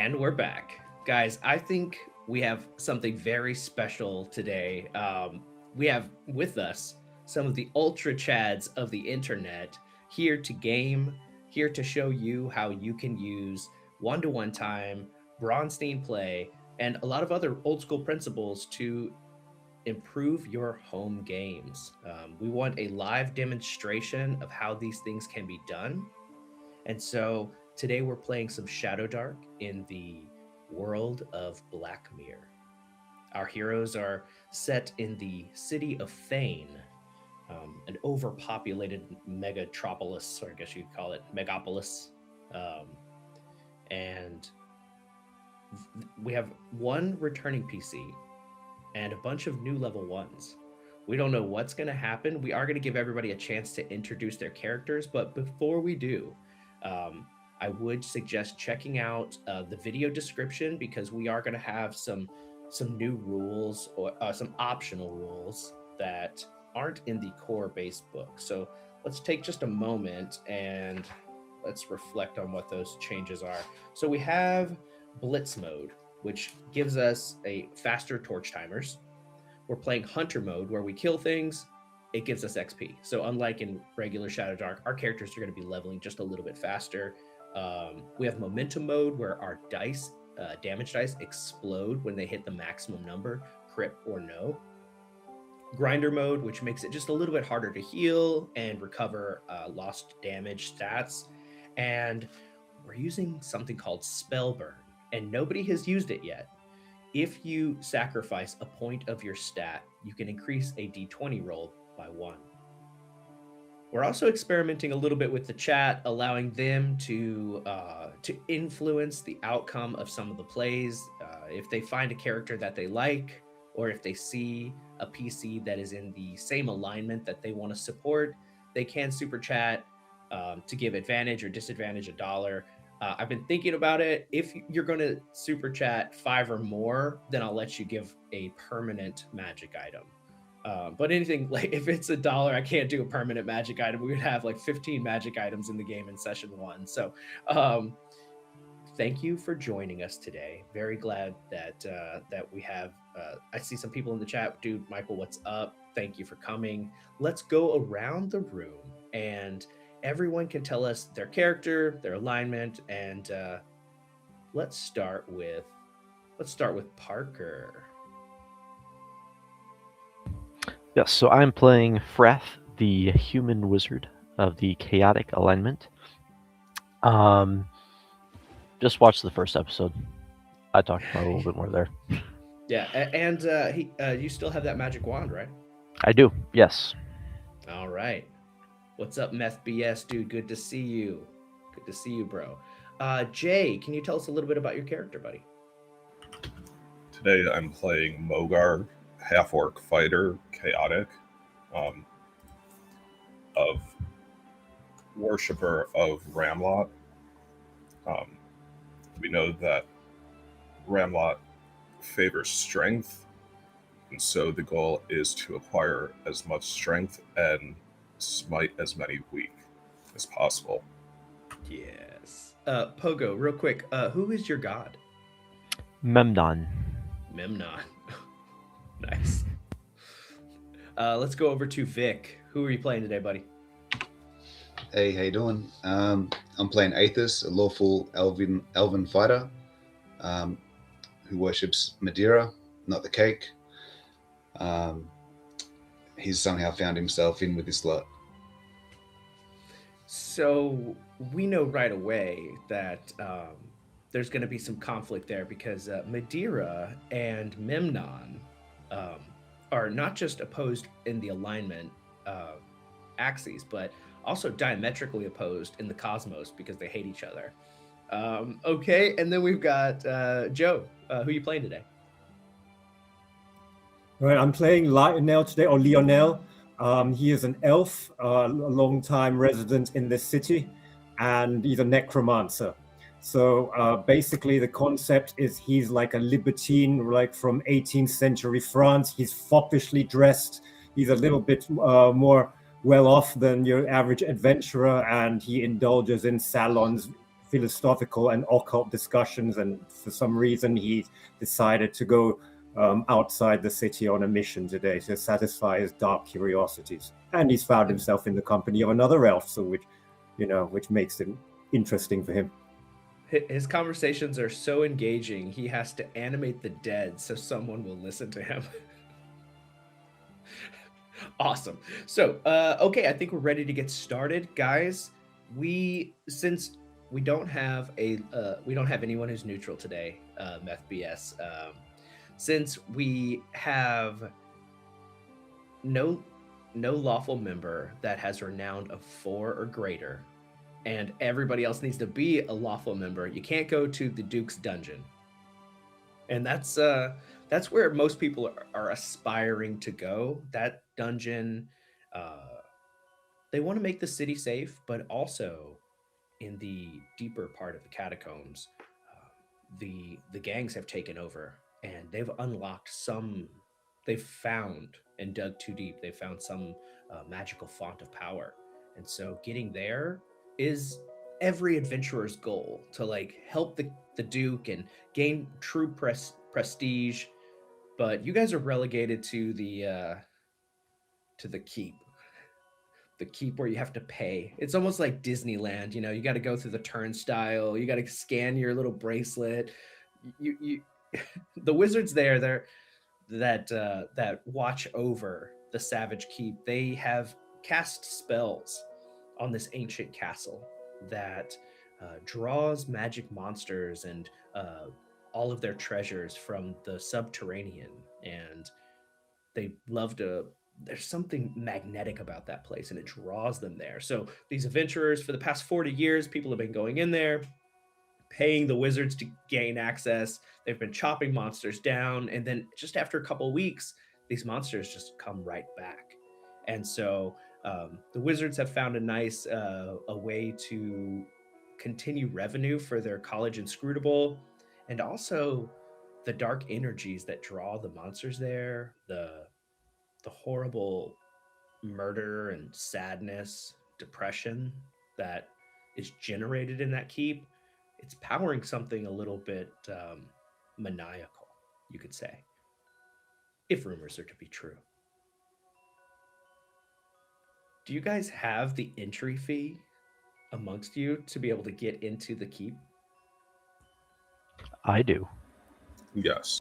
And we're back. Guys, I think we have something very special today. We have with us some of the ultra chads of the internet here to game, here to show you how you can use one-to-one time, Braunstein play, and a lot of other old school principles to improve your home games. We want a live demonstration of how these things can be done. And so today we're playing some Shadowdark in the World of Blackmeer. Our heroes are set in the city of Thane, an overpopulated megatropolis, or I guess you'd call it megapolis. And we have one returning PC and a bunch of new level ones. We don't know what's going to happen. We are going to give everybody a chance to introduce their characters, but before we do, I would suggest checking out the video description because we are going to have some new rules or some optional rules that aren't in the core base book. So let's take just a moment and let's reflect on what those changes are. So we have Blitz mode, which gives us a faster torch timers. We're playing Hunter mode where we kill things. It gives us XP. So unlike in regular Shadowdark, our characters are going to be leveling just a little bit faster. We have Momentum mode where our dice, damage dice, explode when they hit the maximum number, crit or no. Grinder mode, which makes it just a little bit harder to heal and recover lost damage stats. And we're using something called Spell Burn, and nobody has used it yet. If you sacrifice a point of your stat, you can increase a d20 roll by 1. We're also experimenting a little bit with the chat, allowing them to influence the outcome of some of the plays. If they find a character that they like, or if they see a PC that is in the same alignment that they want to support, they can super chat to give advantage or disadvantage $1. I've been thinking about it. If you're going to super chat 5 or more, then I'll let you give a permanent magic item. But anything like if it's $1, I can't do a permanent magic item. We would have like 15 magic items in the game in session 1. So thank you for joining us today. Very glad that we have. I see some people in the chat. Dude, Michael, what's up? Thank you for coming. Let's go around the room and everyone can tell us their character, their alignment, and let's start with Parker. Yes, so I'm playing Freth, the human wizard of the chaotic alignment. Just watch the first episode. I talked about it a little bit more there. Yeah, and you still have that magic wand, right? I do, yes. All right. What's up, Meth BS, dude? Good to see you. Good to see you, bro. Jay, can you tell us a little bit about your character, buddy? Today I'm playing Mogar, half-orc fighter, chaotic, of worshipper of Ramlot. We know that Ramlot favors strength, and so the goal is to acquire as much strength and smite as many weak as possible. Yes. Pogo, real quick, who is your god? Memnon. Memnon. Nice. Let's go over to Vic. Who are you playing today, buddy? Hey, how you doing? I'm playing Aethys, a lawful elven fighter who worships Madeira, not the cake. He's somehow found himself in with this lot. So we know right away that there's going to be some conflict there because Madeira and Memnon are not just opposed in the alignment axes, but also diametrically opposed in the cosmos because they hate each other. Okay, and then we've got Joe. Who are you playing today? Right, I'm playing Lionel today, or Lionel. He is an elf, a long-time resident in this city, and he's a necromancer. So basically the concept is he's like a libertine, like from 18th century France. He's foppishly dressed. He's a little bit more well-off than your average adventurer, and he indulges in salons philosophical and occult discussions, and for some reason he decided to go outside the city on a mission today to satisfy his dark curiosities. And he's found himself in the company of another elf, so which makes it interesting for him. His conversations are so engaging, he has to animate the dead so someone will listen to him. Awesome. So, okay, I think we're ready to get started, guys. Since we don't have anyone who's neutral today, Meth BS. Since we have no lawful member that has renowned of 4 or greater, and everybody else needs to be a lawful member, you can't go to the Duke's dungeon. And that's where most people are aspiring to go. That dungeon, they want to make the city safe, but also in the deeper part of the catacombs, the gangs have taken over, and they've unlocked they've found and dug too deep. They found some magical font of power. And so getting there is every adventurer's goal, to like help the Duke and gain true prestige. But you guys are relegated to the keep. The keep where you have to pay. It's almost like Disneyland, you got to go through the turnstile, you got to scan your little bracelet. You the wizards there that watch over the Savage Keep, they have cast spells on this ancient castle that draws magic monsters and all of their treasures from the subterranean, and they love to. There's something magnetic about that place, and it draws them there. So these adventurers, for the past 40 years, people have been going in there, paying the wizards to gain access. They've been chopping monsters down, and then just after a couple of weeks, these monsters just come right back. And so the wizards have found a nice a way to continue revenue for their college inscrutable, and also the dark energies that draw the monsters there, the horrible murder and sadness, depression that is generated in that keep. It's powering something a little bit maniacal, you could say, if rumors are to be true. Do you guys have the entry fee amongst you to be able to get into the keep? I do. Yes.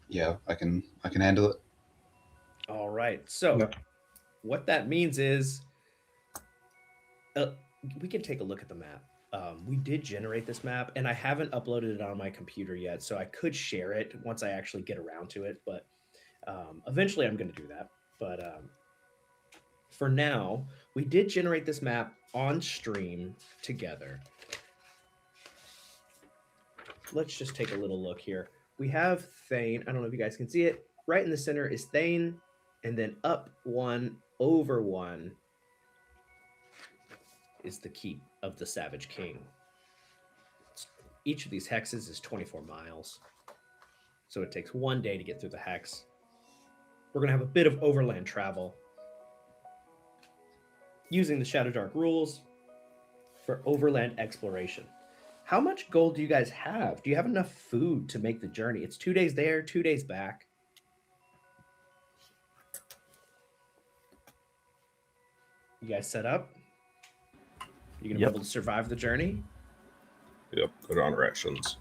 Yeah, I can handle it. All right. So what that means is we can take a look at the map. We did generate this map, and I haven't uploaded it on my computer yet, so I could share it once I actually get around to it. But eventually I'm going to do that. But for now, we did generate this map on stream together. Let's just take a little look here. We have Thane. I don't know if you guys can see it. Right in the center is Thane, and then up 1 over 1 is the keep of the Savage King. Each of these hexes is 24 miles. So it takes 1 day to get through the hex. We're going to have a bit of overland travel using the Shadowdark rules for overland exploration. How much gold do you guys have? Do you have enough food to make the journey? It's 2 days there, 2 days back. You guys set up? You gonna be able to survive the journey? Yep, good on rations.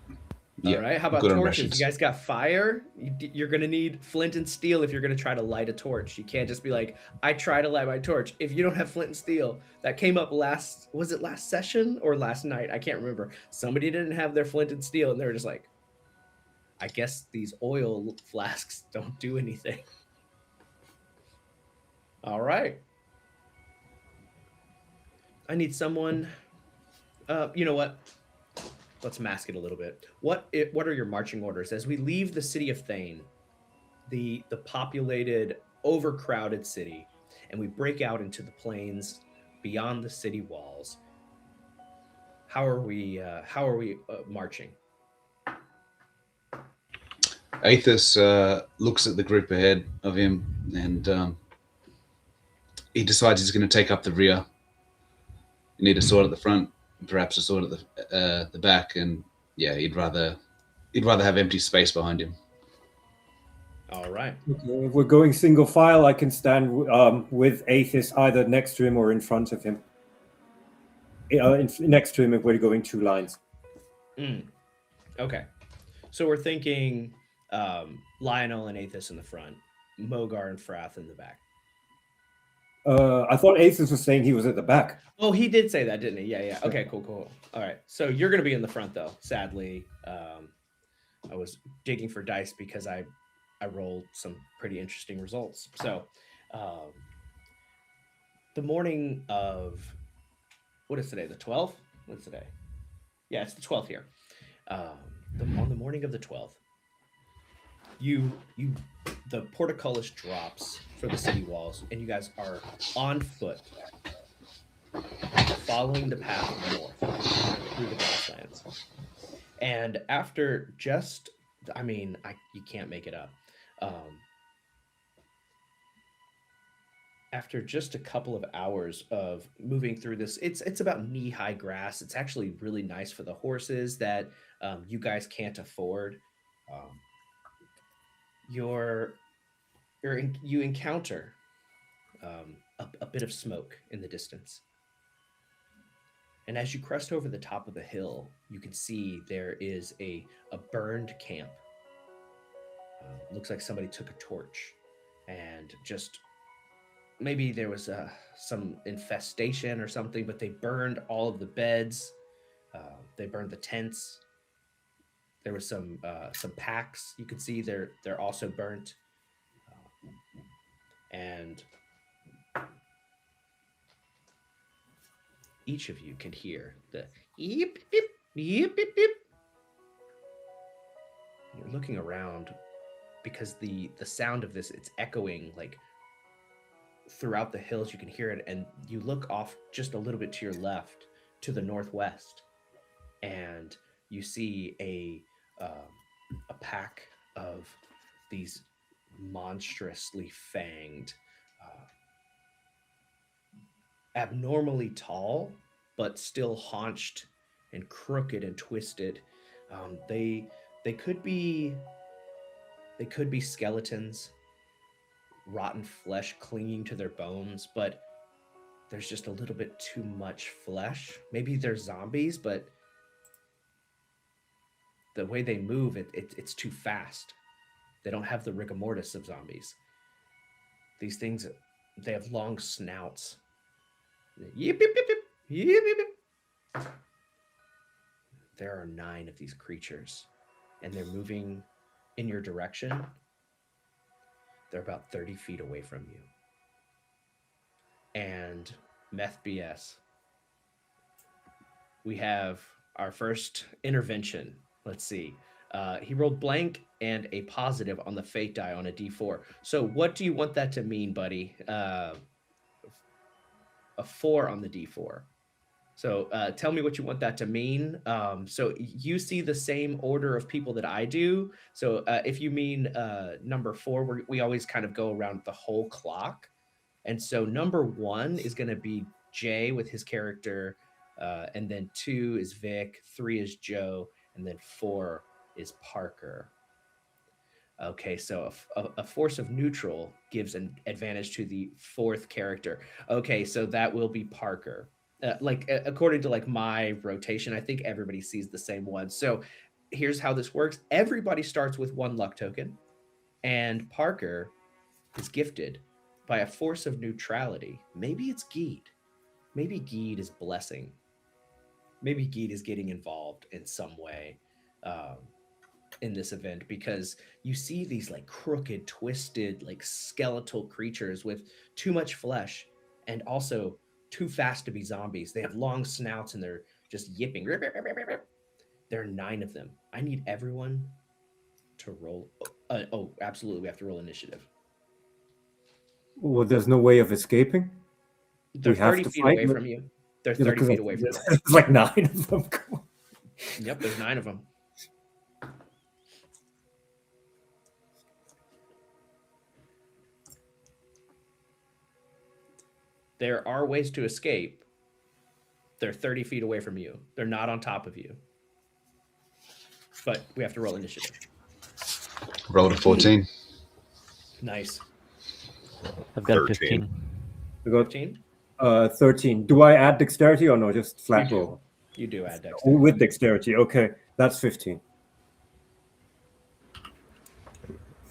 All right, how about torches? You guys got fire? You're gonna need flint and steel if you're gonna try to light a torch. You can't just be like, I try to light my torch. If you don't have flint and steel, that came up last session or last night? I can't remember. Somebody didn't have their flint and steel, and they were just like, I guess these oil flasks don't do anything. All right. I need someone. You know what? Let's mask it a little bit. What are your marching orders as we leave the city of Thane, the populated, overcrowded city, and we break out into the plains beyond the city walls? How are we marching? Aethys looks at the group ahead of him, and he decides he's going to take up the rear. You need a sword at the front. perhaps a sword at the back, and yeah, he'd rather have empty space behind him. All right. Okay, if we're going single file, I can stand with Aethys either next to him or in front of him. Next to him if we're going 2 lines. Okay. So we're thinking Lionel and Aethys in the front, Mogar and Frath in the back. I thought Aethys was saying he was at the back. Oh, he did say that, didn't he? Yeah. Okay, cool. All right. So you're going to be in the front, though, sadly. I was digging for dice because I rolled some pretty interesting results. So the morning of, what is today? The 12th? What's today? Yeah, it's the 12th here. On the morning of the 12th, the portcullis drops for the city walls, and you guys are on foot, following the path north through the grasslands. And after just, you can't make it up. After just a couple of hours of moving through this, it's about knee-high grass. It's actually really nice for the horses that you guys can't afford. You encounter a bit of smoke in the distance. And as you crest over the top of the hill, you can see there is a burned camp. Looks like somebody took a torch and just, maybe there was some infestation or something, but they burned all of the beds. They burned the tents. There was some packs. You can see they're also burnt. And each of you can hear the yip, yip, yip, yip, yip. You're looking around because the sound of this, it's echoing like throughout the hills. You can hear it, and you look off just a little bit to your left, to the northwest, and you see a pack of these monstrously fanged, abnormally tall, but still haunched and crooked and twisted. They could be skeletons, rotten flesh clinging to their bones, but there's just a little bit too much flesh. Maybe they're zombies, but the way they move, it's too fast. They don't have the rigor mortis of zombies. These things, they have long snouts. Yip, yip, yip, yip, yip, yip, yip. There are 9 of these creatures, and they're moving in your direction. They're about 30 feet away from you. And Meth BS, we have our first intervention. Let's see. He rolled blank and a positive on the fate die on a d4. So what do you want that to mean, buddy? A 4 on the d4. So tell me what you want that to mean. So you see the same order of people that I do. So if you mean number 4, we always kind of go around the whole clock. And so number 1 is going to be Jay with his character. And then 2 is Vic, 3 is Joe, and then 4 is Parker. Okay, so a force of neutral gives an advantage to the 4th character. Okay, so that will be Parker. According to my rotation, I think everybody sees the same one. So here's how this works. Everybody starts with 1 luck token, and Parker is gifted by a force of neutrality. Maybe it's Geed. Maybe Geed is blessing. Maybe Geed is getting involved in some way in this event, because you see these crooked, twisted, skeletal creatures with too much flesh and also too fast to be zombies. They have long snouts and they're just yipping. There are 9 of them. I need everyone to roll. Absolutely. We have to roll initiative. Well, there's no way of escaping. They're 30 feet away from you. They're 30 feet away from you. There's like 9 of them. Yep, there's 9 of them. There are ways to escape. They're 30 feet away from you. They're not on top of you. But we have to roll initiative. Rolled a 14. Nice. I've got a 13. 15. I got 15? 13. Do I add dexterity or no? Just flat You do. roll? You do add dexterity. Oh, with dexterity. Okay, that's 15.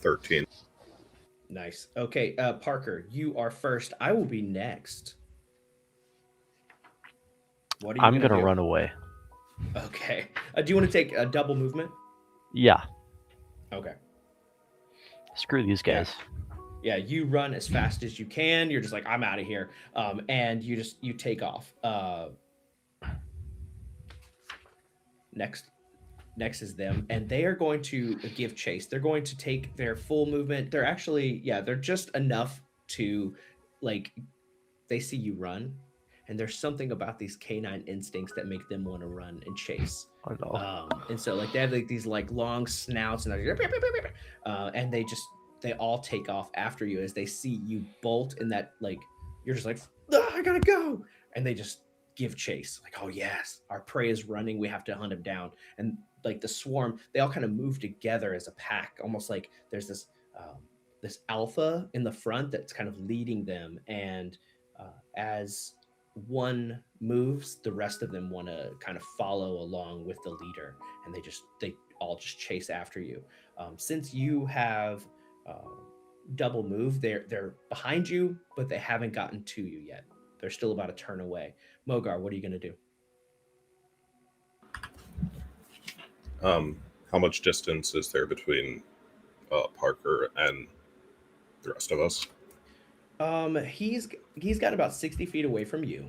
13. Nice. Okay, Parker, you are first. I will be next. What are you I'm gonna do? run away. Okay. Do you want to take a double movement? Yeah. Okay. Screw these guys. Yeah, you run as fast as you can. You're just like, I'm out of here. And you take off. Next is them, and they are going to give chase. They're going to take their full movement. They're actually, they're just enough to, like, they see you run, and there's something about these canine instincts that make them want to run and chase. Oh no. And so, like, they have like these like long snouts, and and they all take off after you as they see you bolt, and that, like, you're just like, I gotta go, and they just give chase. Like, oh yes, our prey is running, we have to hunt him down. And like the swarm, they all kind of move together as a pack, almost like there's this this alpha in the front that's kind of leading them, and as one moves, the rest of them want to kind of follow along with the leader, and they all just chase after you. Since you have double move, they're behind you, but they haven't gotten to you yet. They're still about a turn away. Mogar, what are you going to do? How much distance is there between Parker and the rest of us? He's got about 60 feet away from you,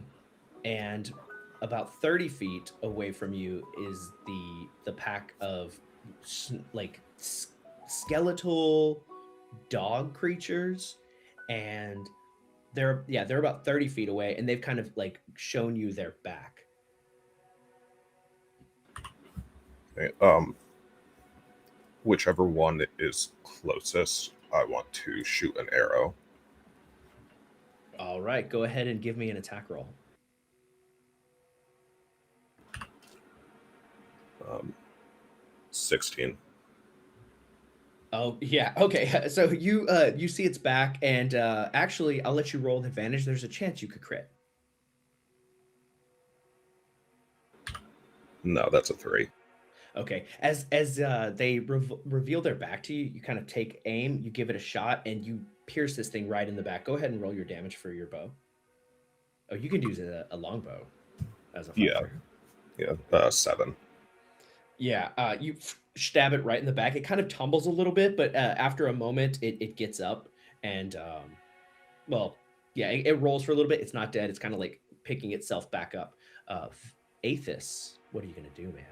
and about 30 feet away from you is the pack of like skeletal dog creatures, and they're about 30 feet away, and they've kind of like shown you their back. Okay, whichever one is closest, I want to shoot an arrow. All right, go ahead and give me an attack roll. 16. Oh yeah, okay. So you see its back, and actually, I'll let you roll with advantage. There's a chance you could crit. No, that's a 3. Okay, as they reveal their back to you, you kind of take aim, you give it a shot, and you pierce this thing right in the back. Go ahead and roll your damage for your bow. Oh, you can use a longbow as a fighter. Yeah, 7. Yeah, you stab it right in the back. It kind of tumbles a little bit, but after a moment, it gets up, and it rolls for a little bit. It's not dead. It's kind of like picking itself back up. Aethys, what are you gonna do, man?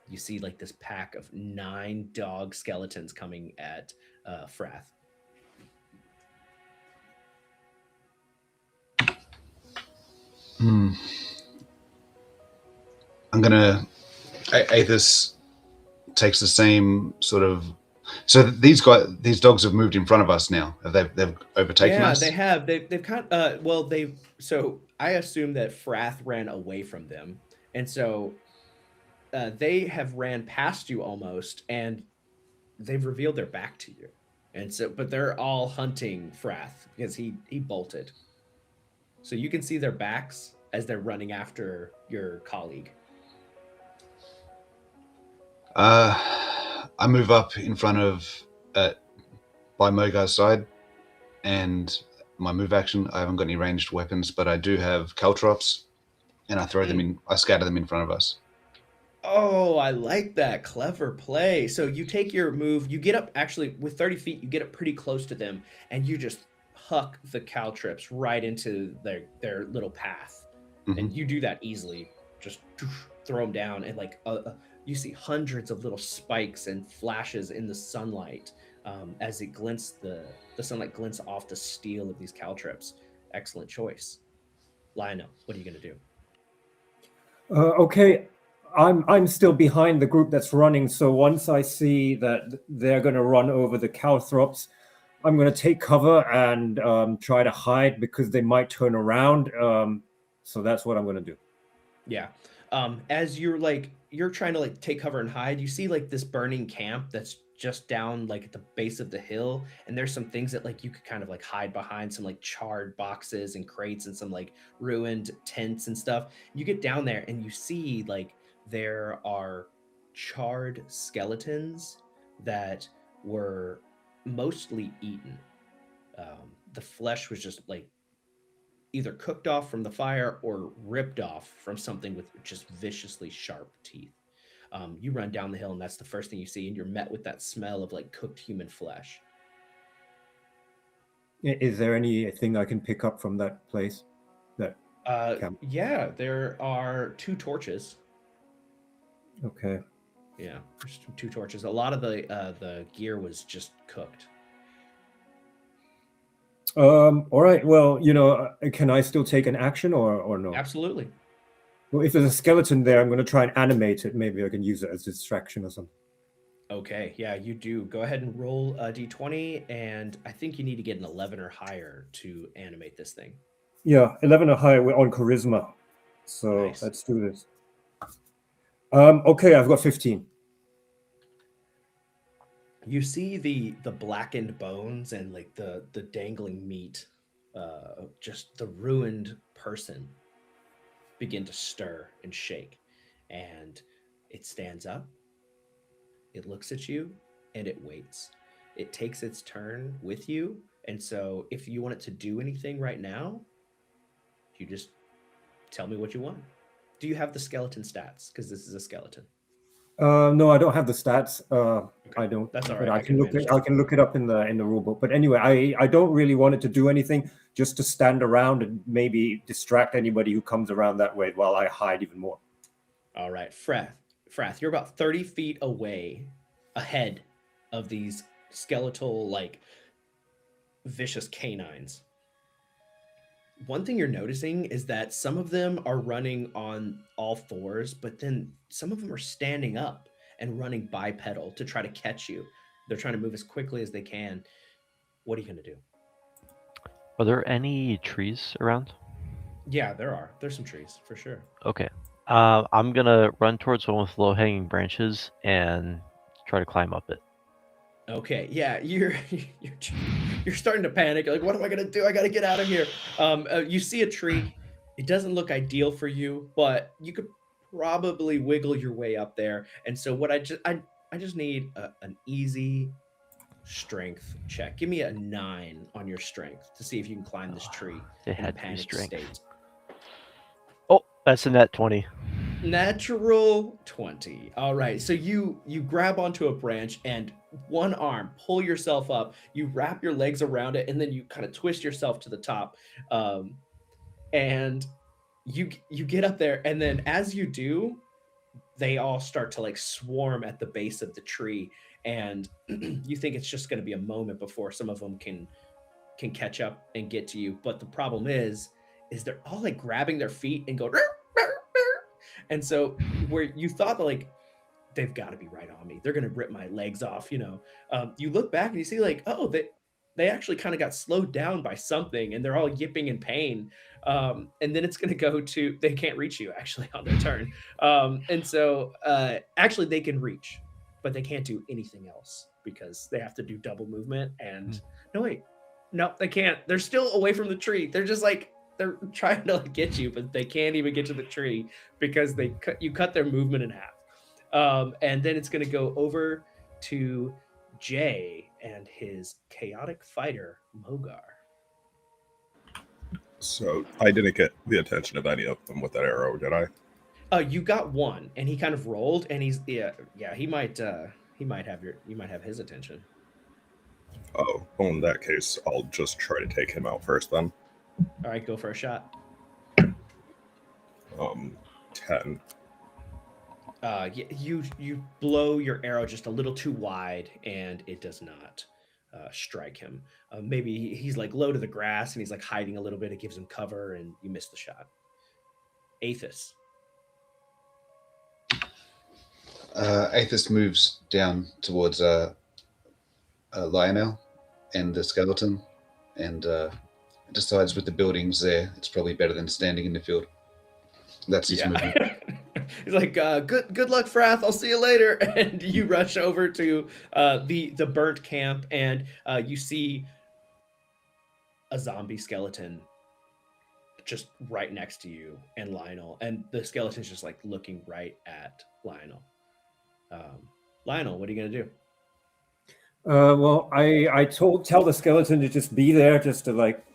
You see like this pack of 9 dog skeletons coming at Frath. I'm gonna. Aethys takes the same sort of. So these dogs have moved in front of us now. They've overtaken us? Yeah, they have. They've kind of. So I assume that Frath ran away from them, and so they have ran past you almost, and they've revealed their back to you, and so but they're all hunting Frath because he bolted. So you can see their backs as they're running after your colleague. I move up in front of by Mogar's side, and my move action, I haven't got any ranged weapons, but I do have caltrops, and I throw them in. I scatter them in front of us. Oh, I like that. Clever play. So you take your move, you get up, actually with 30 feet, you get up pretty close to them, and you just huck the caltrops right into their little path. Mm-hmm. And you do that easily. Just throw them down, and like you see hundreds of little spikes and flashes in the sunlight as it glints, the sunlight glints off the steel of these caltrops. Excellent choice. Lionel, what are you going to do? Okay, I'm still behind the group that's running, so once I see that they're going to run over the caltrops, I'm going to take cover and try to hide because they might turn around. So that's what I'm going to do. Yeah. As you're trying to like take cover and hide, you see like this burning camp that's just down like at the base of the hill, and there's some things that like you could kind of like hide behind, some like charred boxes and crates and some like ruined tents and stuff. You get down there and you see like there are charred skeletons that were mostly eaten. The flesh was just like either cooked off from the fire or ripped off from something with just viciously sharp teeth. You run down the hill, and that's the first thing you see, and you're met with that smell of like cooked human flesh. Is there anything I can pick up from that place? That camp? Yeah, there are 2 torches. Okay. Yeah, there's 2 torches. A lot of the gear was just cooked. All right. Well, can I still take an action or no? Absolutely. Well, if there's a skeleton there, I'm going to try and animate it. Maybe I can use it as a distraction or something. Okay, yeah, you do. Go ahead and roll a d20, and I think you need to get an 11 or higher to animate this thing. Yeah, 11 or higher. We're on charisma, so Nice. let's do this. Okay, I've got 15. You see the blackened bones and like the dangling meat, just the ruined person begin to stir and shake, and it stands up, it looks at you, and it waits. It takes its turn with you, and so if you want it to do anything right now, you just tell me what you want. Do you have the skeleton stats? Because this is a skeleton. No, I don't have the stats. Okay, I don't. that's all But right. I can look it up in the rule book. But anyway, I don't really want it to do anything. Just to stand around and maybe distract anybody who comes around that way while I hide even more. All right, Frath, you're about 30 feet away, ahead of these skeletal, like vicious canines. One thing you're noticing is that some of them are running on all fours, but then some of them are standing up and running bipedal to try to catch you. They're trying to move as quickly as they can. What are you going to do? Are there any trees around? Yeah, there are. There's some trees for sure. Okay. I'm gonna run towards one with low-hanging branches and try to climb up it. Okay, yeah, you're starting to panic. You're like, what am I gonna do? I gotta get out of here. You see a tree. It doesn't look ideal for you, but you could probably wiggle your way up there. And so, what I just need an easy strength check. Give me a 9 on your strength to see if you can climb this tree It in had to be panic strength. state. Oh, that's a net 20. Natural 20. All right. So you grab onto a branch and one arm, pull yourself up. You wrap your legs around it, and then you kind of twist yourself to the top. And you get up there, and then as you do, they all start to like swarm at the base of the tree, and you think it's just going to be a moment before some of them can catch up and get to you. But the problem is they're all like grabbing their feet and go. And so where you thought that like they've got to be right on me, they're gonna rip my legs off, you look back and you see like, oh, they actually kind of got slowed down by something, and they're all yipping in pain. And then it's gonna go to they can't reach you actually on their turn. And so actually they can reach, but they can't do anything else because they have to do double movement. And no, they can't. They're still away from the tree. They're just like they're trying to like get you, but they can't even get to the tree because you cut their movement in half. And then it's going to go over to Jay and his chaotic fighter Mogar. So I didn't get the attention of any of them with that arrow, did I? You got one, and he kind of rolled, and he might have his attention. Oh, well, in that case, I'll just try to take him out first then. All right, go for a shot. 10. You blow your arrow just a little too wide, and it does not strike him. Maybe he's like low to the grass, and he's like hiding a little bit. It gives him cover, and you miss the shot. Aethys. Aethys moves down towards Lionel and the skeleton, and decides with the buildings there, it's probably better than standing in the field. That's his movement. He's like, good luck, Frath. I'll see you later. And you rush over to the burnt camp, and you see a zombie skeleton just right next to you and Lionel, and the skeleton's just like looking right at Lionel. Lionel, what are you gonna do? Well, I tell the skeleton to just be there, just to like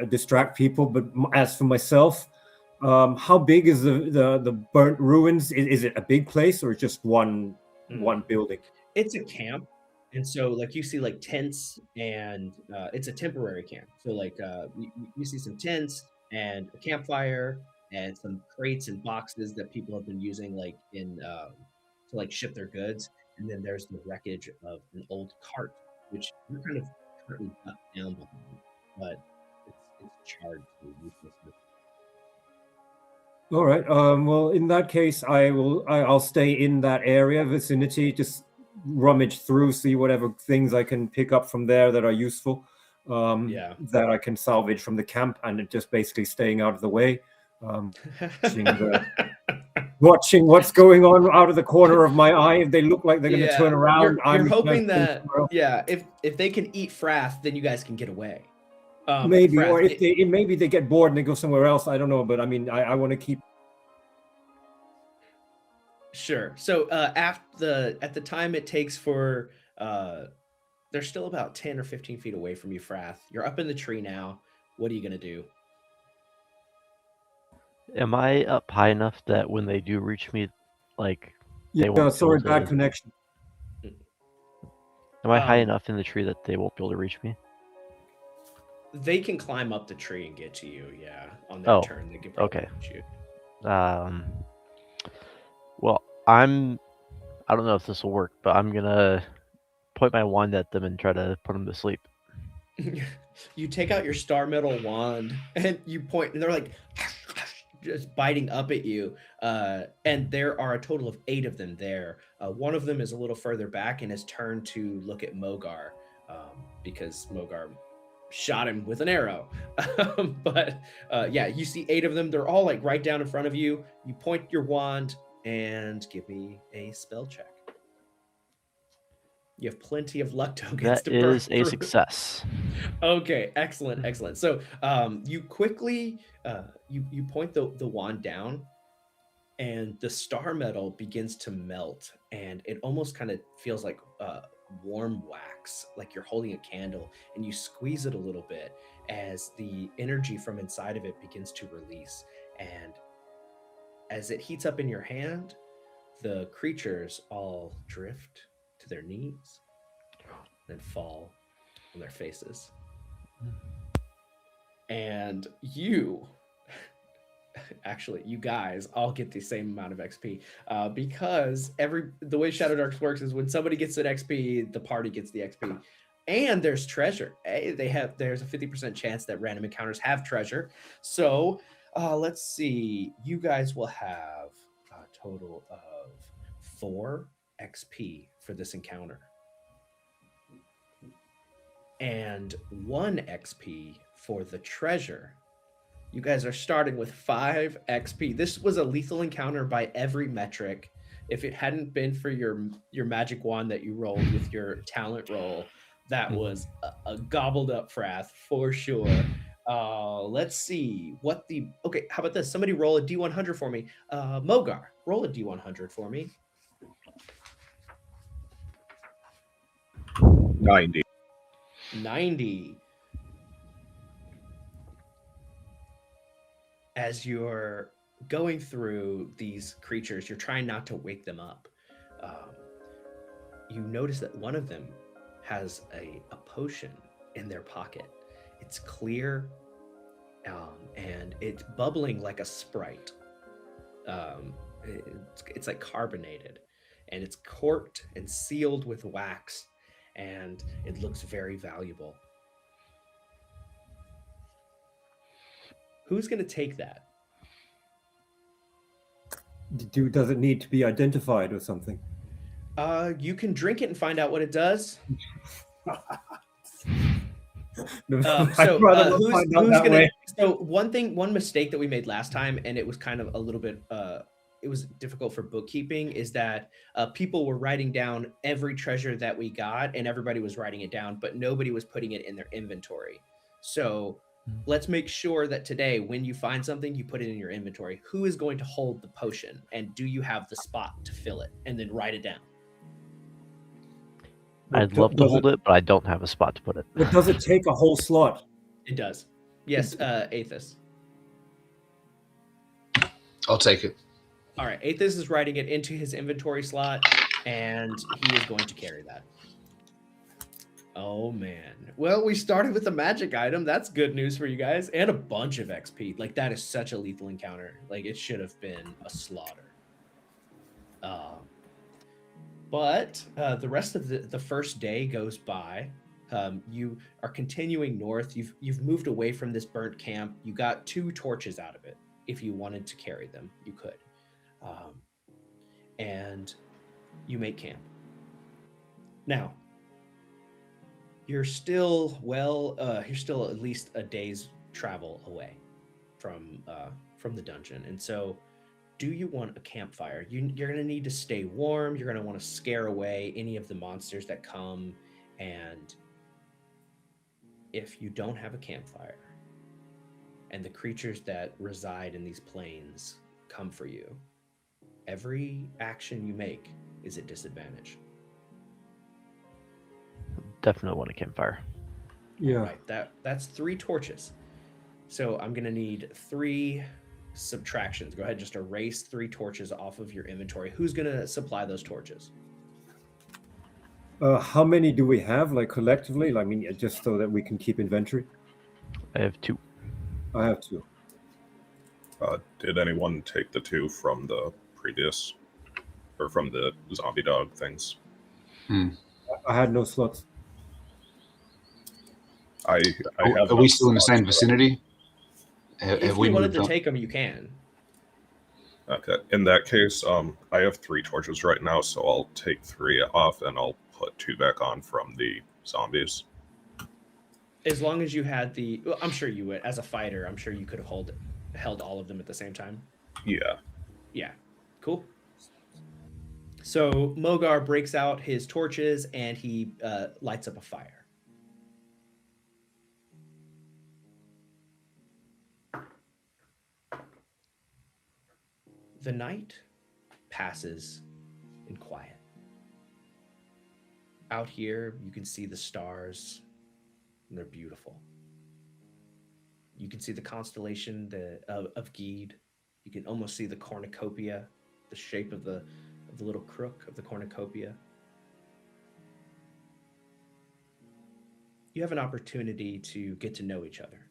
distract people. But as for myself, how big is the burnt ruins? Is it a big place or just one building? It's a camp, and so like you see like tents, and it's a temporary camp. So like you see some tents and a campfire and some crates and boxes that people have been using like in to like ship their goods. And then there's the wreckage of an old cart, which you're kind of currently ducked down behind, but it's charred to uselessness. All right. Well, in that case, I'll stay in that area vicinity, just rummage through, see whatever things I can pick up from there that are useful. That I can salvage from the camp, and just basically staying out of the way. Watching what's going on out of the corner of my eye. If they look like they're going to turn around, you're hoping that if they can eat Frath, then you guys can get away. Maybe, Frath, or if maybe they get bored and they go somewhere else. I don't know, but I mean, I want to keep. Sure. So at the time it takes for they're still about 10 or 15 feet away from you, Frath. You're up in the tree now. What are you gonna do? Am I up high enough that when they do reach me, like they won't? Sorry, bad connection. Am I high enough in the tree that they won't be able to reach me? They can climb up the tree and get to you. Yeah, on their turn, they can probably reach you. Well, I don't know if this will work, but I'm gonna point my wand at them and try to put them to sleep. You take out your star metal wand and you point, and they're like just biting up at you. And there are a total of 8 of them there. One of them is a little further back and has turned to look at Mogar, because Mogar shot him with an arrow. But you see 8 of them. They're all like right down in front of you. You point your wand and give me a spell check. You have plenty of luck tokens. That is a success. Okay, excellent. So you quickly you point the wand down, and the star metal begins to melt, and it almost kind of feels like warm wax, like you're holding a candle, and you squeeze it a little bit as the energy from inside of it begins to release. And as it heats up in your hand, the creatures all drift to their knees, then fall on their faces. And you guys all get the same amount of XP, because the way Shadowdark works is when somebody gets an XP, the party gets the XP. And there's treasure. There's a 50% chance that random encounters have treasure. So let's see. You guys will have a total of 4 XP for this encounter, and 1 XP for the treasure. You guys are starting with 5 XP. This was a lethal encounter by every metric. If it hadn't been for your magic wand that you rolled with your talent roll, that was a gobbled up Frath for sure. Let's see okay, how about this? Somebody roll a D100 for me. Mogar, roll a D100 for me. 90. As you're going through these creatures, you're trying not to wake them up. You notice that one of them has a potion in their pocket. It's clear, and it's bubbling like a Sprite. It's like carbonated, and it's corked and sealed with wax, and it looks very valuable. Who's going to take that? Does it need to be identified or something? You can drink it and find out what it does. I'd rather not find out that way. So one mistake that we made last time, and it was kind of a little bit, it was difficult for bookkeeping, is that people were writing down every treasure that we got, and everybody was writing it down, but nobody was putting it in their inventory. So let's make sure that today, when you find something, you put it in your inventory. Who is going to hold the potion, and do you have the spot to fill it, and then write it down? I'd love to hold it, but I don't have a spot to put it. But does it take a whole slot? It does. Yes, Aethys. I'll take it. All right, Aethys is writing it into his inventory slot, and he is going to carry that. Oh, man. Well, we started with a magic item. That's good news for you guys. And a bunch of XP. Like, that is such a lethal encounter. Like, it should have been a slaughter. But the rest of the first day goes by. You are continuing north. You've moved away from this burnt camp. You got 2 torches out of it. If you wanted to carry them, you could. And you make camp. Now, you're still at least a day's travel away from the dungeon. And so, do you want a campfire? You're going to need to stay warm. You're going to want to scare away any of the monsters that come. And if you don't have a campfire, and the creatures that reside in these plains come for you, every action you make is at disadvantage. Definitely want a campfire. Yeah. Right. That's 3 torches. So I'm going to need 3 subtractions. Go ahead, just erase 3 torches off of your inventory. Who's going to supply those torches? How many do we have, like, collectively? I mean, just so that we can keep inventory. I have 2. I have 2. Did anyone take the 2 from the previous, or from the zombie dog things? I had no slots. I have. Are we still in the same vicinity? If you wanted to take them, you can. Okay. In that case, I have 3 torches right now, so I'll take 3 off and I'll put 2 back on from the zombies. As long as you had the, well, I'm sure you would. As a fighter, I'm sure you could have held all of them at the same time. Yeah. Yeah. Cool. So Mogar breaks out his torches and he lights up a fire. The night passes in quiet. Out here, you can see the stars, and they're beautiful. You can see the constellation of Geed. You can almost see the cornucopia, the shape of the little crook of the cornucopia. You have an opportunity to get to know each other.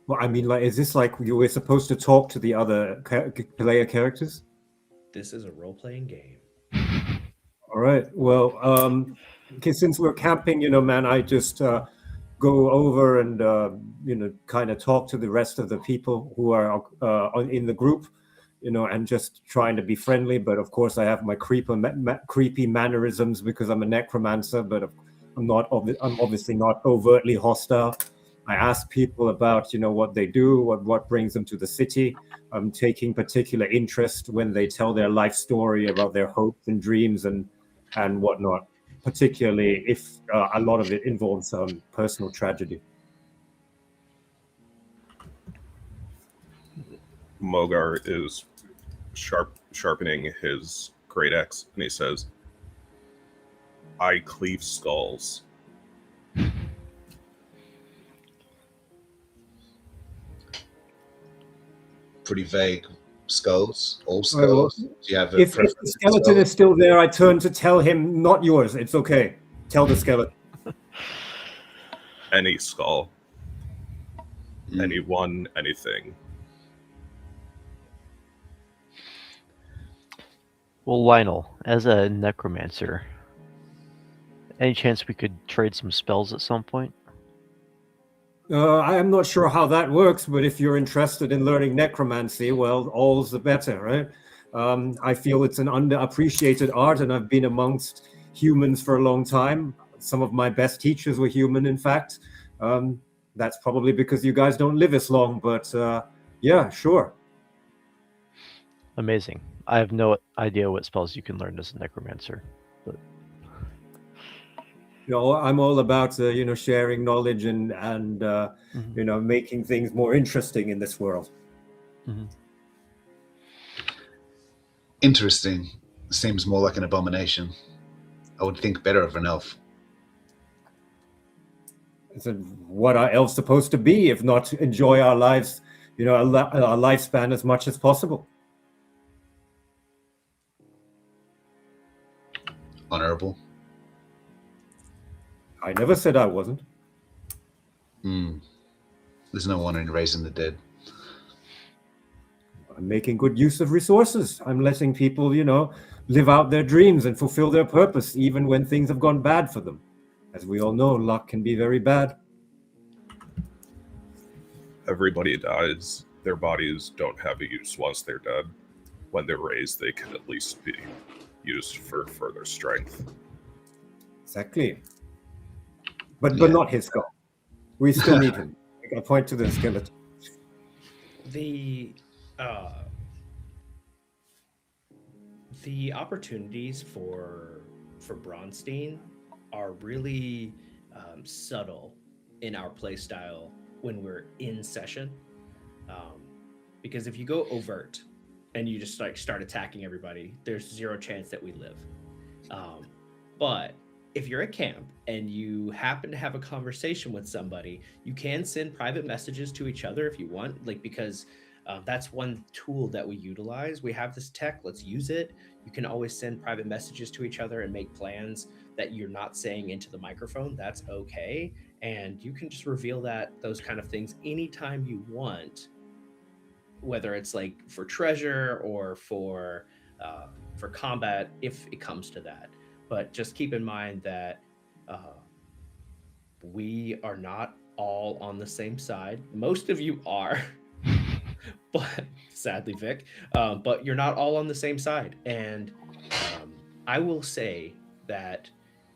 Well, I mean, like, is this like you were supposed to talk to the other player characters? This is a role-playing game. All right. Well, okay, since we're camping, man, I just go over and, kind of talk to the rest of the people who are in the group, and just trying to be friendly. But of course, I have my creepy mannerisms because I'm a necromancer, but I'm obviously not overtly hostile. I ask people about, what they do, what brings them to the city. I'm taking particular interest when they tell their life story about their hopes and dreams and whatnot, particularly if a lot of it involves personal tragedy. Mogar is sharpening his great axe, and he says, "I cleave skulls." Pretty vague. Skulls, all skulls. Do you have if the skeleton is still there, I turn to tell him, "Not yours. It's okay. Tell the skeleton." Any skull. Anyone, anything. Well, Lionel, as a necromancer, any chance we could trade some spells at some point? I am not sure how that works, but if you're interested in learning necromancy, well, all's the better, right? I feel it's an underappreciated art, and I've been amongst humans for a long time. Some of my best teachers were human, in fact. That's probably because you guys don't live as long, but yeah, sure. Amazing. I have no idea what spells you can learn as a necromancer. But You know, I'm all about sharing knowledge and Mhm. making things more interesting in this world. Mhm. Interesting seems more like an abomination. I would think better of an elf. So what are elves supposed to be if not to enjoy our lives, our lifespan as much as possible? Honorable. I never said I wasn't. There's no honor in raising the dead. I'm making good use of resources. I'm letting people, live out their dreams and fulfill their purpose, even when things have gone bad for them. As we all know, luck can be very bad. Everybody dies. Their bodies don't have a use once they're dead. When they're raised, they can at least be used for further strength. Exactly. But Yeah. not his skull. We still need him. I point to the skeleton. The opportunities for Braunstein are really subtle in our playstyle when we're in session. Because if you go overt and you just like start attacking everybody, there's zero chance that we live. But if you're at camp and you happen to have a conversation with somebody, you can send private messages to each other if you want, like because that's one tool that we utilize. We have this tech, let's use it. You can always send private messages to each other and make plans that you're not saying into the microphone. That's okay. And you can just reveal those kind of things anytime you want, whether it's like for treasure or for combat, if it comes to that. But just keep in mind that we are not all on the same side. Most of you are, but sadly, Vic, but you're not all on the same side. And I will say that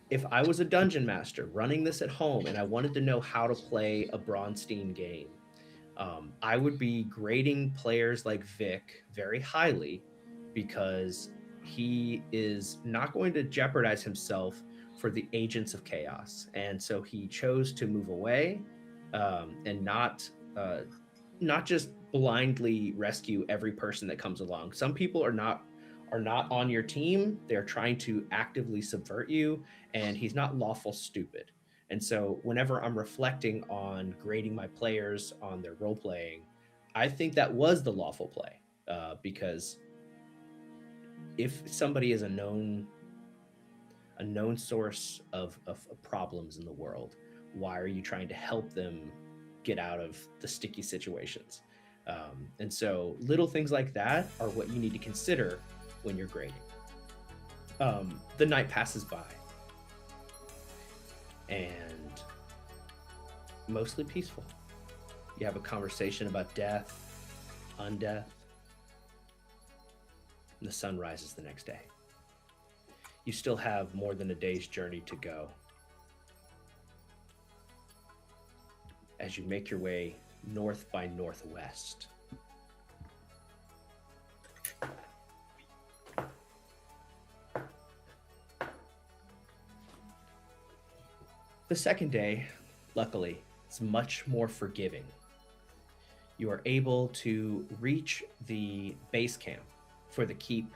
if I was a dungeon master running this at home and I wanted to know how to play a Braunstein game, I would be grading players like Vic very highly because he is not going to jeopardize himself for the agents of chaos, and so he chose to move away and not just blindly rescue every person that comes along. Some people are not on your team. They're trying to actively subvert you, and he's not lawful stupid. And so whenever I'm reflecting on grading my players on their role playing, I think that was the lawful play because if somebody is a known source of problems in the world, why are you trying to help them get out of the sticky situations? And so little things like that are what you need to consider when you're grading. The night passes by and mostly peaceful. You have a conversation about death, undeath, and the sun rises the next day. You still have more than a day's journey to go. As you make your way north by northwest. The second day, luckily, is much more forgiving. You are able to reach the base camp for the keep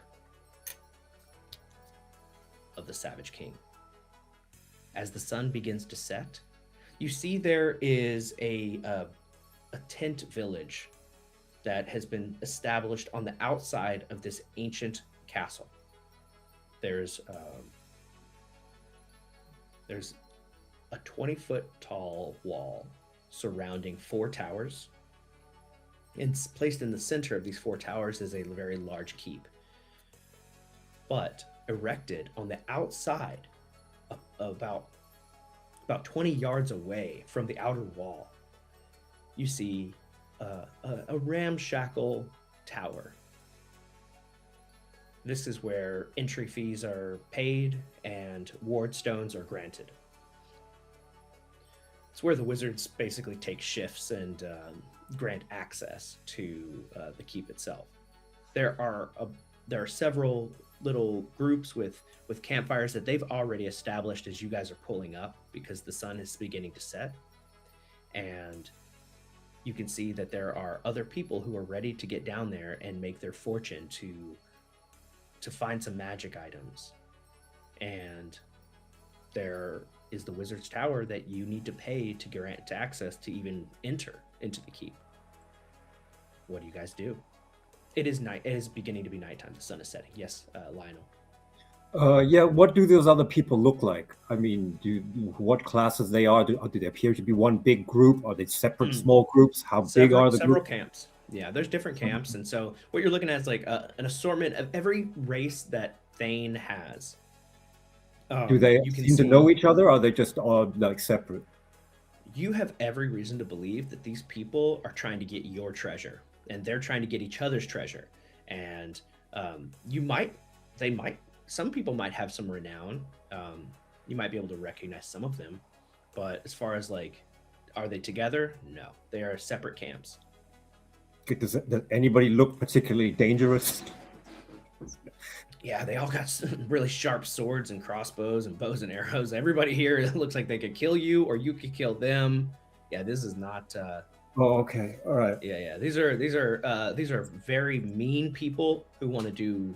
of the Savage King. As the sun begins to set, you see there is a tent village that has been established on the outside of this ancient castle. There's a 20-foot tall wall surrounding 4 towers. And placed in the center of these 4 towers is a very large keep. But erected on the outside, about 20 yards away from the outer wall, you see a ramshackle tower. This is where entry fees are paid and ward stones are granted. It's where the wizards basically take shifts and grant access to the keep itself. There are several little groups with campfires that they've already established as you guys are pulling up because the sun is beginning to set, and you can see that there are other people who are ready to get down there and make their fortune to find some magic items. And there is the wizard's tower that you need to pay to grant access to even enter into the keep. What do you guys do? It is night. It is beginning to be nighttime. The sun is setting. Yes, Lionel. Yeah, what do those other people look like? I mean, what classes they are? Do they appear to be one big group? Are they separate small groups? How big are the several groups? camps? Yeah, there's different camps, and so what you're looking at is like an assortment of every race that Thane has. Do they you can seem to see- know each other, or are they just all like separate? You have every reason to believe that these people are trying to get your treasure, and they're trying to get each other's treasure. And some people might have some renown. You might be able to recognize some of them, but as far as like, are they together? No, they are separate camps. Does anybody look particularly dangerous? Yeah, they all got really sharp swords and crossbows and bows and arrows. Everybody here looks like they could kill you or you could kill them. Yeah, this is not. Oh, okay, all right. Yeah. These are very mean people who want to do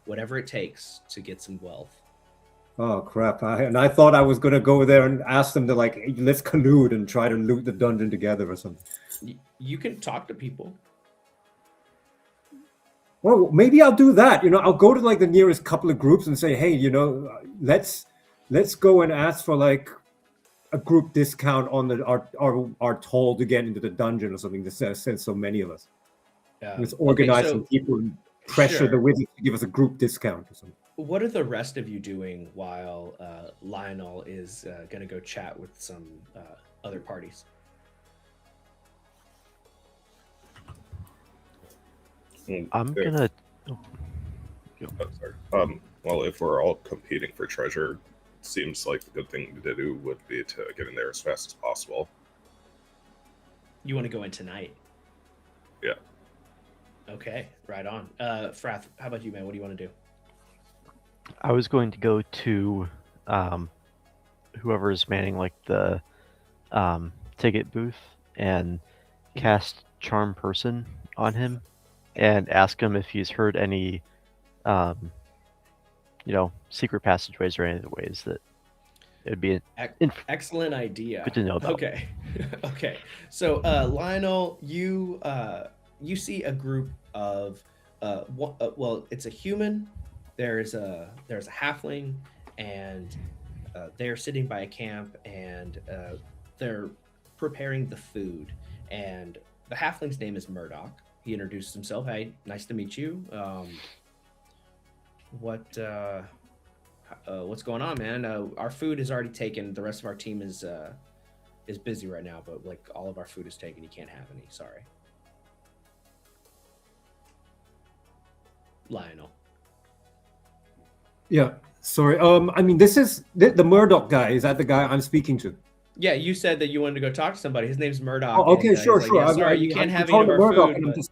whatever it takes to get some wealth. Oh crap! I thought I was gonna go there and ask them to like, hey, let's collude and try to loot the dungeon together or something. You can talk to people. Well, maybe I'll do that. I'll go to like the nearest couple of groups and say, hey, let's go and ask for like a group discount on our toll to get into the dungeon or something. Since so many of us, let's organize some people and pressure the wizards to give us a group discount or something. What are the rest of you doing while Lionel is going to go chat with some other parties? I'm gonna. Sorry. Well, if we're all competing for treasure, it seems like the good thing to do would be to get in there as fast as possible. You want to go in tonight? Yeah. Okay, right on. Frath, how about you, man? What do you want to do? I was going to go to whoever is manning like the ticket booth and cast Charm Person on him and ask him if he's heard any secret passageways or any of the ways that it would be excellent idea. Good to know about. Okay. So Lionel, you see a group of it's a human. There's a halfling, and they're sitting by a camp, and they're preparing the food. And the halfling's name is Murdoch. He introduces himself. Hey, nice to meet you. What's going on, man? Our food is already taken. The rest of our team is busy right now, but like all of our food is taken. You can't have any. Sorry, Lionel. Yeah, sorry. I mean, this is the Murdoch guy. Is that the guy I'm speaking to? Yeah, you said that you wanted to go talk to somebody. His name's Murdoch. Oh, okay, sure. Like, yeah, sorry, you can't have any of our Murdoch, food.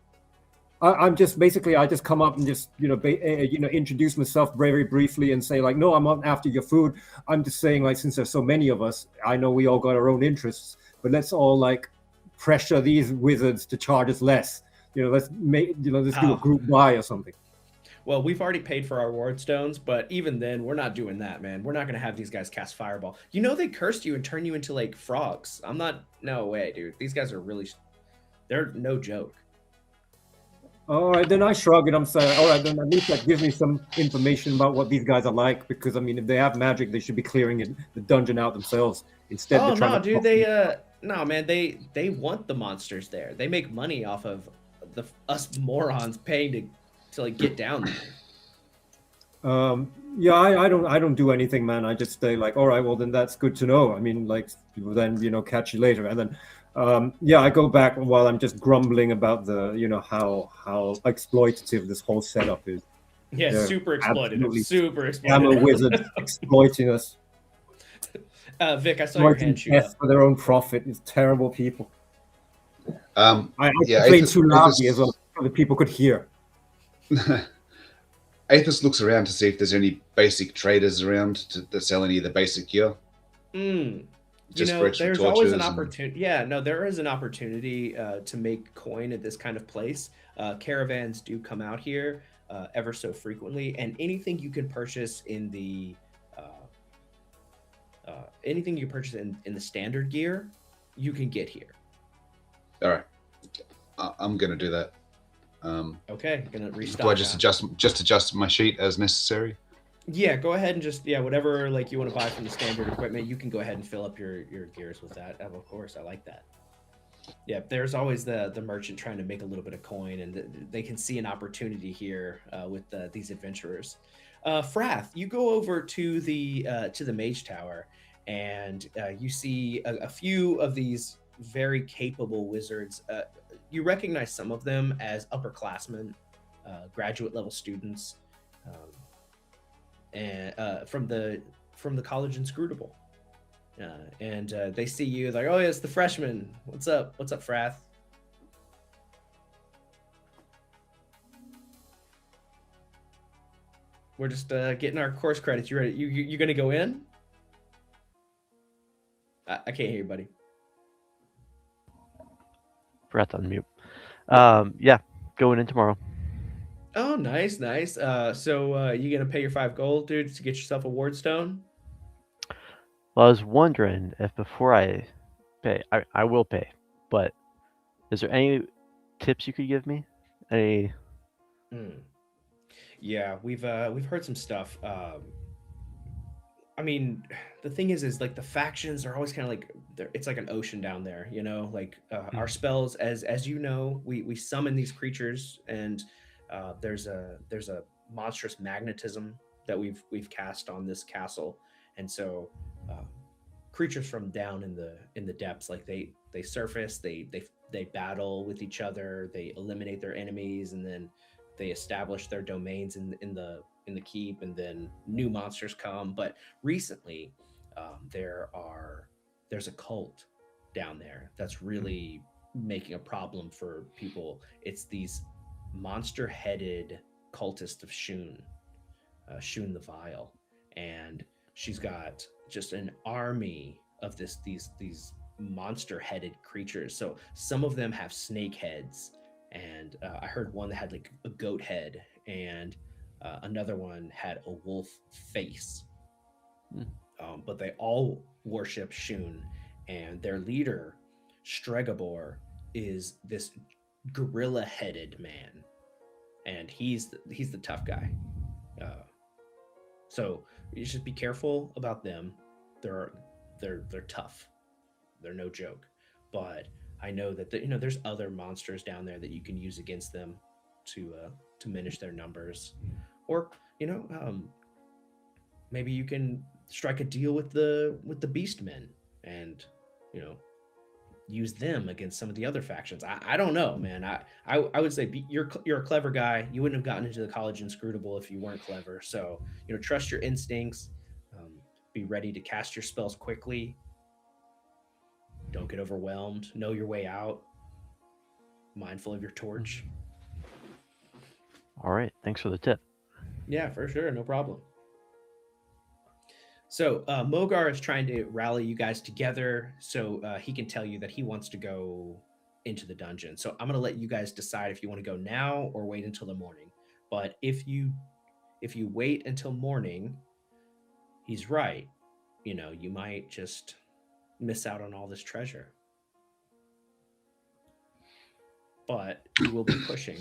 I'm just basically, I just come up and just introduce myself very briefly and say like, no, I'm not after your food. I'm just saying like, since there's so many of us, I know we all got our own interests, but let's all like pressure these wizards to charge us less. Let's do a group buy or something. Well, we've already paid for our ward stones, but even then, we're not doing that, man. We're not going to have these guys cast fireball. They cursed you and turn you into, like, frogs. No way, dude. These guys are they're no joke. All right, then I shrug and I'm saying, all right, then at least that gives me some information about what these guys are like, because, I mean, if they have magic, they should be clearing the dungeon out themselves. Instead, Oh, no, dude, no, man, they want the monsters there. They make money off of us morons paying to like get down there. Yeah, I don't do anything, man. I just stay like, all right, well then that's good to know. I mean, like, then catch you later, and then yeah, I go back while I'm just grumbling about the how exploitative this whole setup is. Yeah, They're super exploitative. absolutely Super scammer exploitative. wizards exploiting us, Vic, I saw your exploiting hand shoot up. death for their own profit. It's terrible people. I Yeah, complained too loudly Aethys- as well, so that people could hear. Aethys looks around to see if there's any basic traders around that sell any of the basic gear. Just for extra There's always an torches and- opportunity. Yeah, no, there is an opportunity to make coin at this kind of place. Caravans do come out here ever so frequently, and anything you can purchase in the in the standard gear, you can get here. All right, I'm gonna do that. Okay, gonna restock. Do I just adjust my sheet as necessary? Yeah, go ahead and just whatever like you want to buy from the standard equipment, you can go ahead and fill up your gears with that. Of course, I like that. Yeah, there's always the merchant trying to make a little bit of coin, and they can see an opportunity here with these adventurers. Frath, you go over to the mage tower, and you see a few of these very capable wizards. You recognize some of them as upperclassmen, graduate level students. And from the college inscrutable, and they see you like, oh, yeah, it's the freshman. What's up, Frath? We're just getting our course credits. You ready? You gonna go in? I can't hear you, buddy. Breath on mute. Yeah, going in tomorrow. Oh, nice. So you gonna pay your 5 gold, dude, to get yourself a ward stone? Well, I was wondering if before I pay, I will pay, but is there any tips you could give me? Any? Yeah, we've heard some stuff. I mean, the thing is like the factions are always kind of like it's like an ocean down there, like our spells, as you know, we summon these creatures, and there's a monstrous magnetism that we've cast on this castle, and so creatures from down in the depths, like they surface, they battle with each other, they eliminate their enemies, and then they establish their domains in the keep, and then new monsters come. But recently, there's a cult down there that's really making a problem for people. It's these monster-headed cultists of Shun the Vile, and she's got just an army of these monster-headed creatures. So some of them have snake heads, and I heard one that had like a goat head, and another one had a wolf face. But they all worship Shun, and their leader, Stregobor, is this gorilla-headed man, and he's the tough guy. So you should be careful about them. They're tough. They're no joke. But I know that there's other monsters down there that you can use against them to diminish their numbers, or maybe you can strike a deal with the Beastmen and use them against some of the other factions. I don't know, man. I would say you're a clever guy. You wouldn't have gotten into the college inscrutable if you weren't clever. So trust your instincts. Be ready to cast your spells quickly. Don't get overwhelmed. Know your way out. Mindful of your torch. All right, thanks for the tip. Yeah, for sure, no problem. So Mogar is trying to rally you guys together so he can tell you that he wants to go into the dungeon. So I'm going to let you guys decide if you want to go now or wait until the morning. But if you wait until morning, he's right. You might just miss out on all this treasure. But you will be pushing.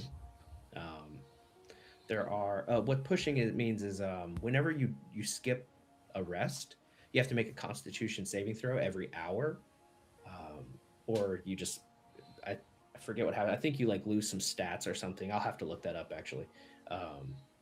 There are what pushing it means is whenever you skip a rest, you have to make a Constitution saving throw every hour, or you just I forget what happened. I think you like lose some stats or something. I'll have to look that up actually.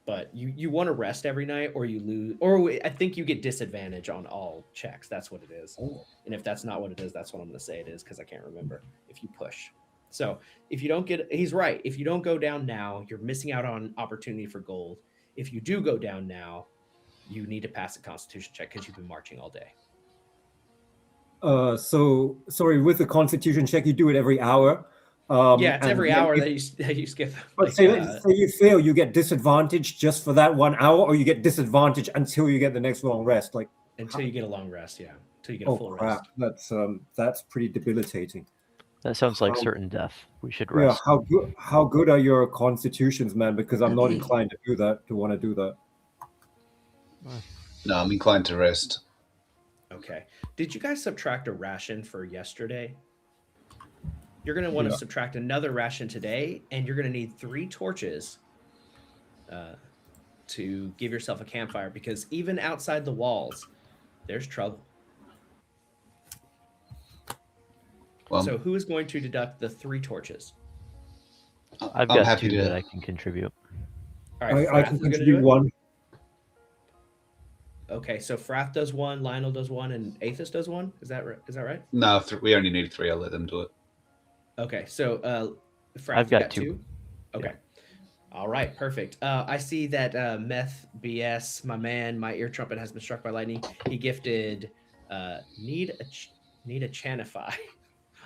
but you want to rest every night, or you lose, or I think you get disadvantage on all checks. That's what it is. And if that's not what it is, that's what I'm going to say it is, because I can't remember. If you push, so if you don't get, he's right. If you don't go down now, you're missing out on opportunity for gold. If you do go down now, you need to pass a Constitution check because you've been marching all day. So sorry, with the Constitution check, you do it every hour. Yeah, it's every hour that you skip. But say you fail, you get disadvantage just for that 1 hour, or you get disadvantage until you get the next long rest. Like until you get a long rest, yeah. Until you get a full crap. rest. That's pretty debilitating. That sounds like certain death. We should rest. Yeah, how good are your constitutions, man? Because I'm not inclined to do that. To want to do that. No, I'm inclined to rest. Okay. Did you guys subtract a ration for yesterday? You're going to want to subtract another ration today, and you're going to need 3 torches to give yourself a campfire, because even outside the walls, there's trouble. Well, so who is going to deduct the 3 torches? I've got 2 that I can contribute. All right, I can contribute 1. Okay, so Frath does 1, Lionel does 1, and Aethys does 1. Is that right? No, we only need 3. I'll let them do it. Okay, so Frath, I've got 2. Okay. Yeah. All right, perfect. I see that Meth BS, my man, my ear trumpet has been struck by lightning. He gifted need a Chanify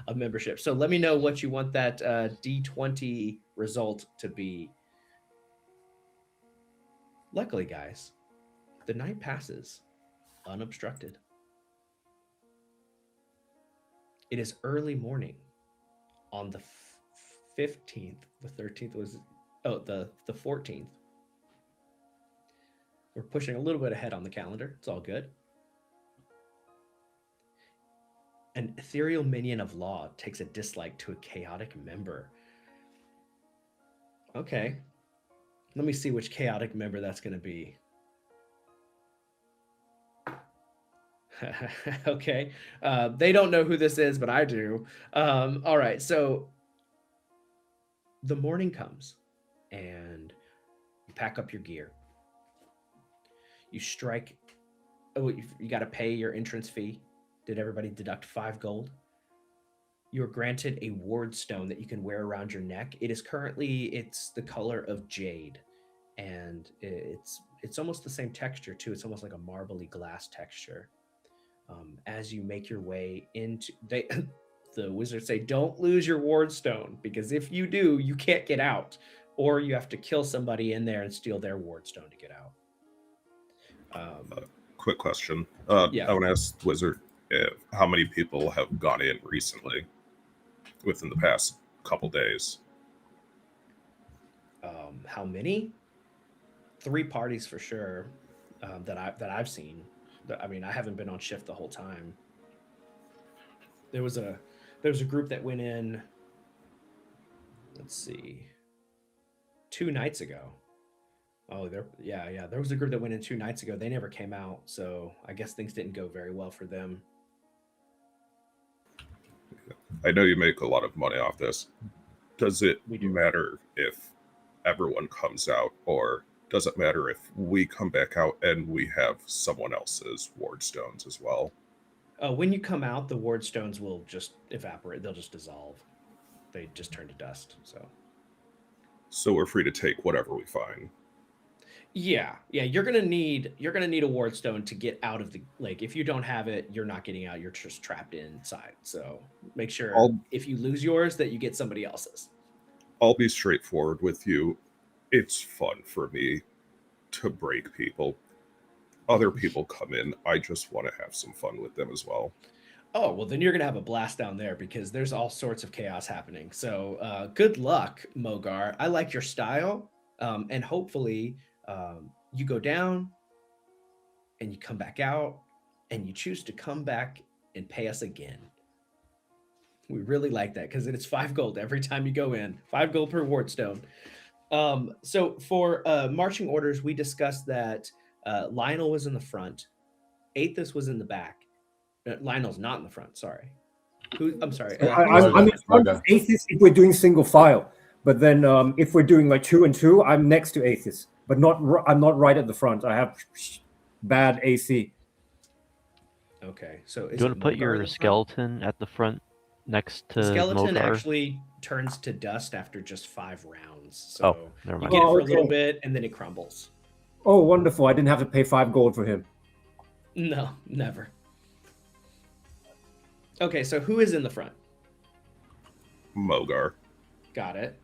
of membership. So let me know what you want that D20 result to be. Luckily, guys, the night passes unobstructed. It is early morning on the 15th. The 13th was, the 14th. We're pushing a little bit ahead on the calendar. It's all good. An ethereal minion of law takes a dislike to a chaotic member. Okay. Let me see which chaotic member that's going to be. Okay. They don't know who this is, but I do. All right. So the morning comes and you pack up your gear. You strike. Oh, you got to pay your entrance fee. Did everybody deduct 5 gold? You are granted a ward stone that you can wear around your neck. It's the color of jade, and it's almost the same texture too. It's almost like a marbly glass texture. As you make your way into, the wizards say, don't lose your ward stone, because if you do, you can't get out, or you have to kill somebody in there and steal their ward stone to get out. Quick question. Yeah. I want to ask the wizard how many people have gone in recently within the past couple days. How many? 3 parties for sure that I've seen. I mean, I haven't been on shift the whole time. There was a group that went in, let's see, 2 nights ago. Oh, there was a group that went in 2 nights ago. They never came out, so I guess things didn't go very well for them. I know you make a lot of money off this. Does it matter if everyone comes out, or does it matter if we come back out and we have someone else's ward stones as well? When you come out, the ward stones will just evaporate. They'll just dissolve. They just turn to dust. So we're free to take whatever we find. Yeah. You're gonna need a ward stone to get out of the lake. If you don't have it, you're not getting out. You're just trapped inside. So make sure if you lose yours, that you get somebody else's. I'll be straightforward with you. It's fun for me to break people. Other people come in. I just want to have some fun with them as well. Oh, well, then you're going to have a blast down there, because there's all sorts of chaos happening. So good luck, Mogar. I like your style. And hopefully you go down and you come back out and you choose to come back and pay us again. We really like that, because it's 5 gold every time you go in. 5 gold per ward stone. So for marching orders, we discussed that Lionel was in the front. Aethys was in the back. Lionel's not in the front, sorry. I'm sorry. I'm in front of Aethys if we're doing single file. But then if we're doing like 2 and 2, I'm next to Aethys. but I'm not right at the front. I have bad AC. Okay, so Do you want to put your skeleton at the front next to the skeleton Mogar? actually turns to dust after just 5 rounds. So Oh, never you mind. get it for a okay. little bit and then it crumbles. Oh, wonderful! I didn't have to pay 5 gold for him. No, never. Okay, so who is in the front? Mogar. Got it.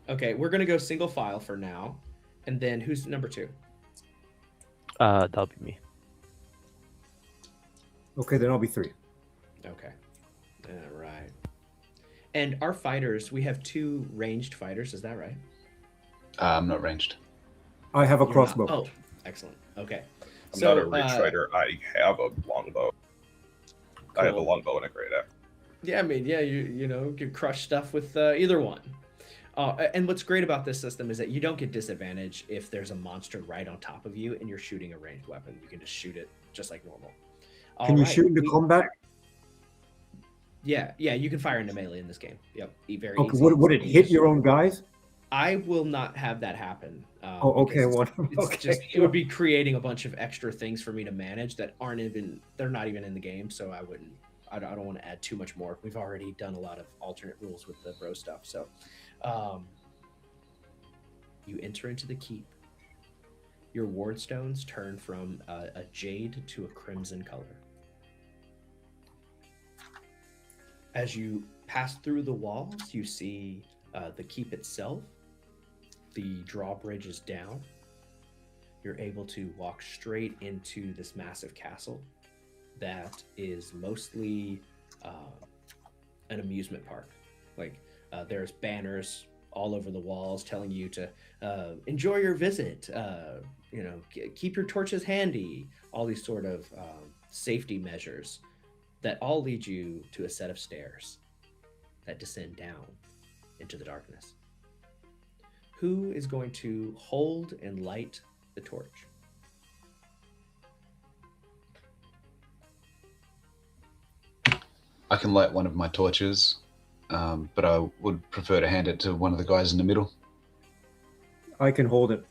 Okay, we're gonna go single file for now, and then who's number 2? That'll be me. Okay, then I'll be 3. Okay. All right. And our fighters, we have 2 ranged fighters. Is that right? I'm not ranged. I have a You're crossbow. not- Oh, excellent. Okay. I'm not a reach fighter. I have a longbow. I have a Cool. longbow and a great axe. Yeah, I mean, yeah, you know, you crush stuff with either one. And what's great about this system is that you don't get disadvantage if there's a monster right on top of you and you're shooting a ranged weapon. You can just shoot it just like normal. Can you Alright, shoot into combat? Yeah, you can fire into melee in this game. Yep, very Okay, easy. would it hit your own guys? I will not have that happen. Oh, okay, because wonderful. It's Okay, just it would be creating a bunch of extra things for me to manage that they're not even in the game, so I don't want to add too much more. We've already done a lot of alternate rules with the bro stuff. So you enter into the keep. Your ward stones turn from a jade to a crimson color. As you pass through the walls, you see the keep itself. The drawbridge is down. You're able to walk straight into this massive castle that is mostly an amusement park. Like there's banners all over the walls telling you to enjoy your visit. You know, keep your torches handy. All these sort of safety measures that all lead you to a set of stairs that descend down into the darkness. Who is going to hold and light the torch? I can light one of my torches, but I would prefer to hand it to one of the guys in the middle. I can hold it.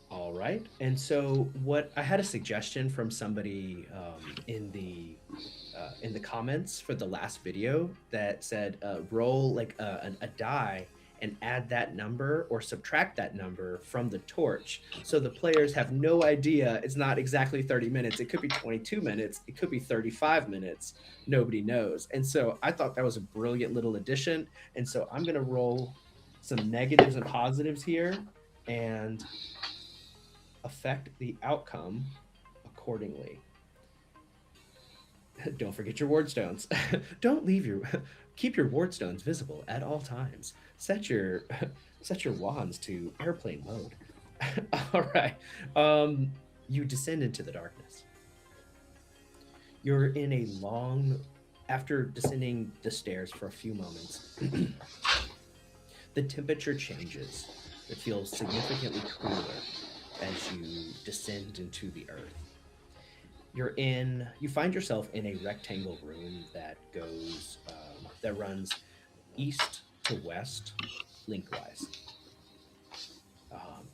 All right. And so what I had a suggestion from somebody in the comments for the last video that said roll like a die and add that number or subtract that number from the torch. So the players have no idea. It's not exactly 30 minutes. It could be 22 minutes. It could be 35 minutes. Nobody knows. And so I thought that was a brilliant little addition. And so I'm going to roll some negatives and positives here and affect the outcome accordingly. Don't forget your ward stones. Keep your ward stones visible at all times. Set your wands to airplane mode. All right. You descend into the darkness. You're in a long, after descending the stairs for a few moments, the temperature changes. It feels significantly cooler as you descend into the earth. You find yourself in a rectangle room that goes, that runs east to west lengthwise.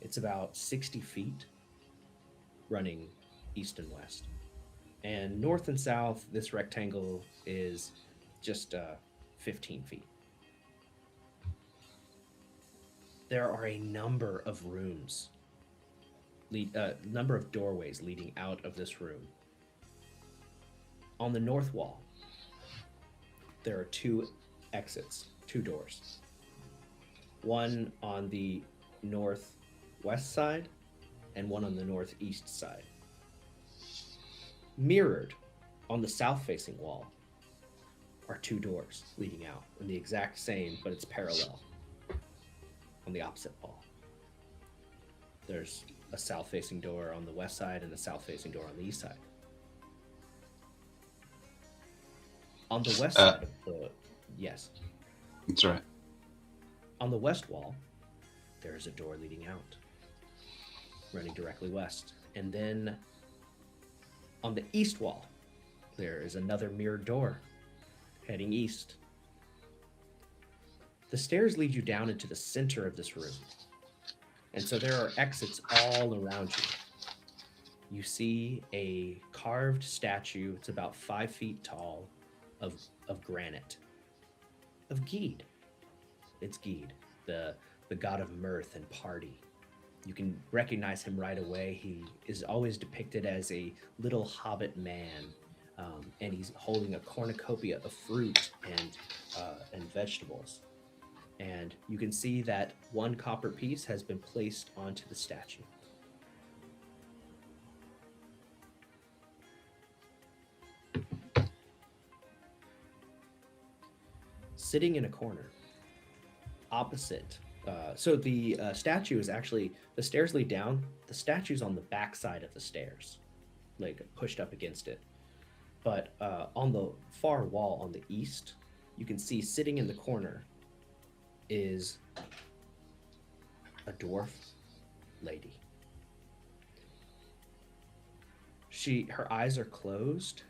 It's about 60 feet running east and west. And north and south, this rectangle is just 15 feet. There are a number of rooms, number of doorways leading out of this room. On the north wall, there are 2 exits, 2 doors. One on the northwest side and one on the northeast side. Mirrored on the south-facing wall are 2 doors leading out, in the exact same, but it's parallel on the opposite wall. There's a south-facing door on the west side and a south-facing door on the east side. On the west side of the... Yes. That's right. On the west wall, there is a door leading out, running directly west. And then on the east wall, there is another mirrored door heading east. The stairs lead you down into the center of this room. And so there are exits all around you. You see a carved statue. It's about 5 feet tall of granite. Of Geed. It's Geed, the god of mirth and party. You can recognize him right away. He is always depicted as a little hobbit man, and he's holding a cornucopia of fruit and vegetables. And you can see that one copper piece has been placed onto the statue. Sitting in a corner, opposite. So the statue is actually, the stairs lead down. The statue's on the back side of the stairs, like pushed up against it. But on the far wall on the east, you can see sitting in the corner is a dwarf lady. Her eyes are closed.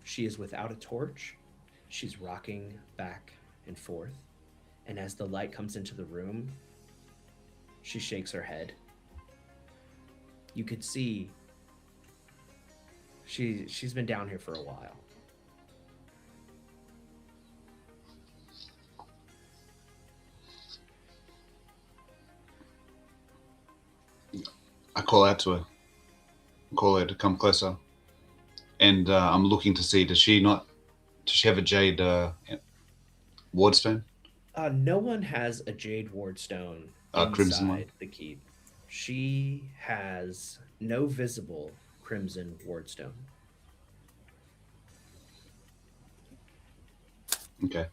She is without a torch. She's rocking back and forth. And as the light comes into the room, she shakes her head. You could see she's been down here for a while. I call out to her. Call her to come closer. And I'm looking to see, does she have a jade wardstone? No one has a jade wardstone Crimson one. inside the keep. She has no visible crimson wardstone. Okay.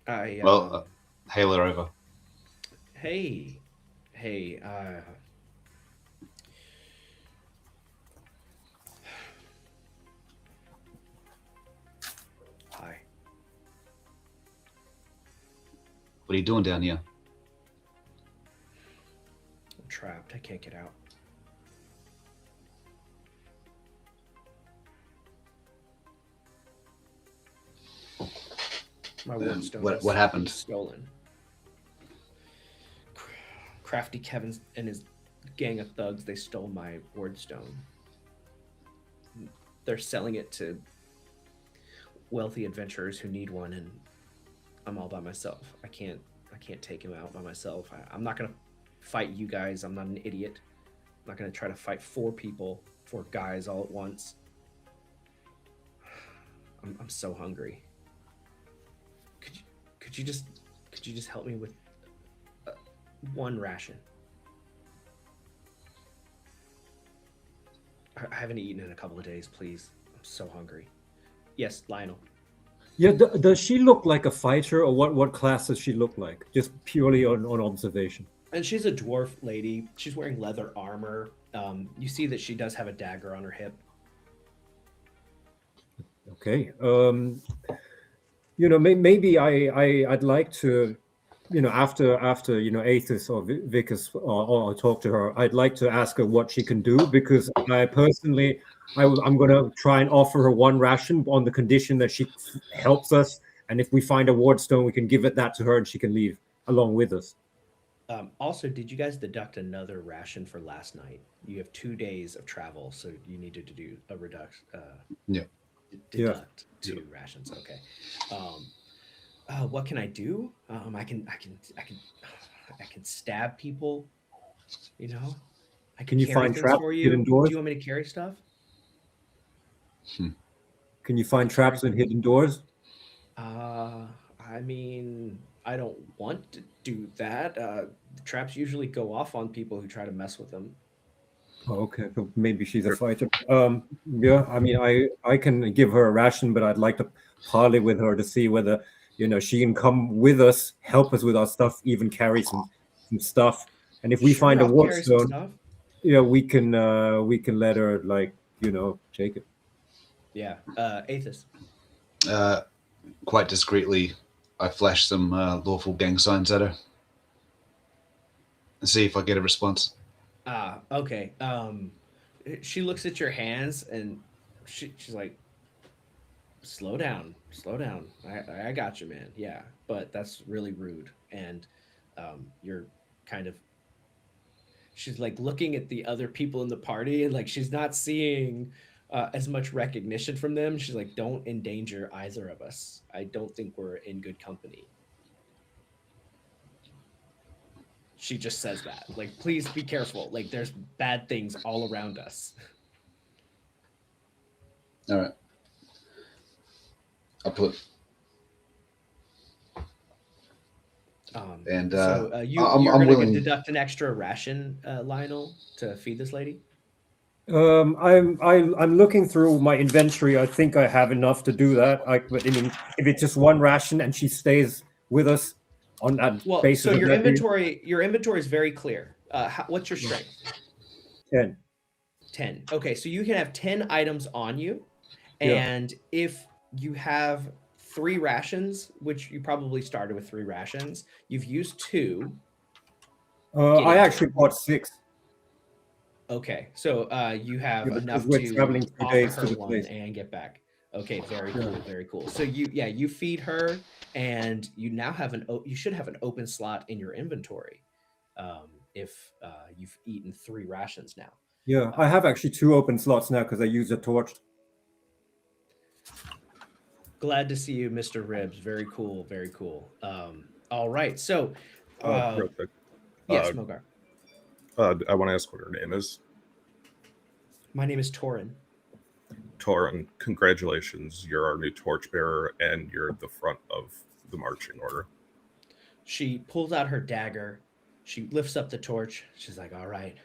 Well, hail her over. Hey, hi. What are you doing down here? I'm trapped. I can't get out. My wardstone What happened? Stolen. Crafty Kevin and his gang of thugs, they stole my wardstone. They're selling it to wealthy adventurers who need one, and I'm all by myself. I can't take him out by myself. I'm not gonna fight you guys. I'm not an idiot. I'm not gonna try to fight 4 guys all at once. I'm so hungry. Could you just help me with one ration? I haven't eaten in a couple of days, please. I'm so hungry. Yes, Lionel. Yeah, does she look like a fighter, or what class does she look like? Just purely on observation. And she's a dwarf lady. She's wearing leather armor. You see that she does have a dagger on her hip. Okay. Maybe I'd like to, after Aethys or Vicus or talk to her, I'd like to ask her what she can do, because I personally, I'm going to try and offer her one ration on the condition that she helps us, and if we find a wardstone, we can give that to her and she can leave along with us. Also, did you guys deduct another ration for last night? You have 2 days of travel, so you needed to do a Yeah. Deduct 2 rations. Okay. What can I do? I can stab people. I Can you carry find things traps for you. hidden doors? Do you want me to carry stuff? Can you find traps and hidden doors? I mean, I don't want to do that. Traps usually go off on people who try to mess with them. Oh, okay, so maybe she's a fighter. Yeah, I mean, I can give her a ration, but I'd like to parley with her to see whether she can come with us, help us with our stuff, even carry some stuff. And if we Sure, find a I'll carry some wardstone, stuff. we can let her take it. Yeah, Aethys. Quite discreetly, I flash some lawful gang signs at her and see if I get a response. Okay. She looks at your hands and she's like, slow down. I got you, man. Yeah, but that's really rude. And you're kind of she's like looking at the other people in the party, and like she's not seeing as much recognition from them. She's like, don't endanger either of us. I don't think we're in good company. She just says that, like, please be careful. Like, there's bad things all around us. All right. I put. And So you're I'm going to willing. deduct an extra ration, Lionel, to feed this lady. I'm looking through my inventory. I think I have enough to do that. But I mean, if it's just one ration and she stays with us on that basis, so your inventory is very clear. What's your strength? 10. 10. Okay, so you can have 10 items on you, and if you have 3 rations, which you probably started with 3 rations, you've used 2. I actually bought 6. Okay, so you have enough we're to traveling 2 offer days her to the one place. and get back. Okay, very cool, very cool. So you feed her, and you now have you should have an open slot in your inventory, if you've eaten 3 rations now. Yeah, I have actually 2 open slots now because I used a torch. Glad to see you, Mr. Ribs. Very cool, very cool. All right, so Real quick. yes, Mogar. I want to ask what her name is. My name is Torin. Torin, congratulations. You're our new torchbearer, and you're at the front of the marching order. She pulls out her dagger. She lifts up the torch. She's like, all right,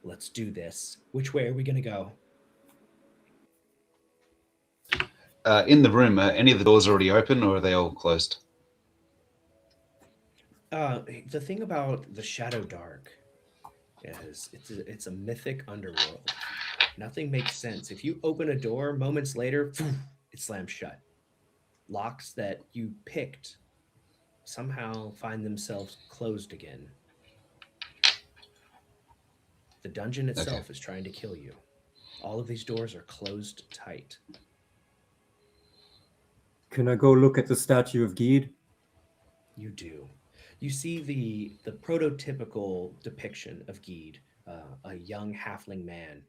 let's do this. Which way are we going to go? In the room, are any of the doors already open, or are they all closed? The thing about the Shadowdark is it's a mythic underworld. Nothing makes sense. If you open a door, moments later, it slams shut. Locks that you picked somehow find themselves closed again. The dungeon itself is trying to kill you. All of these doors are closed tight. Can I go look at the statue of Geed? You do. You see the prototypical depiction of Geed, a young halfling man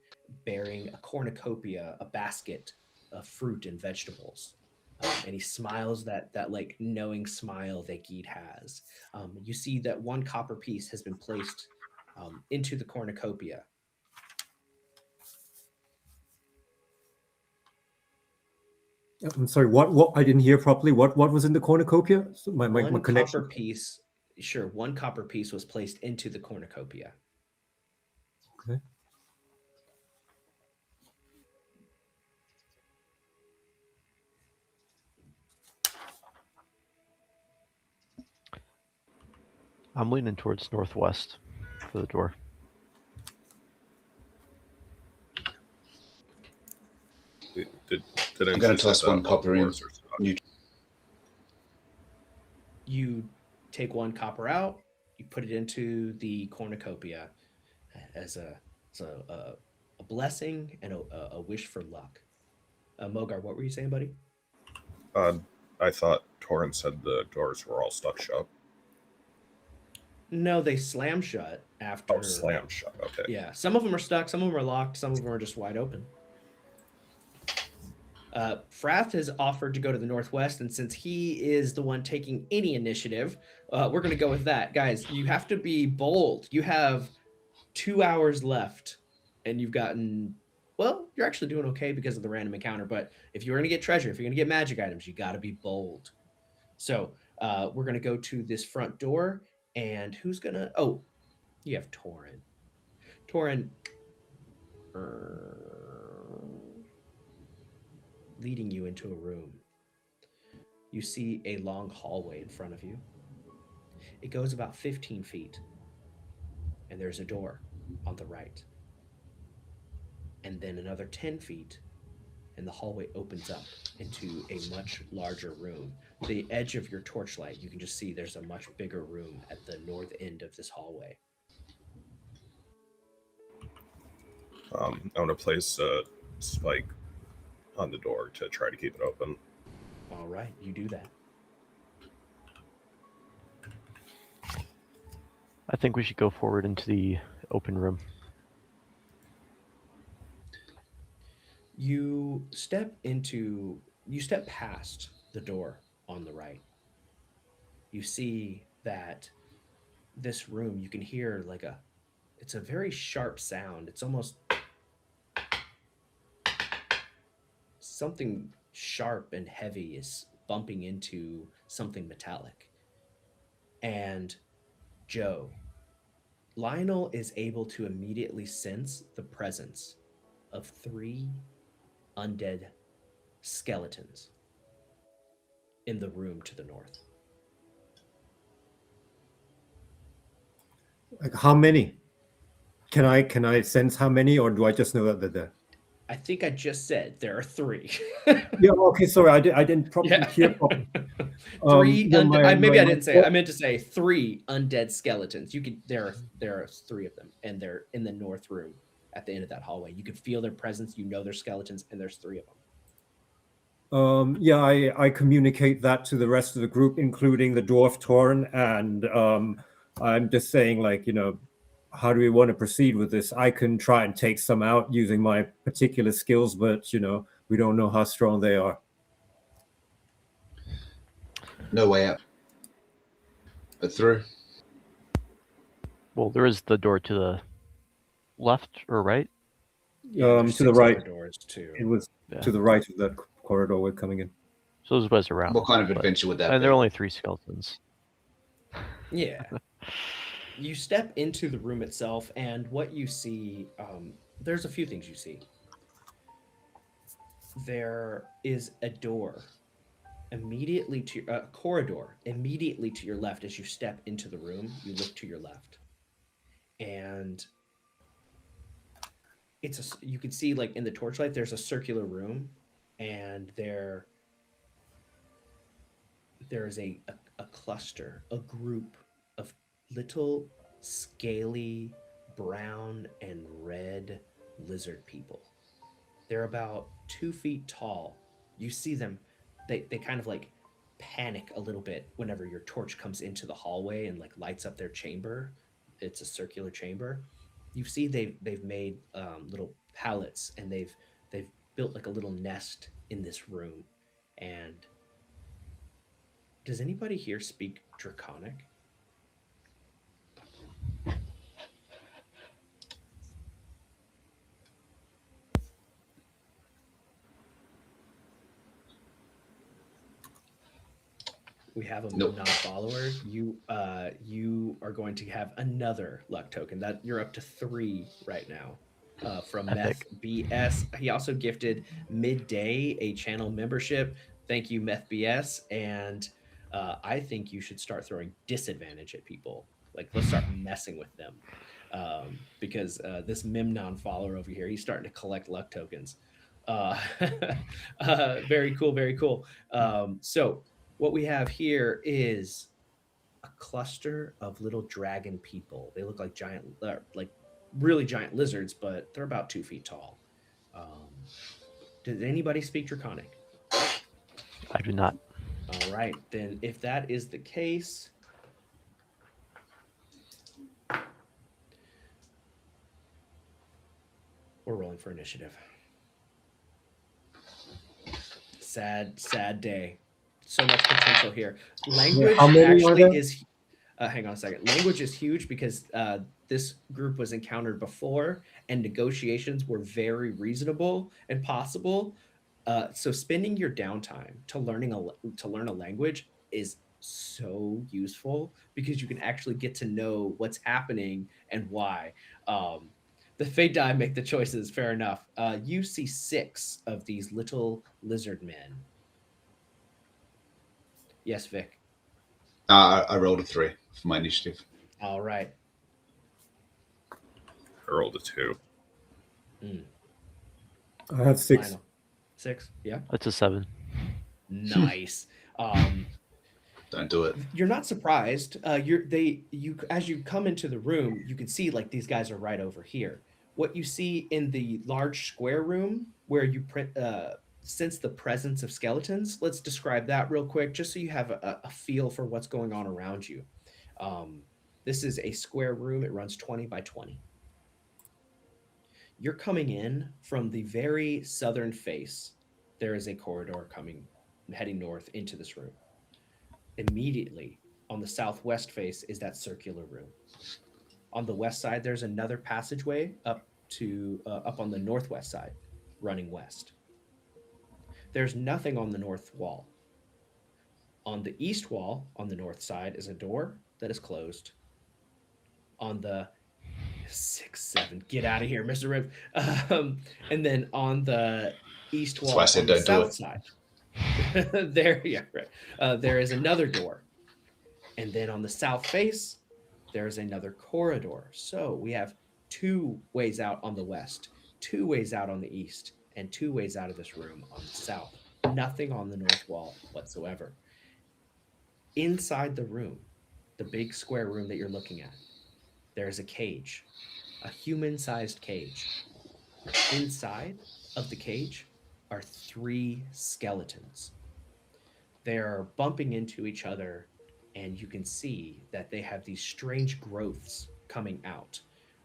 bearing a cornucopia, a basket of fruit and vegetables. And he smiles that like knowing smile that Geed has. You see that 1 copper piece has been placed into the cornucopia. I'm sorry, what I didn't hear properly. What was in the cornucopia? So my One connection. copper piece, sure, 1 copper piece was placed into the cornucopia. Okay. I'm leaning towards northwest for the door. I'm going to toss 1 copper in. You take 1 copper out, you put it into the cornucopia as a blessing and a wish for luck. Mogar, what were you saying, buddy? I thought Torin said the doors were all stuck shut. No, they slam shut after. Oh, slam shut. Okay. Yeah, some of them are stuck, some of them are locked, some of them are just wide open. Frath has offered to go to the northwest, and since he is the one taking any initiative, we're going to go with that. Guys, you have to be bold. You have 2 hours left, and you've gotten, well, you're actually doing okay because of the random encounter, but if you're going to get treasure, if you're going to get magic items, you got to be bold. So we're going to go to this front door, and who's going to, oh, you have Torin. Torin, leading you into a room. You see a long hallway in front of you. It goes about 15 feet, and there's a door on the right. And then another 10 feet, and the hallway opens up into a much larger room. The edge of your torchlight, you can just see there's a much bigger room at the north end of this hallway. I want to place a spike on the door to try to keep it open. All right, you do that. I think we should go forward into the open room. You step past the door on the right. You see that this room, you can hear it's a very sharp sound. It's almost something sharp and heavy is bumping into something metallic. And Joe, Lionel is able to immediately sense the presence of 3 undead skeletons in the room to the north. Like how many? Can I sense how many, or do I just know that they're there? I think I just said there are 3. Yeah. Okay. Sorry, I didn't probably hear properly. 3 yeah, maybe I my- didn't say it. I meant to say 3 undead skeletons. There are 3 of them, and they're in the north room at the end of that hallway. You can feel their presence. You know they're skeletons, and there's 3 of them. Yeah, I communicate that to the rest of the group, including the dwarf Torin, and I'm just saying, like, how do we want to proceed with this? I can try and take some out using my particular skills, but we don't know how strong they are. No way out. But through. Well, there is the door to the left or right. There's To the 6 right. other doors too. It was Yeah. to the right of that corridor we're coming in. So those ways around. What kind of but- adventure would that And be? there are only 3 skeletons. Yeah. You step into the room itself, and what you see, there's a few things you see. There is a door immediately to a corridor immediately to your left. As you step into the room, you look to your left, and you can see, like, in the torchlight, there's a circular room, and there is a cluster, a group of little scaly brown and red lizard people. They're about 2 feet tall. You see them, they kind of like panic a little bit whenever your torch comes into the hallway and like lights up their chamber. It's a circular chamber. You see they've made little pallets, and they've built like a little nest in this room. And does anybody here speak Draconic? We have a Nope. non-follower. You are going to have another luck token. That you're up to 3 right now. From Meth Epic. BS. He also gifted Midday a channel membership. Thank you, Meth BS. And I think you should start throwing disadvantage at people. Like, let's start messing with them. Because this Memnon follower over here, he's starting to collect luck tokens. Very cool, very cool. So what we have here is a cluster of little dragon people. They look like giant, like really giant lizards, but they're about 2 feet tall. Does anybody speak Draconic? I do not. All right, then if that is the case, we're rolling for initiative. Sad day. So much potential here. Language how many are actually there? is hang on a second. Language is huge because this group was encountered before, and negotiations were very reasonable and possible. So spending your downtime to learn a language is so useful, because you can actually get to know what's happening and why. The Fate die make the choices, fair enough. You see 6 of these little lizard men. Yes, Vic. I rolled a 3 for my initiative. All right. I rolled a 2. I have 6. Lionel. 6. Yeah. That's a 7. Nice. Don't do it. You're not surprised. As you come into the room, you can see, like, these guys are right over here. What you see in the large square room where you sense the presence of skeletons, let's describe that real quick, just so you have a feel for what's going on around you. This is a square room. It runs 20 by 20. You're coming in from the very southern face. There is a corridor heading north into this room. Immediately on the southwest face is that circular room. On the west side, there's another passageway up on the northwest side, running west. There's nothing on the north wall. On the east wall, on the north side, is a door that is closed. On the 6-7, get out of here, Mr. Rip. And then on the east wall, why I said on the don't do south it. side, there is another door. And then on the south face, there is another corridor. So we have 2 ways out on the west, 2 ways out on the east, and 2 ways out of this room on the south. Nothing on the north wall whatsoever. Inside the room, the big square room that you're looking at, there is a cage, a human-sized cage. Inside of the cage are 3 skeletons. They are bumping into each other, and you can see that they have these strange growths coming out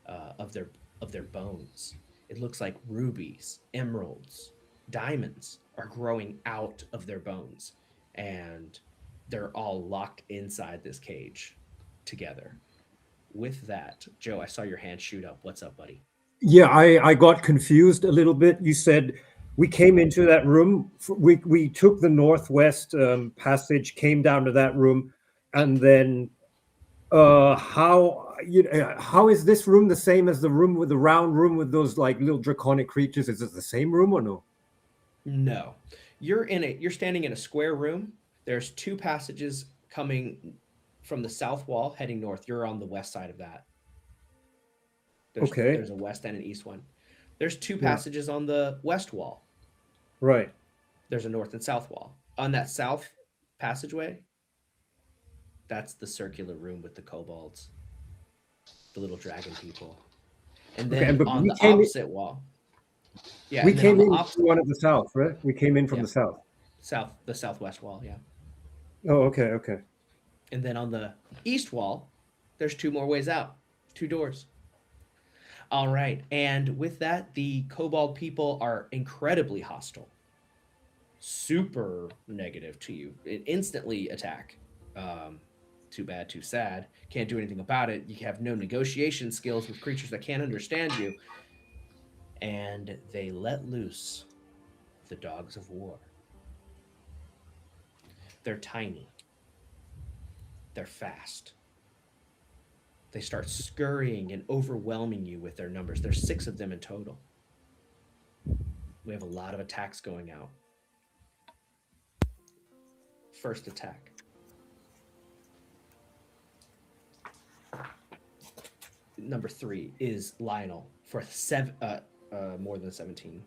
of their bones. It looks like rubies, emeralds, diamonds are growing out of their bones, and they're all locked inside this cage together. With that, Joe, I saw your hand shoot up. What's up, buddy? Yeah, I got confused a little bit. You said we came into that room. We took the northwest passage, came down to that room, and then how is this room the same as the room with the round room with those like little draconic creatures? Is it the same room or no? No. You're standing in a square room. There's 2 passages coming from the south wall heading north. You're on the west side of that. Okay. There's a west and an east one. There's 2 Yeah. passages on the west wall. Right. There's a north and south wall. On that south passageway, that's the circular room with the kobolds, the little dragon people. And Okay, then but on we the came in- opposite wall. Yeah, We and then on came the in opposite through one of the south, right? We came in from Yeah. the south. the southwest wall, yeah. Oh, okay. And then on the east wall, there's 2 more ways out, 2 doors. All right. And with that, the kobold people are incredibly hostile, super negative to you, instantly attack. Too bad, too sad. Can't do anything about it. You have no negotiation skills with creatures that can't understand you. And they let loose the dogs of war. They're tiny. They're fast. They start scurrying and overwhelming you with their numbers. There's 6 of them in total. We have a lot of attacks going out. First attack. Number 3 is Lionel for more than 17.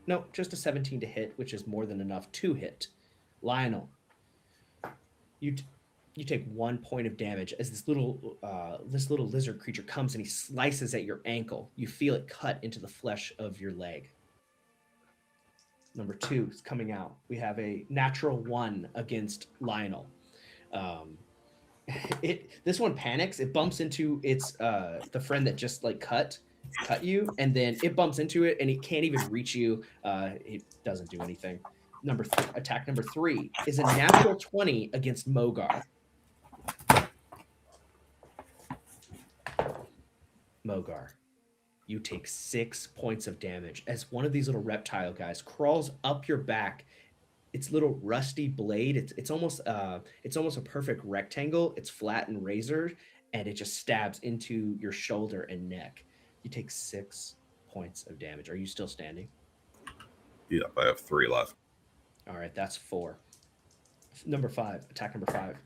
No, just a 17 to hit, which is more than enough to hit. Lionel, you take 1 point of damage as this little lizard creature comes and he slices at your ankle. You feel it cut into the flesh of your leg. Number 2 is coming out. We have a natural 1 against Lionel. This one panics. It bumps into its the friend that just like cut you, and then it bumps into it, and it can't even reach you. It doesn't do anything. Attack number 3 is a natural 20 against Mogar. Mogar, you take 6 points of damage as one of these little reptile guys crawls up your back. Its little rusty blade, it's almost a perfect rectangle. It's flat and razored, and it just stabs into your shoulder and neck. You take 6 points of damage. Are you still standing? Yep, I have 3 left. All right, that's 4. Attack number 5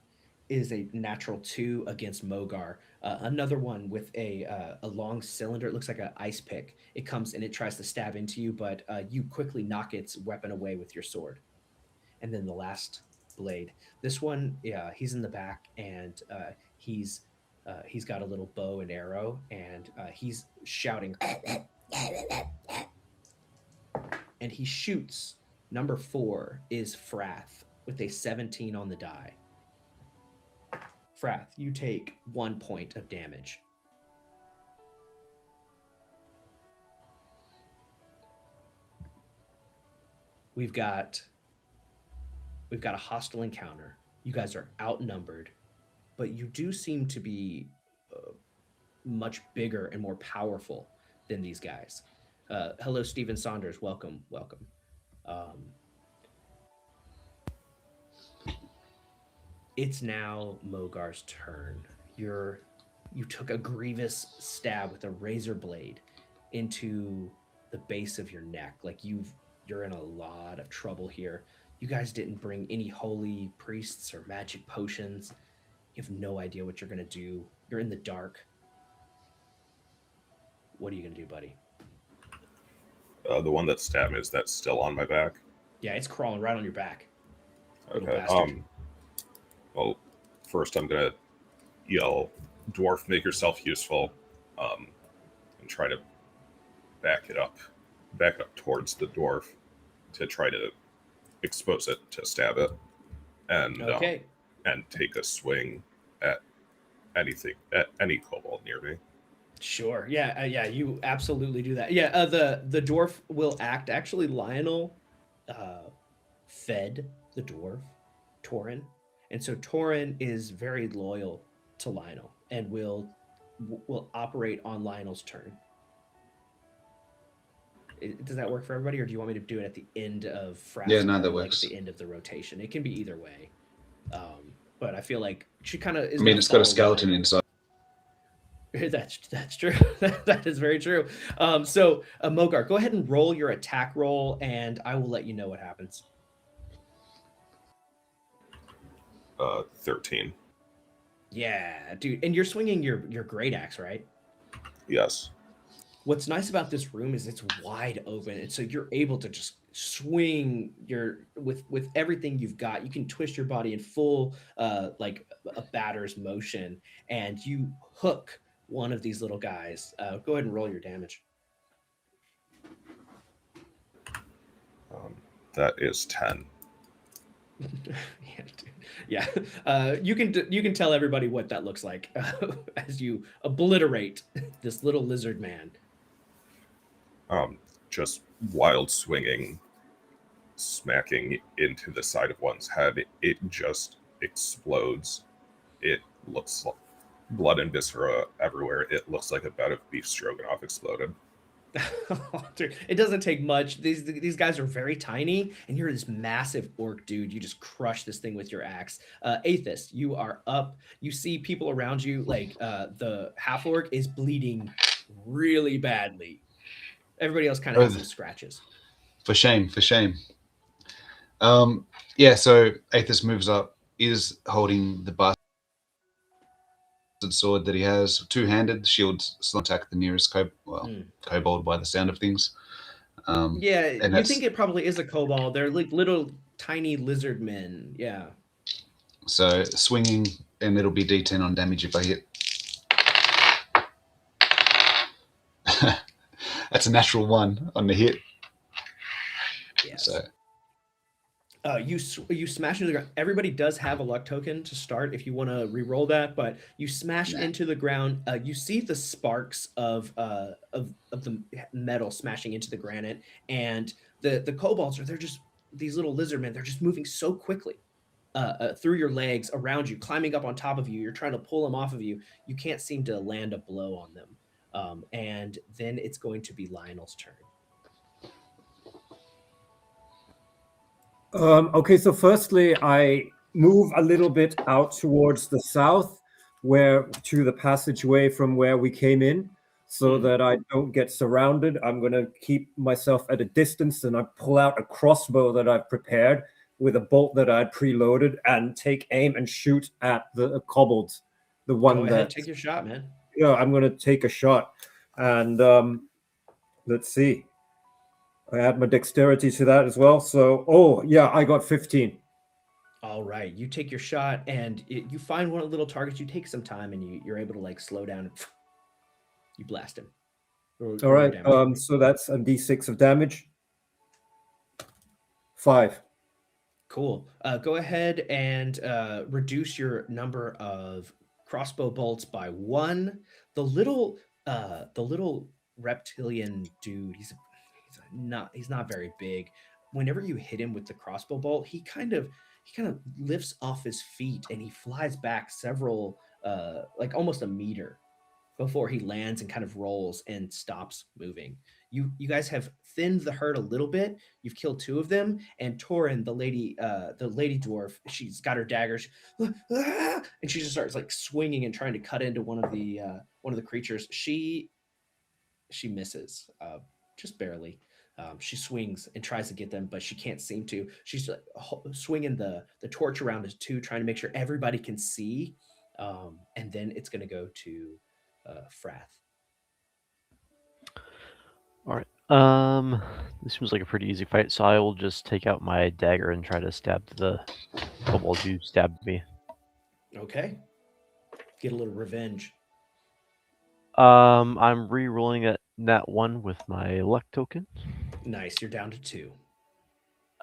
is a natural 2 against Mogar. Another one with a long cylinder. It looks like an ice pick. It comes and it tries to stab into you, but you quickly knock its weapon away with your sword. And then the last blade. This one, yeah, he's in the back, and he's got a little bow and arrow, and he's shouting, and he shoots. Number 4 is Frath with a 17 on the die. Frath, you take 1 point of damage. we've got a hostile encounter. You guys are outnumbered, but you do seem to be much bigger and more powerful than these guys. Hello, Stephen Saunders. Welcome. It's now Mogar's turn. You took a grievous stab with a razor blade into the base of your neck. Like you're in a lot of trouble here. You guys didn't bring any holy priests or magic potions. You have no idea what you're gonna do. You're in the dark. What are you gonna do, buddy? The one that stabbed me, is that still on my back? Yeah, it's crawling right on your back. Little Okay. bastard. Well, first I'm gonna yell, "Dwarf, make yourself useful," and try to back it up towards the dwarf to try to expose it to stab it, and Okay. And take a swing at any kobold near me. Sure. Yeah. Yeah. You absolutely do that. Yeah. The dwarf will act. Actually, Lionel fed the dwarf, Torin, and so Torin is very loyal to Lionel and will operate on Lionel's turn. Does that work for everybody, or do you want me to do it at the end of Fraft's Yeah, no, turn, that like works. at the end of the rotation? It can be either way, but I feel like she kind of. I mean, it's got a skeleton inside. That's true. That is very true. So Mogar, go ahead and roll your attack roll, and I will let you know what happens. 13. Yeah, dude, and you're swinging your great axe, right? Yes. What's nice about this room is it's wide open, and so you're able to just swing with everything you've got. You can twist your body in full like a batter's motion, and you hook one of these little guys. Go ahead and roll your damage. That is 10. Yeah. You can tell everybody what that looks like as you obliterate this little lizard man. Just wild swinging, smacking into the side of one's head. It just explodes. It looks like blood and viscera everywhere. It looks like a bed of beef stroganoff exploded. Dude, it doesn't take much. These guys are very tiny, and you're this massive orc dude. You just crush this thing with your axe. Aethys, you are up. You see people around you, like the half orc is bleeding really badly. Everybody else kind of has some scratches. For shame. Yeah, so Aethys moves up, is holding the bastard sword that he has, two-handed. Shields still attack the nearest kobold by the sound of things. Yeah, you think it probably is a kobold. They're like little tiny lizard men. Yeah. So swinging, and it'll be D10 on damage if I hit. That's a natural 1 on the hit. Yes. So you smash into the ground. Everybody does have a luck token to start if you want to re-roll that, but you smash into the ground. You see the sparks of the metal smashing into the granite, and the kobolds they're just these little lizard men. They're just moving so quickly through your legs, around you, climbing up on top of you. You're trying to pull them off of you. You can't seem to land a blow on them. And then it's going to be Lionel's turn. Okay, so firstly, I move a little bit out towards the south, to the passageway from where we came in, so that I don't get surrounded. I'm going to keep myself at a distance, and I pull out a crossbow that I've prepared with a bolt that I'd preloaded, and take aim and shoot at the kobolds. The one Go ahead, take your shot, man. Yeah, I'm going to take a shot, and let's see. I add my dexterity to that as well. So, I got 15. All right, you take your shot, and you find one of the little targets. You take some time, and you're able to like slow down. And you blast him. All right, so that's a d6 of damage. 5. Cool. Go ahead and reduce your number of crossbow bolts by 1. The little reptilian dude. He's not very big. whenever you hit him with the crossbow bolt, he kind of lifts off his feet and he flies back several like almost a meter before he lands and kind of rolls and stops moving. You guys have thinned the herd a little bit. You've killed 2 of them, and Torin, the lady dwarf, she's got her daggers, and she just starts like swinging and trying to cut into one of the creatures. She misses, just barely. She swings and tries to get them, but she can't seem to. She's like, swinging the torch around as 2, trying to make sure everybody can see. And then it's going to go to Frath. All right. This seems like a pretty easy fight, so I will just take out my dagger and try to stab the kobold who stabbed me. Okay. Get a little revenge. I'm re-rolling at nat 1 with my luck token. Nice. You're down to 2.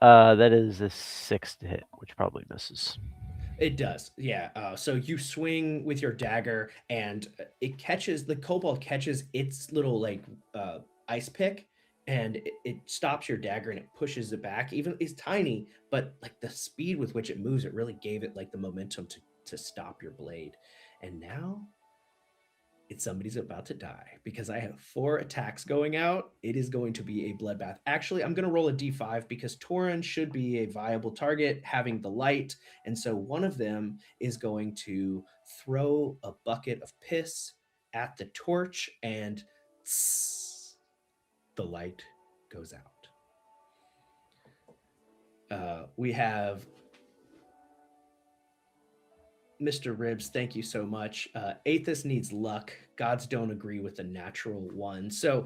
That is a 6 to hit, which probably misses. It does, yeah. So you swing with your dagger, and the kobold catches its little like ice pick, and it stops your dagger and it pushes it back. Even it's tiny, but like the speed with which it moves, it really gave it like the momentum to stop your blade. And now somebody's about to die because I have 4 attacks going out. It is going to be a bloodbath. Actually, I'm going to roll a d5 because Torin should be a viable target having the light. And so one of them is going to throw a bucket of piss at the torch, and the light goes out. We have Mr. Ribs, thank you so much. Aethys needs luck. Gods don't agree with the natural one. So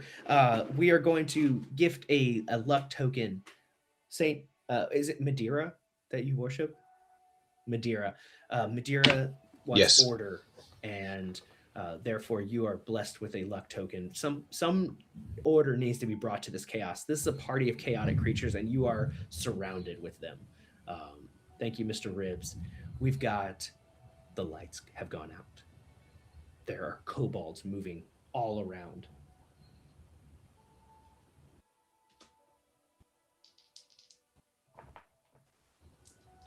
we are going to gift a luck token. Saint, is it Madeira that you worship? Madeira. Madeira wants Yes. order, and therefore you are blessed with a luck token. Some order needs to be brought to this chaos. This is a party of chaotic creatures, and you are surrounded with them. Thank you, Mr. Ribs. We've got... The lights have gone out. There are kobolds moving all around.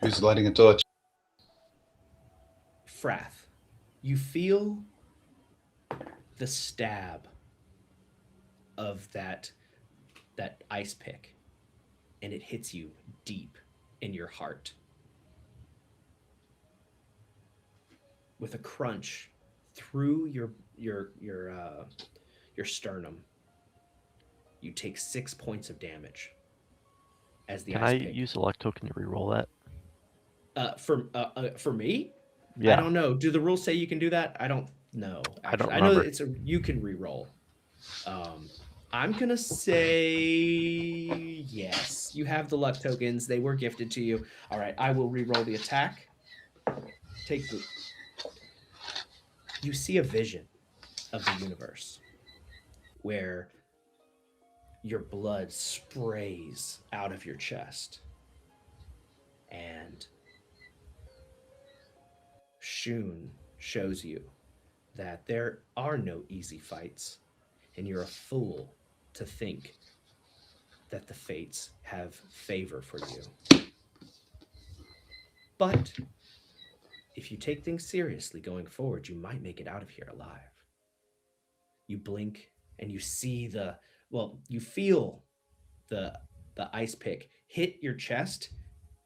Who's lighting a torch? Frath, you feel the stab of that ice pick, and it hits you deep in your heart. With a crunch through your sternum, you take 6 points of damage as the Can ice I pick. use a luck token to re-roll that? For me, Yeah. I don't know. Do the rules say you can do that? I don't know. I don't I know remember. that you can re-roll. I'm gonna say yes. You have the luck tokens. They were gifted to you. All right, I will re-roll the attack. You see a vision of the universe where your blood sprays out of your chest, and Shun shows you that there are no easy fights, and you're a fool to think that the fates have favor for you. But if you take things seriously going forward, you might make it out of here alive. You blink and you see you feel the ice pick hit your chest.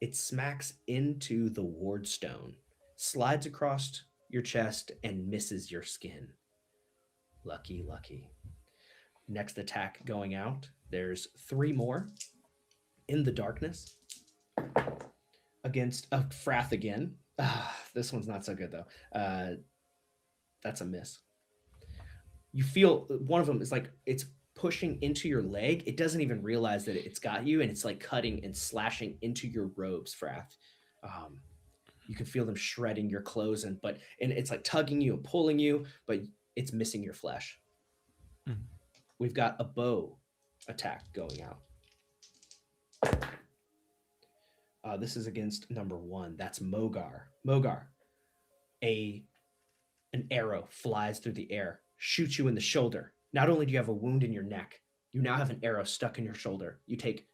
It smacks into the ward stone, slides across your chest, and misses your skin. Lucky, lucky. Next attack going out. There's 3 more in the darkness against Frath again. This one's not so good though. That's a miss. You feel one of them is like it's pushing into your leg. It doesn't even realize that it's got you, and it's like cutting and slashing into your robes, Frath. You can feel them shredding your clothes, and it's like tugging you and pulling you, but it's missing your flesh. Mm-hmm. We've got a bow attack going out. This is against number 1. That's Mogar. Mogar, an arrow flies through the air, shoots you in the shoulder. Not only do you have a wound in your neck, you now have an arrow stuck in your shoulder. You take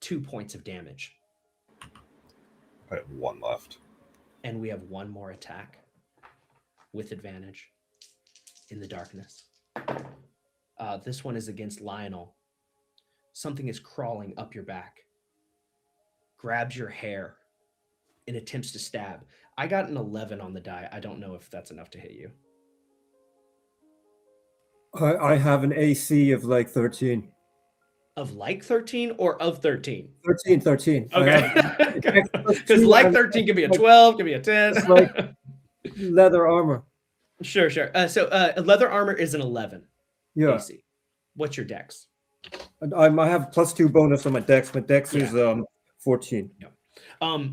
2 points of damage. I have 1 left. And we have 1 more attack with advantage in the darkness. This one is against Lionel. Something is crawling up your back, grabs your hair, and attempts to stab. I got an 11 on the die. I don't know if that's enough to hit you. I have an AC of like 13. Of like 13 or of 13? 13. Okay. Because like 13 can be a 12, can be a 10. It's like leather armor. Sure. So leather armor is an 11 Yeah. AC. What's your dex? And I have +2 bonus on my dex. My dex is 14.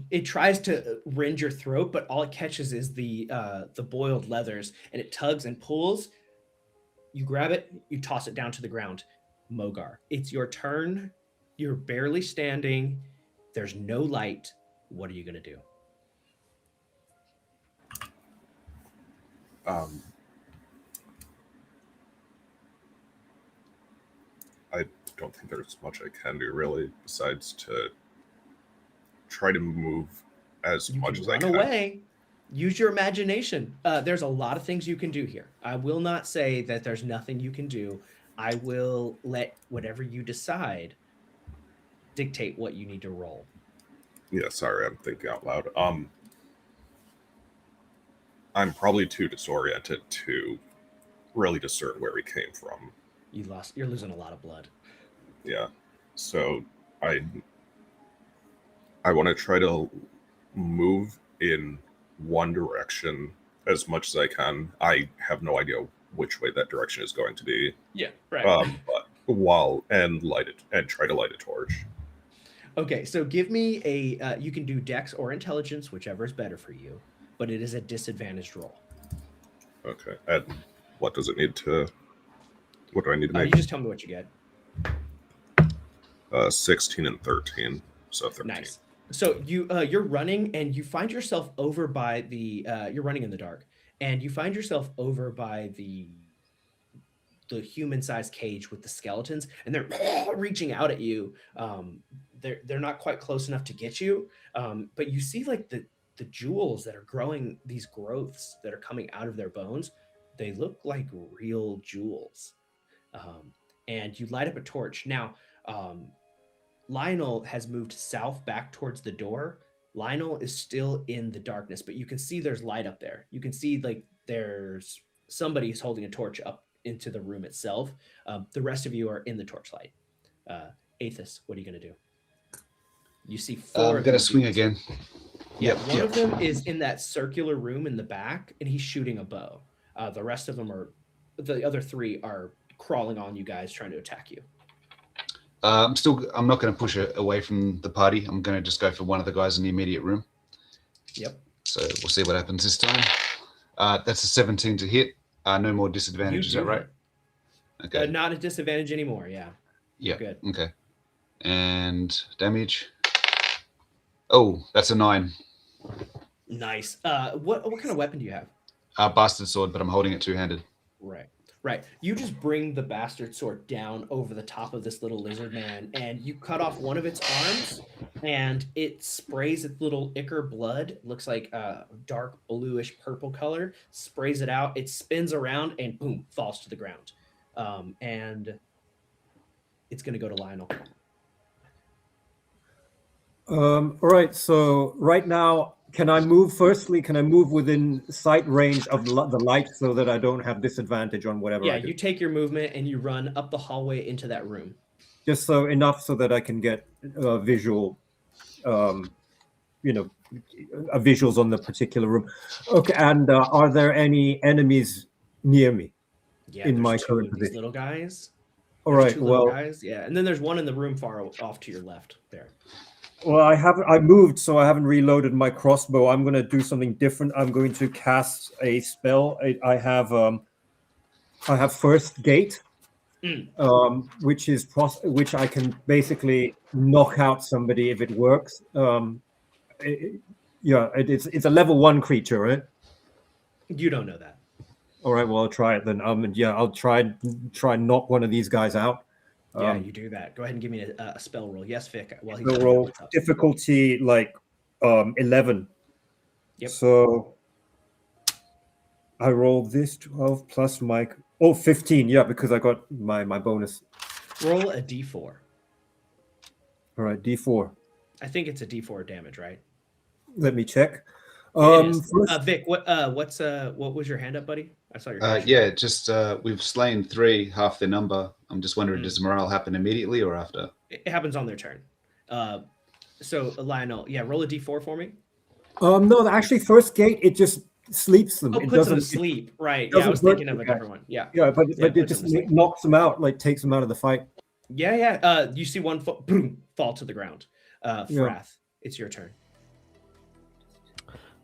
It tries to rend your throat, but all it catches is the boiled leathers, and it tugs and pulls. You grab it, you toss it down to the ground. Mogar, it's your turn. You're barely standing. There's no light. What are you gonna do? I don't think there's much I can do really, besides to try to move as much as I can. Run away. Use your imagination. There's a lot of things you can do here. I will not say that there's nothing you can do. I will let whatever you decide dictate what you need to roll. Yeah, sorry, I'm thinking out loud. I'm probably too disoriented to really discern where he came from. You're losing a lot of blood. Yeah, so I want to try to move in one direction as much as I can. I have no idea which way that direction is going to be. Yeah, right. But try to light a torch. Okay, so give me a. You can do Dex or Intelligence, whichever is better for you, but it is a disadvantaged roll. Okay, and what does it need to? What do I need to make? You just tell me what you get. 16 and 13, so 13. Nice. So you're running and you find yourself over by the you're running in the dark and you find yourself over by the human-sized cage with the skeletons, and they're reaching out at you. They're not quite close enough to get you, but you see like the jewels that are growing, these growths that are coming out of their bones. They look like real jewels, and you light up a torch. Now Lionel has moved south back towards the door. Lionel is still in the darkness, but you can see there's light up there. You can see like there's somebody who's holding a torch up into the room itself. The rest of you are in the torchlight. Aethys, what are you going to do? You see 4 I'm going to swing again. Yeah, one of them is in that circular room in the back, and he's shooting a bow. The rest of them the other 3 are crawling on you guys, trying to attack you. I'm not going to push it away from the party. I'm going to just go for one of the guys in the immediate room. Yep. So we'll see what happens this time. That's a 17 to hit. No more disadvantage. Is that right? Okay. Not a disadvantage anymore. Yeah. Yeah. Good. Okay. And damage. Oh, that's a 9. Nice. What kind of weapon do you have? Bastard sword, but I'm holding it two-handed. Right. You just bring the bastard sword down over the top of this little lizard man, and you cut off one of its arms, and it sprays its little ichor blood. It looks like a dark bluish purple color. Sprays it out. It spins around and boom, falls to the ground. And it's going to go to Lionel. All right. So right now, can I move within sight range of the light so that I don't have disadvantage on whatever I do? You take your movement and you run up the hallway into that room. Just enough so that I can get visual, visuals on the particular room. Okay. And are there any enemies near me in my current position? These little guys. All right. 2 little guys. Yeah. And then there's one in the room far off to your left there. Well, I moved, so I haven't reloaded my crossbow. I'm going to do something different. I'm going to cast a spell. I have First Gate, which I can basically knock out somebody if it works. It's a level 1 creature, right? You don't know that. All right, well, I'll try it then. I'll try and knock one of these guys out. Yeah, you do that. Go ahead and give me a spell roll. Yes, Vic. While he's Spell looking roll this up. difficulty like 11. Yep. So I roll this 12 plus my 15. Yeah, because I got my bonus. Roll a d4. All right, D4. I think it's a d4 damage, right? Let me check. It is. First, Vic, what was your hand up, buddy? I saw your hand. shoot Yeah, up. just we've slain 3, half their number. I'm just wondering, does morale happen immediately or after? It happens on their turn. So Lionel, yeah, roll a d4 for me. no, actually, first gate it just sleeps them. Oh, It puts them to doesn't. sleep. Right. Yeah, I doesn't was thinking hurt of a the guy. different one. Yeah. Yeah, but Yeah, it puts just them to sleep. knocks them out, like takes them out of the fight. Yeah. You see one boom, fall to the ground. Yeah. Frath, it's your turn.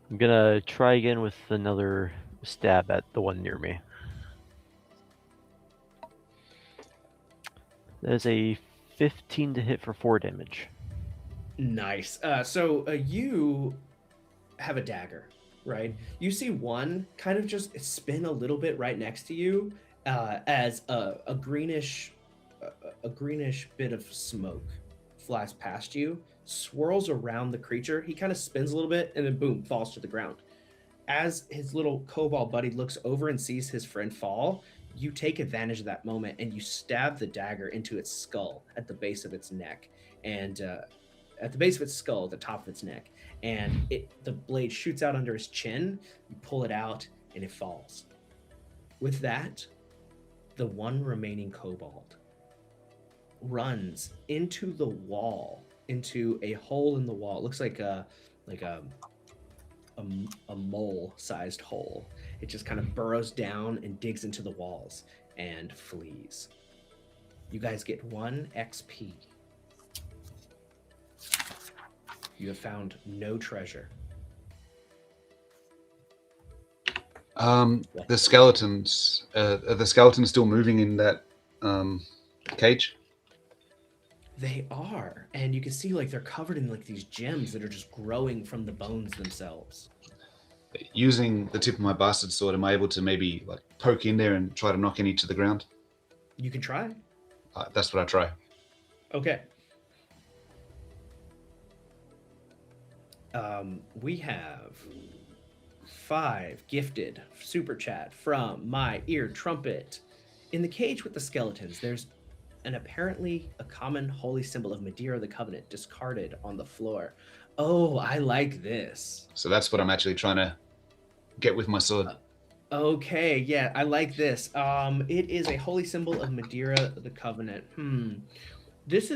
I'm gonna try again with another stab at the one near me. There's a 15 to hit for 4 damage. Nice. So you have a dagger, right? You see one kind of just spin a little bit right next to you, as a greenish bit of smoke flies past you, swirls around the creature. He kind of spins a little bit and then boom, falls to the ground. As his little kobold buddy looks over and sees his friend fall, you take advantage of that moment and you stab the dagger into its skull at the base of its neck, and at the base of its skull, at the top of its neck, and the blade shoots out under his chin. You pull it out and it falls. With that, the one remaining kobold runs into the wall, into a hole in the wall. It looks like a mole-sized hole. It just kind of burrows down and digs into the walls and flees. You guys get 1 XP. You have found no treasure. The skeletons. Are the skeletons still moving in that cage? They are, and you can see like they're covered in like these gems that are just growing from the bones themselves. Using the tip of my bastard sword, am I able to maybe like poke in there and try to knock any to the ground? You can try. That's what I try. Okay. We have 5 gifted super chat from My Ear Trumpet. In the cage with the skeletons, there's apparently a common holy symbol of Madeira the Covenant discarded on the floor. Oh, I like this. So that's what I'm actually trying to get with my sword. Okay, yeah, I like this. It is a holy symbol of Madeira the Covenant. This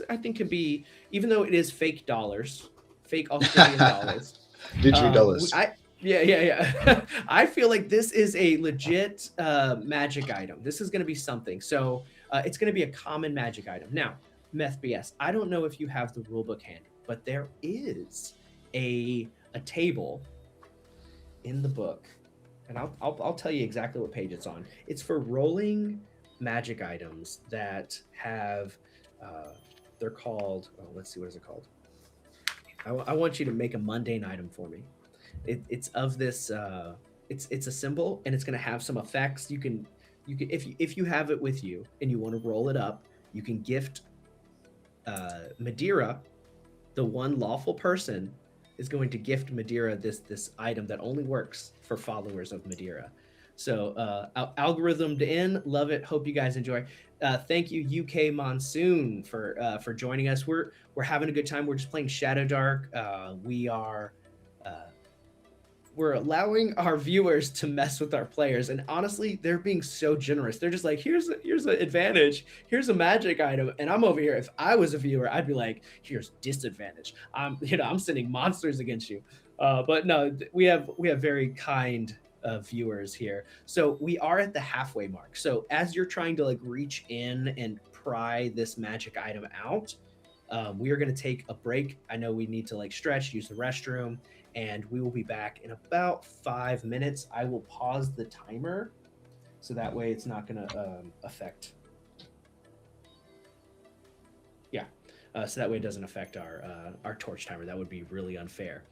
I think could be, even though it is fake dollars, fake Australian dollars. Digi dollars. Yeah. I feel like this is a legit magic item. This is going to be something. So it's going to be a common magic item. Now, Meth BS, I don't know if you have the rulebook handy, but there is a table in the book, and I'll tell you exactly what page it's on. It's for rolling magic items that have they're called, let's see, what is it called? I want you to make a mundane item for me. It's of this it's a symbol, and it's going to have some effects. You can if you have it with you and you want to roll it up, you can gift Madeira. The one lawful person is going to gift Madeira this item that only works for followers of Madeira. So algorithmed in, love it. Hope you guys enjoy. Thank you, UK Monsoon, for joining us. We're having a good time. We're just playing Shadowdark. We're allowing our viewers to mess with our players, and honestly, they're being so generous. They're just like, here's an advantage, here's a magic item, and I'm over here. If I was a viewer, I'd be like, here's disadvantage. I'm sending monsters against you. But no, we have very kind viewers here. So we are at the halfway mark. So as you're trying to like reach in and pry this magic item out, we are going to take a break. I know we need to like stretch, use the restroom, and we will be back in about 5 minutes. I will pause the timer so that way it's not going to affect. Yeah, so that way it doesn't affect our torch timer. That would be really unfair.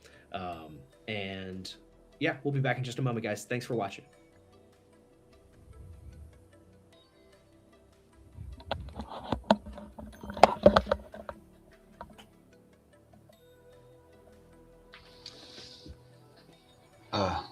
And yeah, we'll be back in just a moment, guys. Thanks for watching. Uh,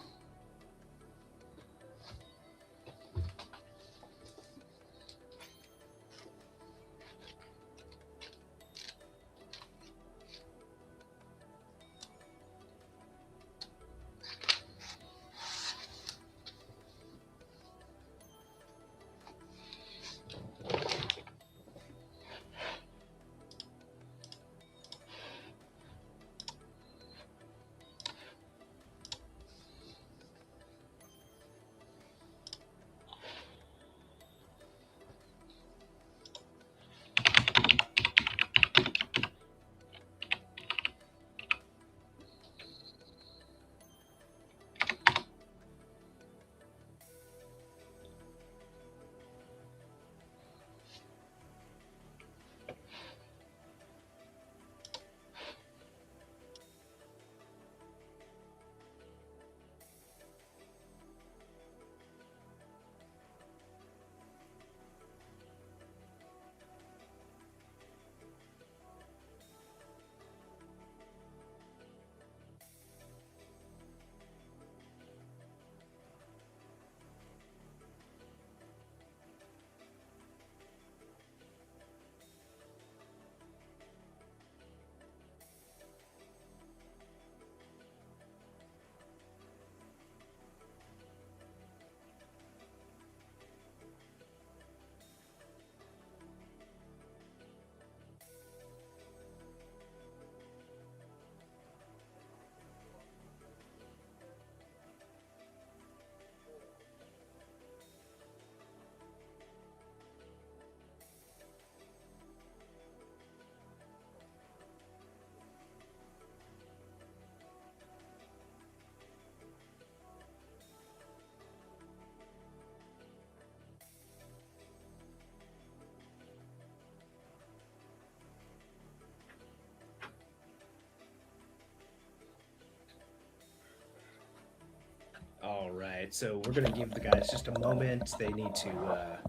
All right, so we're gonna give the guys just a moment. They need to,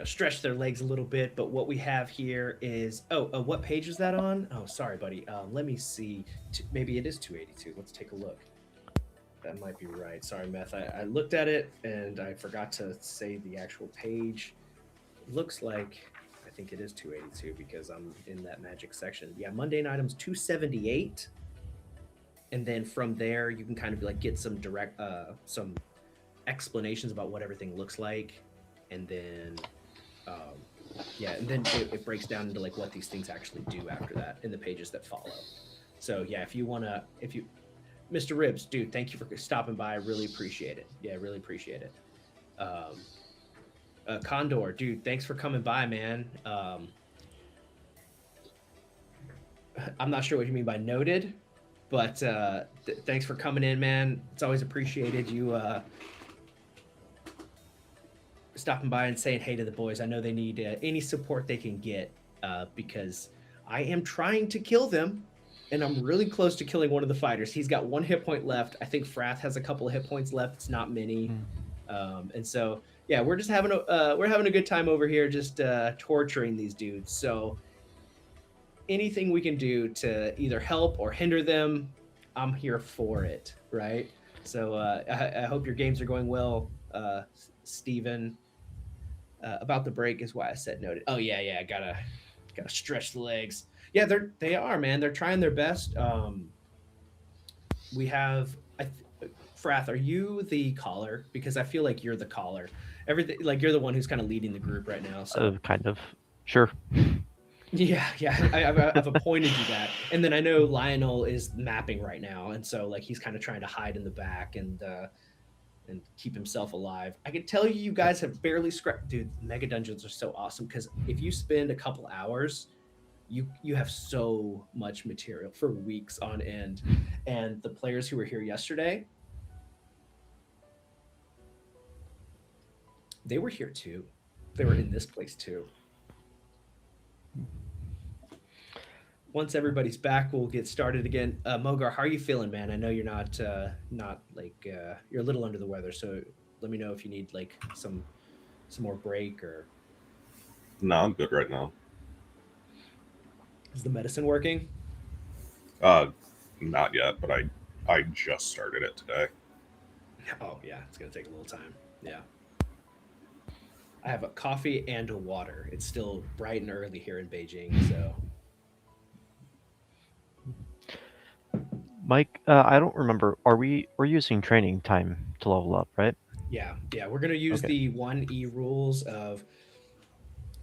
stretch their legs a little bit. But what we have here is, what page is that on? Oh, sorry, buddy. Let me see. Maybe it is 282. Let's take a look. That might be right. Sorry, Meth. I looked at it and I forgot to say the actual page. It looks like I think it is 282 because I'm in that magic section. Yeah, mundane items 278. And then from there you can kind of like get some direct some explanations about what everything looks like, and then it breaks down into like what these things actually do after that in the pages that follow. So yeah, if you Mr. Ribs, dude, thank you for stopping by. I really appreciate it. Yeah, I really appreciate it. Condor, dude, thanks for coming by, man. I'm not sure what you mean by noted, but thanks for coming in, man. It's always appreciated you stopping by and saying hey to the boys. I know they need any support they can get because I am trying to kill them, and I'm really close to killing one of the fighters. He's got 1 hit point left. I think Frath has a couple of hit points left. It's not many. And so, yeah, we're just having a good time over here, just torturing these dudes. So anything we can do to either help or hinder them, I'm here for it, right? So I hope your games are going well, Steven. About the break is why I said noted. Oh yeah, gotta stretch the legs. Yeah, they are, man. They're trying their best. We have Frath, are you the caller? Because I feel like you're the caller. Everything, like you're the one who's kind of leading the group right now. So Kind of. Sure. yeah, I've appointed you that, and then I know Lionel is mapping right now, and so like he's kind of trying to hide in the back and keep himself alive. I can tell you guys have barely scratched. Dude, mega dungeons are so awesome because if you spend a couple hours, you have so much material for weeks on end. And the players who were here yesterday, they were here too. They were in this place too. Once everybody's back, we'll get started again. Mogar, how are you feeling, man? I know you're not you're a little under the weather, so let me know if you need like some more break or. No, I'm good right now. Is the medicine working? Not yet, but I just started it today. Oh yeah, it's gonna take a little time. Yeah. I have a coffee and a water. It's still bright and early here in Beijing, so Mike, I don't remember. We're using training time to level up, right? yeah. We're gonna use Okay. the 1E rules of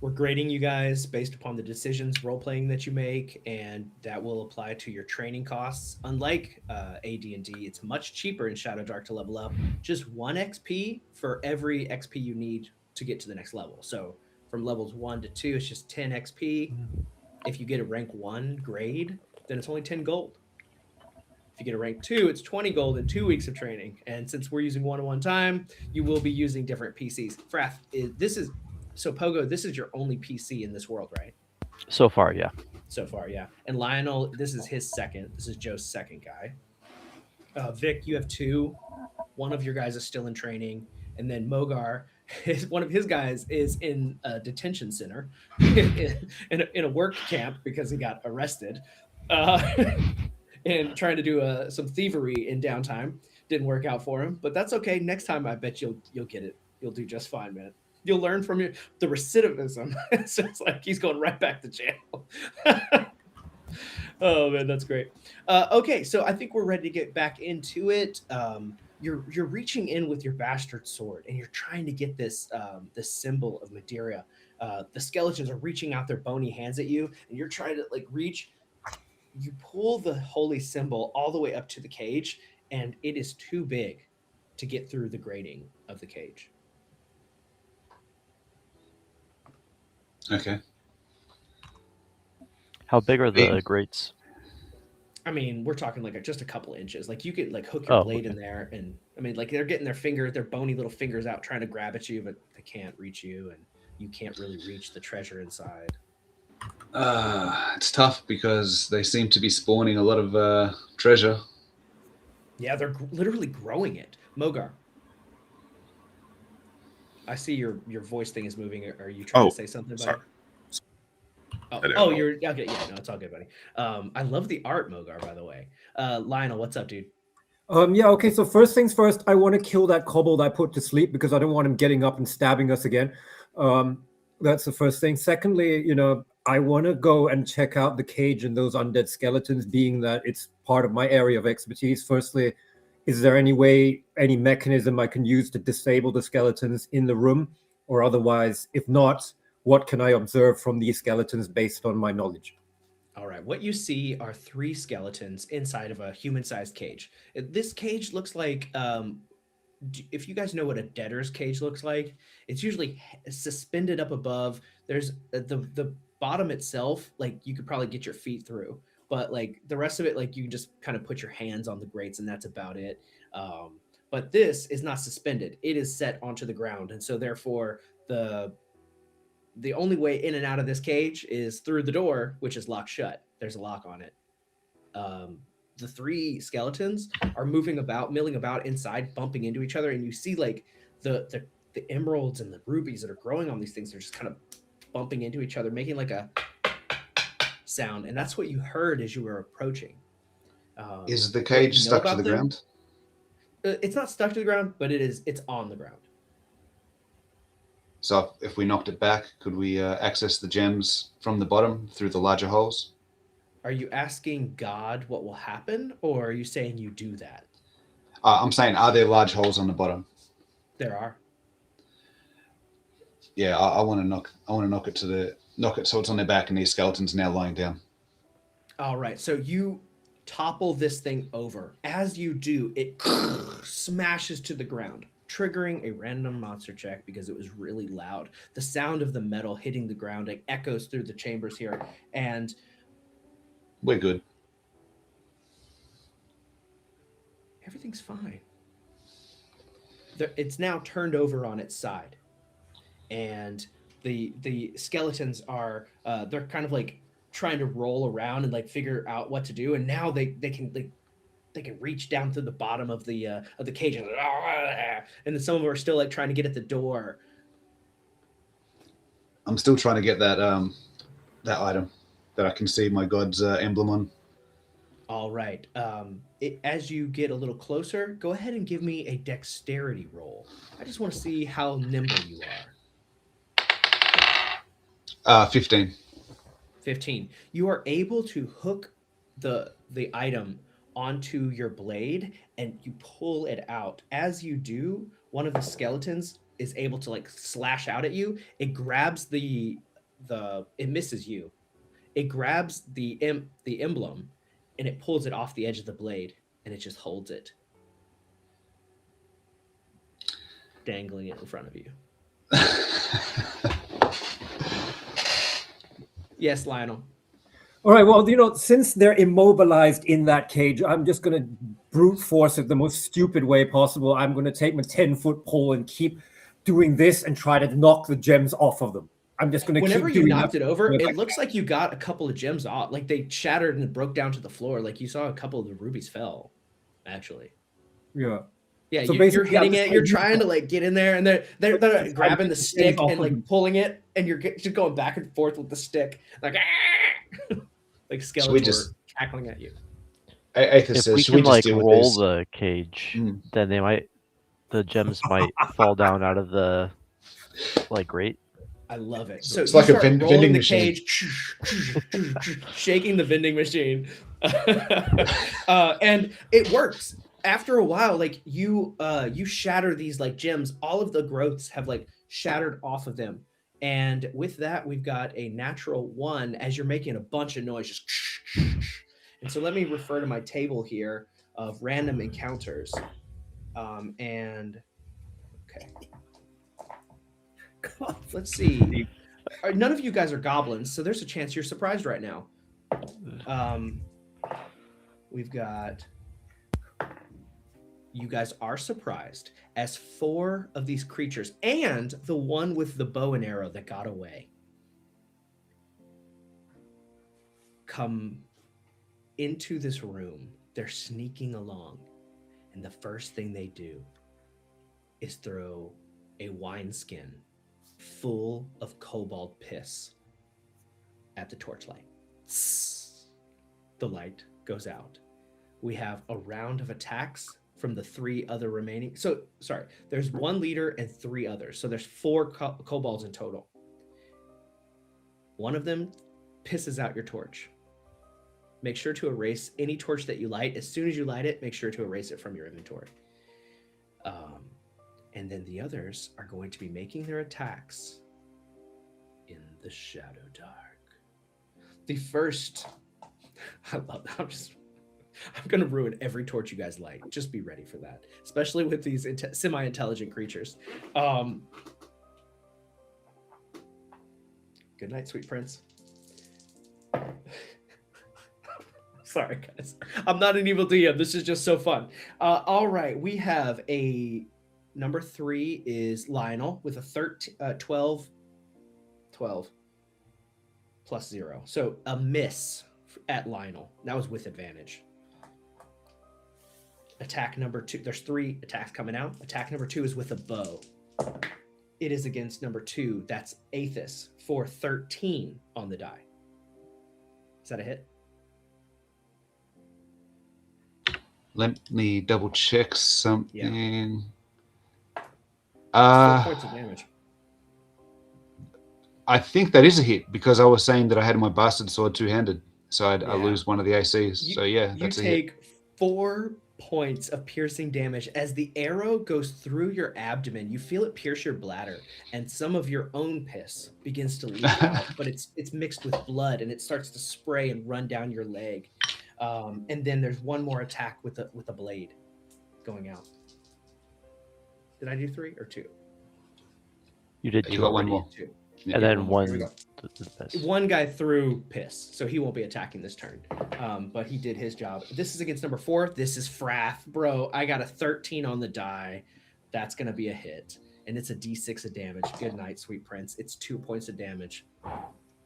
we're grading you guys based upon the decisions role playing that you make, and that will apply to your training costs. Unlike AD&D, it's much cheaper in Shadowdark to level up. Just 1 XP for every XP you need to get to the next level. So from levels 1 to 2, it's just 10 XP. If you get a rank 1 grade, then it's only 10 gold. If you get a rank 2, it's 20 gold and 2 weeks of training. And since we're using 1-on-1 time, you will be using different PCs. Frath, this is so Pogo, this is your only PC in this world, right? So far, yeah. So far, yeah. And Lionel, this is his second. This is Joe's second guy. Vic, you have 2. One of your guys is still in training, and then Mogar, one of his guys is in a detention center, in a work camp because he got arrested, and trying to do some thievery in downtime. Didn't work out for him, but that's okay. Next time, I bet you'll get it. You'll do just fine, man. You'll learn from the recidivism. It's just like he's going right back to jail. Oh man, that's great. Okay, so I think we're ready to get back into it. You're reaching in with your bastard sword, and you're trying to get this symbol of Madeira. The skeletons are reaching out their bony hands at you, and you're trying to like reach. You pull the holy symbol all the way up to the cage, and it is too big to get through the grating of the cage. Okay. How big are the grates? I mean, we're talking like just a couple inches. Like you could like hook your blade in there, and I mean, like they're getting their bony little fingers out trying to grab at you, but they can't reach you, and you can't really reach the treasure inside. It's tough because they seem to be spawning a lot of treasure. Yeah, they're literally growing it. Mogar, I see your voice thing is moving. Are you trying to say something about it? You're okay. Yeah, no, it's all good, buddy. I love the art, Mogar, by the way. Lionel, what's up, dude? Yeah, okay, so first things first, I want to kill that kobold I put to sleep because I don't want him getting up and stabbing us again. That's the first thing. Secondly, I want to go and check out the cage and those undead skeletons, being that it's part of my area of expertise. Firstly, is there any mechanism I can use to disable the skeletons in the room? Or otherwise, if not, what can I observe from these skeletons based on my knowledge? All right, what you see are 3 skeletons inside of a human-sized cage. This cage looks like, if you guys know what a debtor's cage looks like, it's usually suspended up above. There's the bottom itself, like you could probably get your feet through, but like the rest of it, like you just kind of put your hands on the grates and that's about it. But this is not suspended; it is set onto the ground, and so therefore the only way in and out of this cage is through the door, which is locked shut. There's a lock on it. The 3 skeletons are milling about inside, bumping into each other, and you see like the emeralds and the rubies that are growing on these things. They're just kind of bumping into each other, making like a sound, and that's what you heard as you were approaching. Is the cage stuck to the ground? It's not stuck to the ground, but it's on the ground. So if we knocked it back, could we access the gems from the bottom through the larger holes? Are you asking God what will happen, or are you saying you do that? I'm saying, are there large holes on the bottom? There are. Yeah, I want to knock it so it's on their back and these skeletons now lying down. All right, so you topple this thing over. As you do, it smashes to the ground, triggering a random monster check because it was really loud. The sound of the metal hitting the ground, it echoes through the chambers here, and we're good. Everything's fine. It's now turned over on its side, and the skeletons are they're kind of like trying to roll around and like figure out what to do, and now they can reach down to the bottom of the cage, and then some of them are still like trying to get at the door. I'm still trying to get that item that I can see my god's emblem on. All right. As you get a little closer, go ahead and give me a dexterity roll. I just want to see how nimble you are. 15. 15. You are able to hook the item onto your blade and you pull it out. As you do, one of the skeletons is able to like slash out at you. It grabs it misses you. It grabs the emblem and it pulls it off the edge of the blade and it just holds it, dangling it in front of you. Yes, Lionel. All right, well, since they're immobilized in that cage, I'm just going to brute force it the most stupid way possible. I'm going to take my 10-foot pole and keep doing this and try to knock the gems off of them. I'm just going to Whenever keep you doing knocked that. it over, it looks like you got a couple of gems off. Like they shattered and broke down to the floor. Like you saw a couple of the rubies fell, actually. Yeah. Yeah, So you're basically, I'm hitting just it. You're trying trying to like get in there, and they're grabbing the stick and like pulling it, and you're just going back and forth with the stick, like like skeletons cackling at you. Aethys If says, we should we can just like deal with roll this? the cage, then the gems might fall down out of the like grate. I love it. So So it's you like a start rolling vending the machine. cage, shaking the vending machine, and it works. After a while, like you shatter these like gems. All of the growths have like shattered off of them, and with that, we've got a natural 1 as you're making a bunch of noise. Just and so let me refer to my table here of random encounters, and okay. God, let's see. None of you guys are goblins, so there's a chance you're surprised right now. We've got... You guys are surprised as 4 of these creatures and the one with the bow and arrow that got away come into this room. They're sneaking along, and the first thing they do is throw a wineskin full of kobold piss at the torchlight. The light goes out. We have a round of attacks from the 3 other remaining. So, sorry, there's 1 leader and 3 others. So there's 4 kobolds in total. One of them pisses out your torch. Make sure to erase any torch that you light. As soon as you light it, make sure to erase it from your inventory. And then the others are going to be making their attacks in the Shadowdark. The first... I love that. I'm going to ruin every torch you guys light. Just be ready for that, especially with these semi-intelligent creatures. Good night, sweet prince. Sorry, guys. I'm not an evil DM. This is just so fun. All right. We have a number 3 is Lionel with a 12 plus 0. So a miss at Lionel. That was with advantage. Attack number 2. There's 3 attacks coming out. Attack number 2 is with a bow. It is against number 2. That's Aethys for 13 on the die. Is that a hit? Let me double check something. 4 points of damage. I think that is a hit because I was saying that I had my bastard sword 2-handed, so I lose one of the ACs. So yeah, that's a hit. You take 4 points of piercing damage as the arrow goes through your abdomen. You feel it pierce your bladder, and some of your own piss begins to leak out, but it's mixed with blood, and it starts to spray and run down your leg. And then there's one more attack with a blade going out. Did I do 3 or 2? You did 2. You got one more. 2. And then one. One guy threw piss, so he won't be attacking this turn. But he did his job. This is against number 4. This is Frath. Bro, I got a 13 on the die. That's going to be a hit. And it's a d6 of damage. Good night, sweet prince. It's 2 points of damage.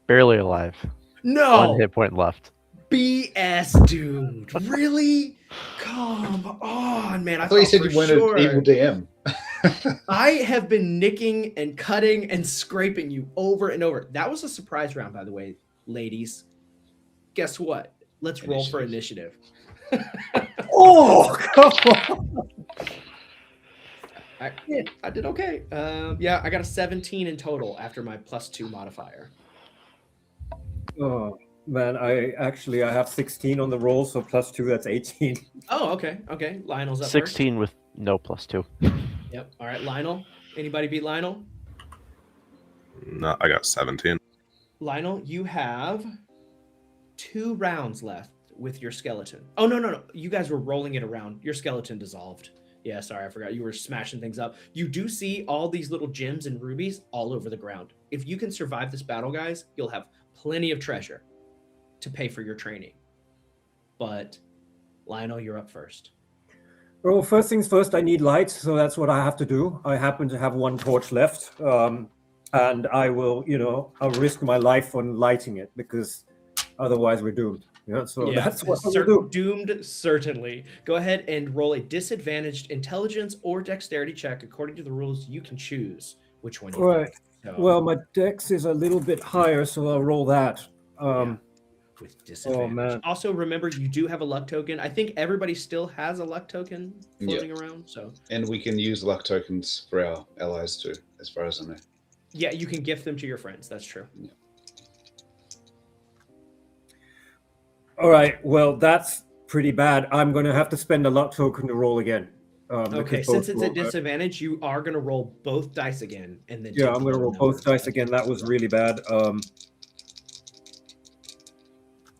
Barely alive. No! 1 hit point left. BS, dude. Really? Come on, man. I thought you said you weren't an evil DM. I have been nicking and cutting and scraping you over and over. That was a surprise round, by the way, ladies. Guess what? Let's roll for initiative. Oh, come on. I did okay. Yeah, I got a 17 in total after my +2 modifier. Oh, man, I have 16 on the roll, so +2, that's 18. Oh, okay. Okay. Lionel's up 16 with no +2. first. Yep. All right, Lionel. Anybody beat Lionel? No, I got 17. Lionel, you have 2 rounds left with your skeleton. Oh, no. You guys were rolling it around. Your skeleton dissolved. Yeah, sorry, I forgot. You were smashing things up. You do see all these little gems and rubies all over the ground. If you can survive this battle, guys, you'll have plenty of treasure to pay for your training. But Lionel, you're up first. Well, first things first, I need light, so that's what I have to do. I happen to have 1 torch left, and I will, I'll risk my life on lighting it because otherwise we're doomed. Yeah, so that's what I will do. Doomed, certainly. Go ahead and roll a disadvantaged intelligence or dexterity check according to the rules. You can choose which one you Right. So, Well, my dex is a little bit higher, so I'll roll that. with disadvantage. man. Also, remember, you do have a luck token. I think everybody still has a luck token floating around. So, And we can use luck tokens for our allies too, as far as I know. yeah, you can gift them to your friends. That's true. Yeah. All right. Well, that's pretty bad. I'm going to have to spend a luck token to roll again. Okay, since it's a disadvantage, you are going to roll both dice again, and then I'm going to roll both dice again. That was really bad.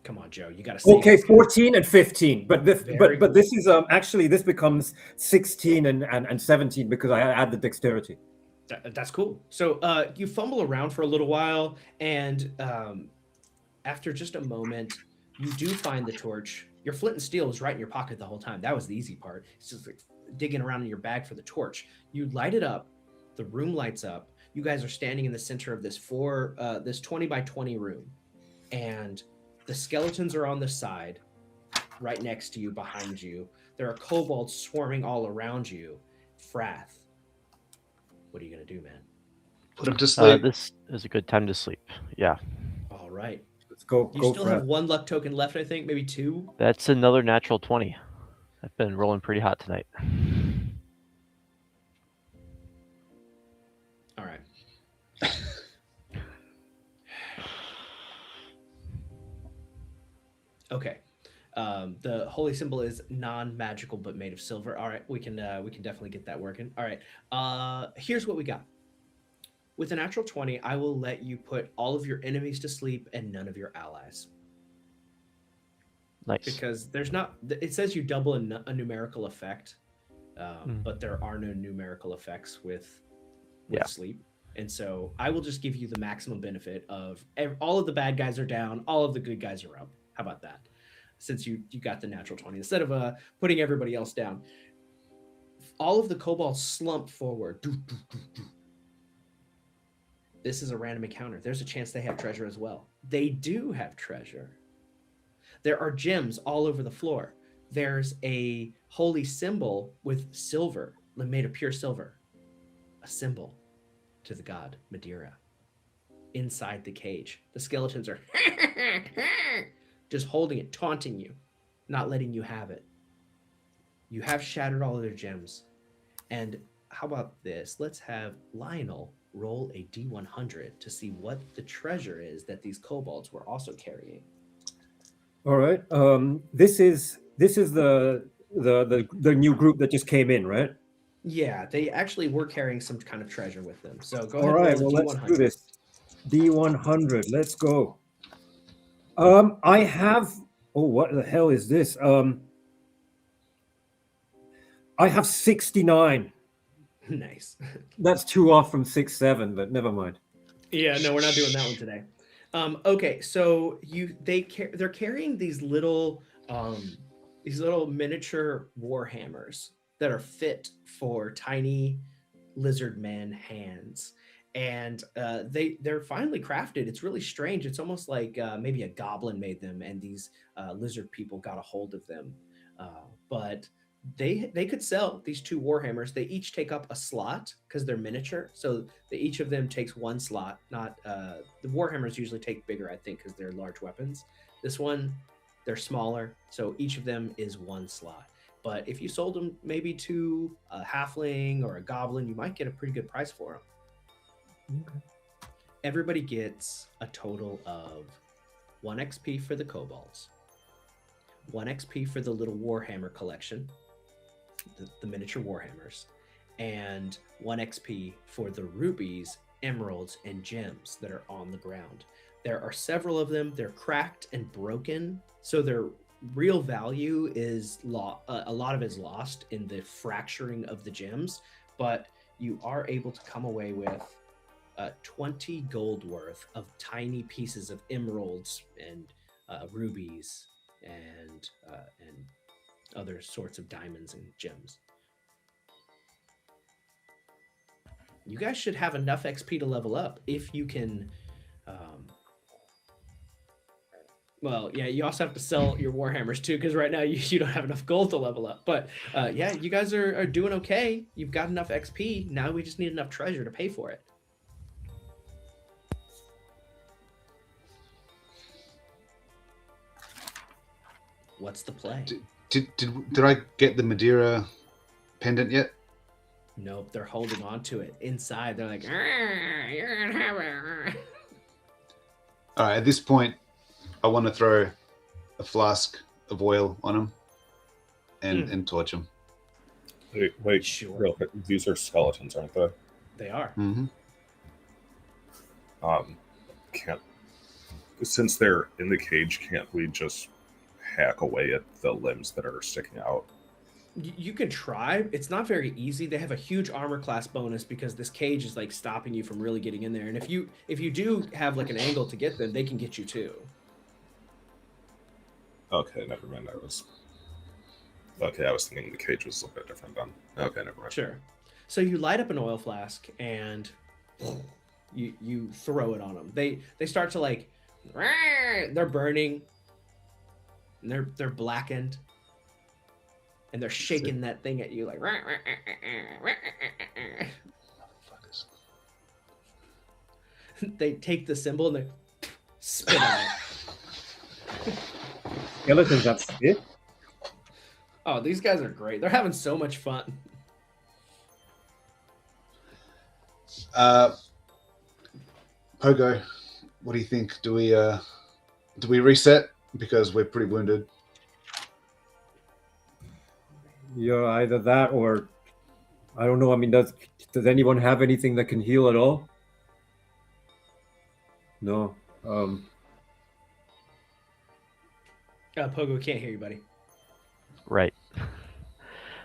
Come on, Joe, you got to. Okay, 14 and 15. But this is actually this becomes 16 and 17 because I add the dexterity. That's cool. So you fumble around for a little while, and after just a moment, you do find the torch. Your flint and steel was right in your pocket the whole time. That was the easy part. It's just like digging around in your bag for the torch. You light it up. The room lights up. You guys are standing in the center of this 20 by 20 room, and the skeletons are on the side, right next to you, behind you. There are kobolds swarming all around you. Frath, what are you gonna do, man? Put him to sleep. This is a good time to sleep. Yeah. All right. Let's go. You still have 1 luck token left, I think, maybe 2. That's another natural 20. I've been rolling pretty hot tonight. All right. Okay. The holy symbol is non-magical but made of silver. All right, we can definitely get that working. All right. Here's what we got. With a natural 20, I will let you put all of your enemies to sleep and none of your allies. Nice. Because there's not. It says you double a numerical effect, but there are no numerical effects with sleep. And so I will just give you the maximum benefit of all of the bad guys are down, all of the good guys are up. How about that? Since you got the natural 20, instead of putting everybody else down, all of the kobolds slump forward. This is a random encounter. There's a chance they have treasure as well. They do have treasure. There are gems all over the floor. There's a holy symbol with silver, made of pure silver, a symbol to the god Madeira. Inside the cage, the skeletons are just holding it, taunting you, not letting you have it. You have shattered all of their gems. And how about this? Let's have Lionel roll a D100 to see what the treasure is that these kobolds were also carrying. All right. This is the new group that just came in, right? Yeah, they actually were carrying some kind of treasure with them. So go All ahead. right. Well, let's do this. D100. Let's go. I have. Oh, what the hell is this? I have 69. Nice. That's 2 off from 67, but never mind. Yeah, no, we're not doing that one today. Okay, so they're carrying these little miniature warhammers that are fit for tiny lizard man hands, and they're finely crafted. It's really strange. It's almost like maybe a goblin made them, and these lizard people got a hold of them. But they could sell these 2 warhammers. They each take up a slot because they're miniature, so each of them takes 1 slot. Not the warhammers usually take bigger, I think, because they're large weapons. This one, They're smaller, so each of them is 1 slot. But if you sold them maybe to a halfling or a goblin, you might get a pretty good price for them. Okay. Everybody gets a total of 1 XP for the kobolds, 1 XP for the little Warhammer collection, the miniature Warhammers, and 1 XP for the rubies, emeralds, and gems that are on the ground. There are several of them. They're cracked and broken, so their real value is a lot of it is lost in the fracturing of the gems, but you are able to come away with 20 gold worth of tiny pieces of emeralds and rubies and other sorts of diamonds and gems. You guys should have enough XP to level up if you can. Well, yeah, you also have to sell your Warhammers too, because right now you don't have enough gold to level up. But yeah, you guys are doing okay. You've got enough XP. Now we just need enough treasure to pay for it. What's the play? Did I get the Madeira pendant yet? Nope, they're holding on to it. Inside, they're like, you're gonna have it. All right, at this point, I want to throw a flask of oil on him and torch him. Wait, Sure. real quick. These are skeletons, aren't they? They are. Mm-hmm. Can't, since they're in the cage, can't we just hack away at the limbs that are sticking out? You can try. It's not very easy. They have a huge armor class bonus because this cage is like stopping you from really getting in there. And if you do have like an angle to get them, they can get you too. Okay, never mind. I was thinking the cage was a little bit different then. Okay, never mind. Sure. So you light up an oil flask and you throw it on them. They start to like, they're burning, and they're blackened, and they're shaking that thing at you like. They take the symbol and they spit on it. Skeletons, that's it? Oh, these guys are great. They're having so much fun. Pogo, what do you think? Do we reset because we're pretty wounded? Yeah, either that or I don't know. I mean, does anyone have anything that can heal at all? No. Pogo can't hear you, buddy. Right.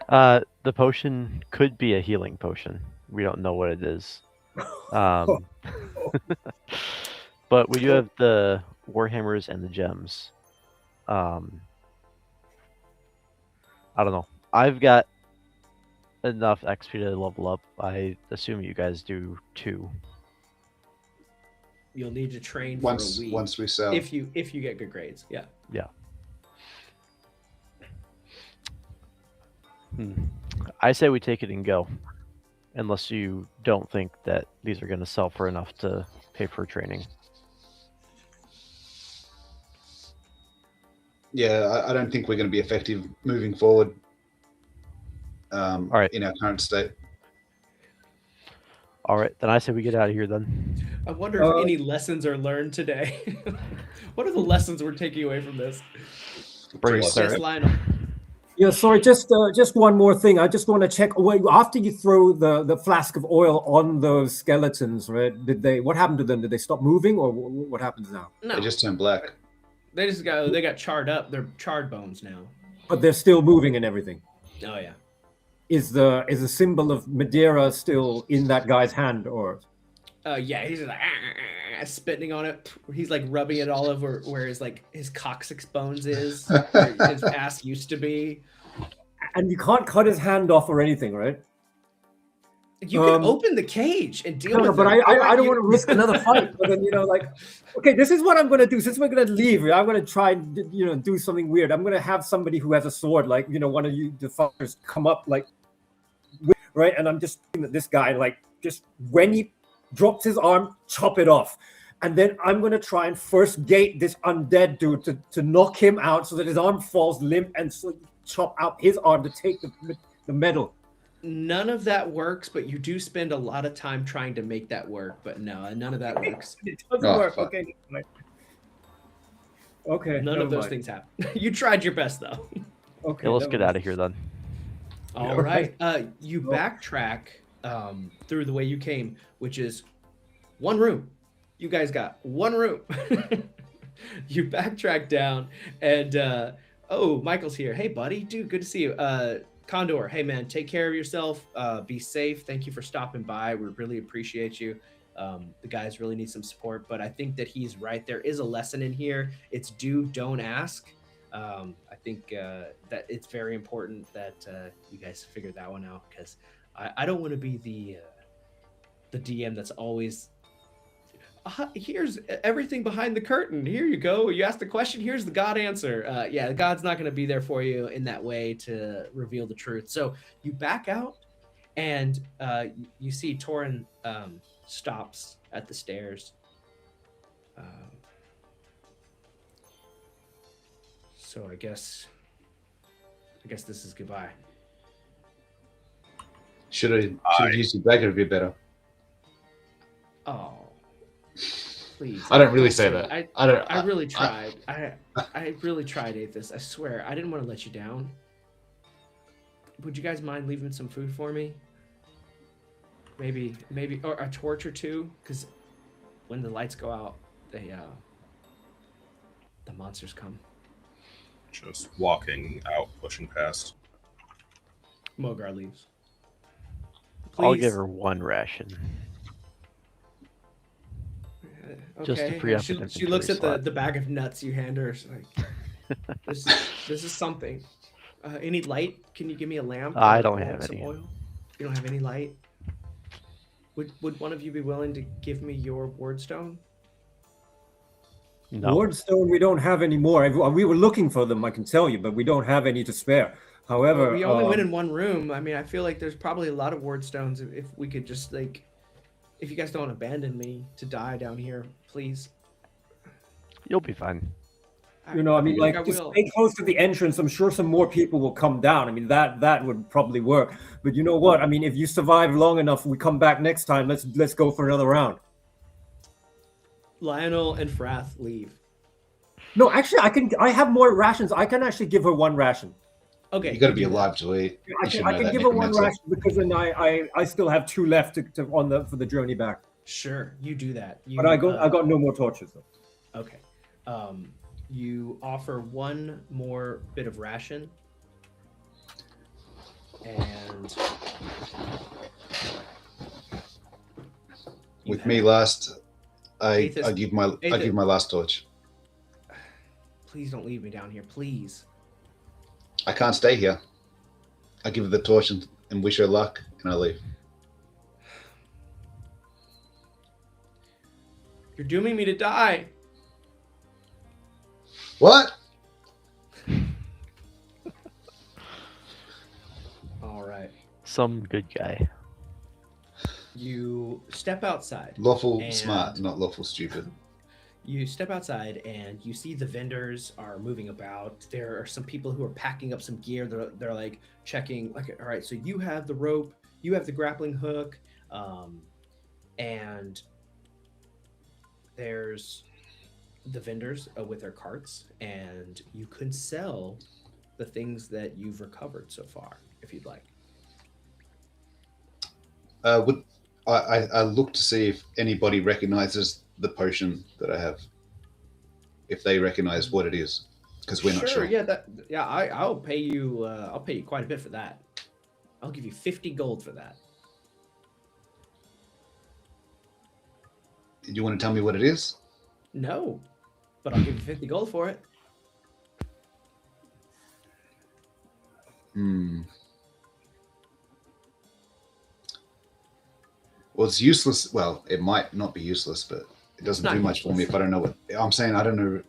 The potion could be a healing potion. We don't know what it is. But we do have the Warhammers and the gems. I don't know. I've got enough XP to level up. I assume you guys do too. You'll need to train for Once a week once we sell. if you get good grades. Yeah. Yeah. I say we take it and go, unless you don't think that these are going to sell for enough to pay for training. Yeah, I don't think we're going to be effective moving forward. All right. In our current state. All right, then I say we get out of here then. I wonder if any lessons are learned today. What are the lessons we're taking away from this? Bring Yes, us there. Yes, Lionel. Yeah, sorry, just one more thing. I just want to check. Wait, after you throw the flask of oil on those skeletons, right? What happened to them? Did they stop moving, or what happens now? No, They just turned black. they got charred up. They're charred bones now. But they're still moving and everything. Oh yeah. Is the symbol of Madeira still in that guy's hand, or? Yeah, he's just like spitting on it. He's like rubbing it all over where his coccyx bones is, where his ass used to be. And you can't cut his hand off or anything, right? You can open the cage and deal No, with but it. I don't want to risk another fight. But then okay, this is what I'm going to do. Since we're going to leave, I'm going to try and do something weird. I'm going to have somebody who has a sword, like one of you, the fighters, come up right, and I'm just thinking that this guy, just when he drops his arm, chop it off. and then I'm going to try and first gate this undead dude to knock him out so that his arm falls limp and chop out his arm to take the medal. None of that works, but you do spend a lot of time trying to make that work. But no, none of that works. It doesn't Oh, work. fuck. Okay. Okay. None of those things happen. You tried your best, though. Okay. Yeah, let's never get mind. out of here then. All right. You backtrack through the way you came, which is one room. You guys got one room. You backtrack down, and oh, Michael's here. Hey, buddy. Dude, good to see you. Condor, hey, man, take care of yourself. Be safe. Thank you for stopping by. We really appreciate you. The guys really need some support, but I think that he's right. There is a lesson in here. It's do, don't ask. I think that it's very important that you guys figure that one out, because I don't want to be the DM that's always here's everything behind the curtain. Here you go. You asked the question. Here's the God answer. Yeah, God's not going to be there for you in that way to reveal the truth. So you back out, and you see Torin stops at the stairs. So I guess this is goodbye. Should have used your dagger to be better. Oh, please. I don't really say that. I really tried. I really tried, Aethys. I swear. I didn't want to let you down. Would you guys mind leaving some food for me? Maybe, or a torch or two, because when the lights go out, the monsters come. Just walking out, pushing past. Mogar leaves. I'll Please. give her one ration. Just to Okay. free up She an looks at inventory the bag of nuts you hand her. She's like, this is something. Any light? Can you give me a lamp? I or don't have some any. oil? You don't have any light? Would one of you be willing to give me your wardstone? No. Wardstone, we don't have any more. We were looking for them, I can tell you, but we don't have any to spare. However, We only went in one room. I mean, I feel like there's probably a lot of wardstones. If we could just if you guys don't abandon me to die down here, please. You'll be fine. I mean, think I like, just will. stay close to the entrance. I'm sure some more people will come down. I mean, that would probably work. But you know what? I mean, if you survive long enough, we come back next time. Let's go for another round. Lionel and Frath leave. No, actually, I have more rations. I can actually give her one ration. Okay. You got to you be do that. alive to eat. I can give her one ration because then I still have two left for the journey back. Sure, you do that. But I got no more torches though. Okay. You offer one more bit of ration, and With me last, I Aethys- give my last torch. please don't leave me down here, please. I can't stay here. I give her the torch and wish her luck, and I leave. You're dooming me to die. What? All right. Some good guy. You step outside. Lawful And- smart, not lawful stupid. You step outside and you see the vendors are moving about. There are some people who are packing up some gear. They're like checking, like, all right, so you have the rope, you have the grappling hook, and there's the vendors with their carts, and you could sell the things that you've recovered so far if you'd like. Would I look to see if anybody recognizes the potion that I have, if they recognize what it is, because we're not sure. Yeah, I'll pay you. I'll pay you quite a bit for that. I'll give you 50 gold for that. Do you want to tell me what it is? No, but I'll give you 50 gold for it. Well, it's useless. Well, it might not be useless, but it doesn't Not do much for me useless. if I don't know what I'm saying. I don't know.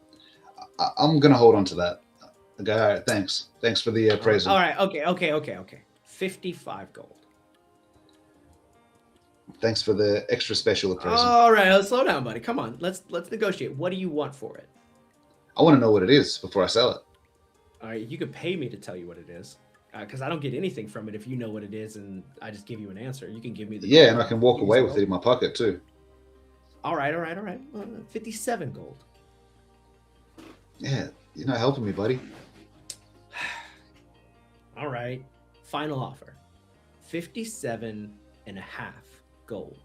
I'm gonna hold on to that. Okay, all right, thanks for the appraisal. All right. Okay. 55 gold. Thanks for the extra special appraisal. All right, let's slow down, buddy. Come on, let's negotiate. What do you want for it? I want to know what it is before I sell it. All right, you could pay me to tell you what it is, because I don't get anything from it if you know what it is and I just give you an answer. You can give me the Yeah, and I can walk away with it in my pocket too. All right. 57 gold. Yeah, you're not helping me, buddy. All right, final offer. 57 and a half gold.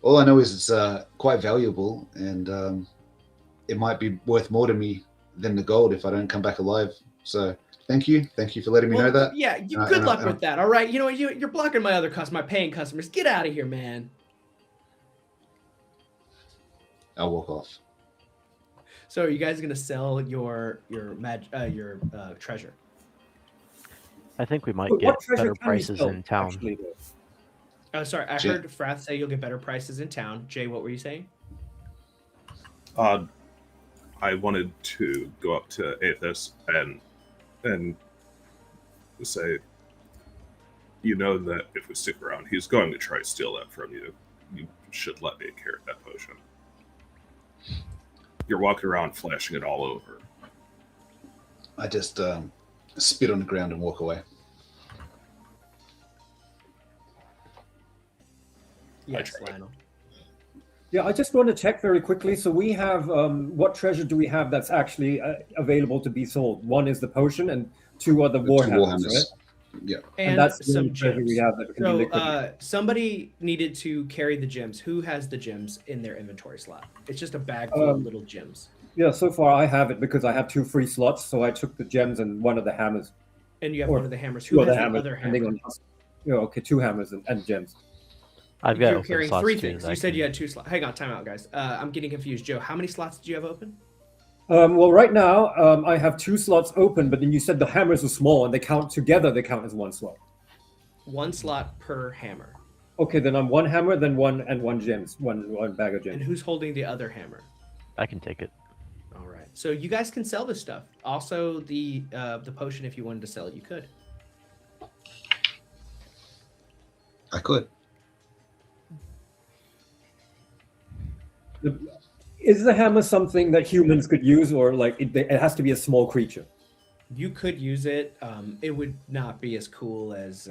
All I know is it's quite valuable, and it might be worth more to me than the gold if I don't come back alive. So thank you for letting me know that. Yeah, good luck with that. All right, you know you're blocking my paying customers. Get out of here, man. I'll walk off. So are you guys gonna sell your treasure? I think we might But get what treasure better can we prices sell, in town. actually, though? Oh, sorry, I Jay. heard Frath say you'll get better prices in town. Jay, what were you saying? I wanted to go up to Aethys and say, you know that if we stick around, he's going to try to steal that from you. You should let me carry that potion. You're walking around flashing it all over. I just spit on the ground and walk away. Yes, tried. Lionel. Yeah, I just want to check very quickly. So we have, what treasure do we have that's actually available to be sold? One is the potion, and two are the warhammers, right? Yeah. And that's the some only treasure we gems. have that can be liquidated. Somebody needed to carry the gems. Who has the gems in their inventory slot? It's just a bag full of little gems. Yeah, so far I have it because I have 2 free slots, so I took the gems and one of the hammers. And you have Or one of the hammers. Two Who of has the the hammers, other depending hammer? on, yeah, okay, 2 hammers and gems. I've got You're open carrying slots 3 too things. that I You said can- you had 2 slots. Hang on, time out, guys. I'm getting confused. Joe, how many slots did you have open? Well, right now I have 2 slots open, but then you said the hammers are small and they count together. They count as 1 slot. 1 slot per hammer. Okay, then I'm 1 hammer, then 1 gems, one bag of And gems. who's holding the other hammer? I can take it. All right. So you guys can sell this stuff. Also, the potion, if you wanted to sell it, you could. I could. Is the hammer something that humans could use, or like it has to be a small creature? You could use it. It would not be as cool as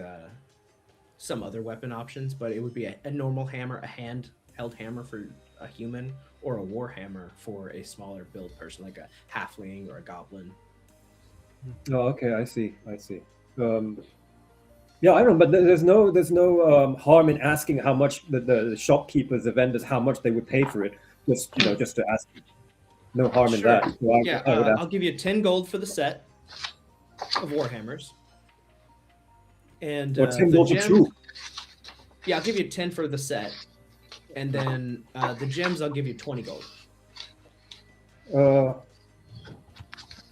some other weapon options, but it would be a normal hammer, a hand-held hammer for a human, or a war hammer for a smaller build person, like a halfling or a goblin. Oh, okay, I see. Yeah, I don't know, but there's no harm in asking how much the shopkeepers, the vendors, how much they would pay for it. Just to ask. No harm in Sure. that. So I would ask. I'll give you 10 gold for the set of warhammers. And Or 10 the gold for gem- 2. Yeah, I'll give you 10 for the set, and then the gems I'll give you 20 gold.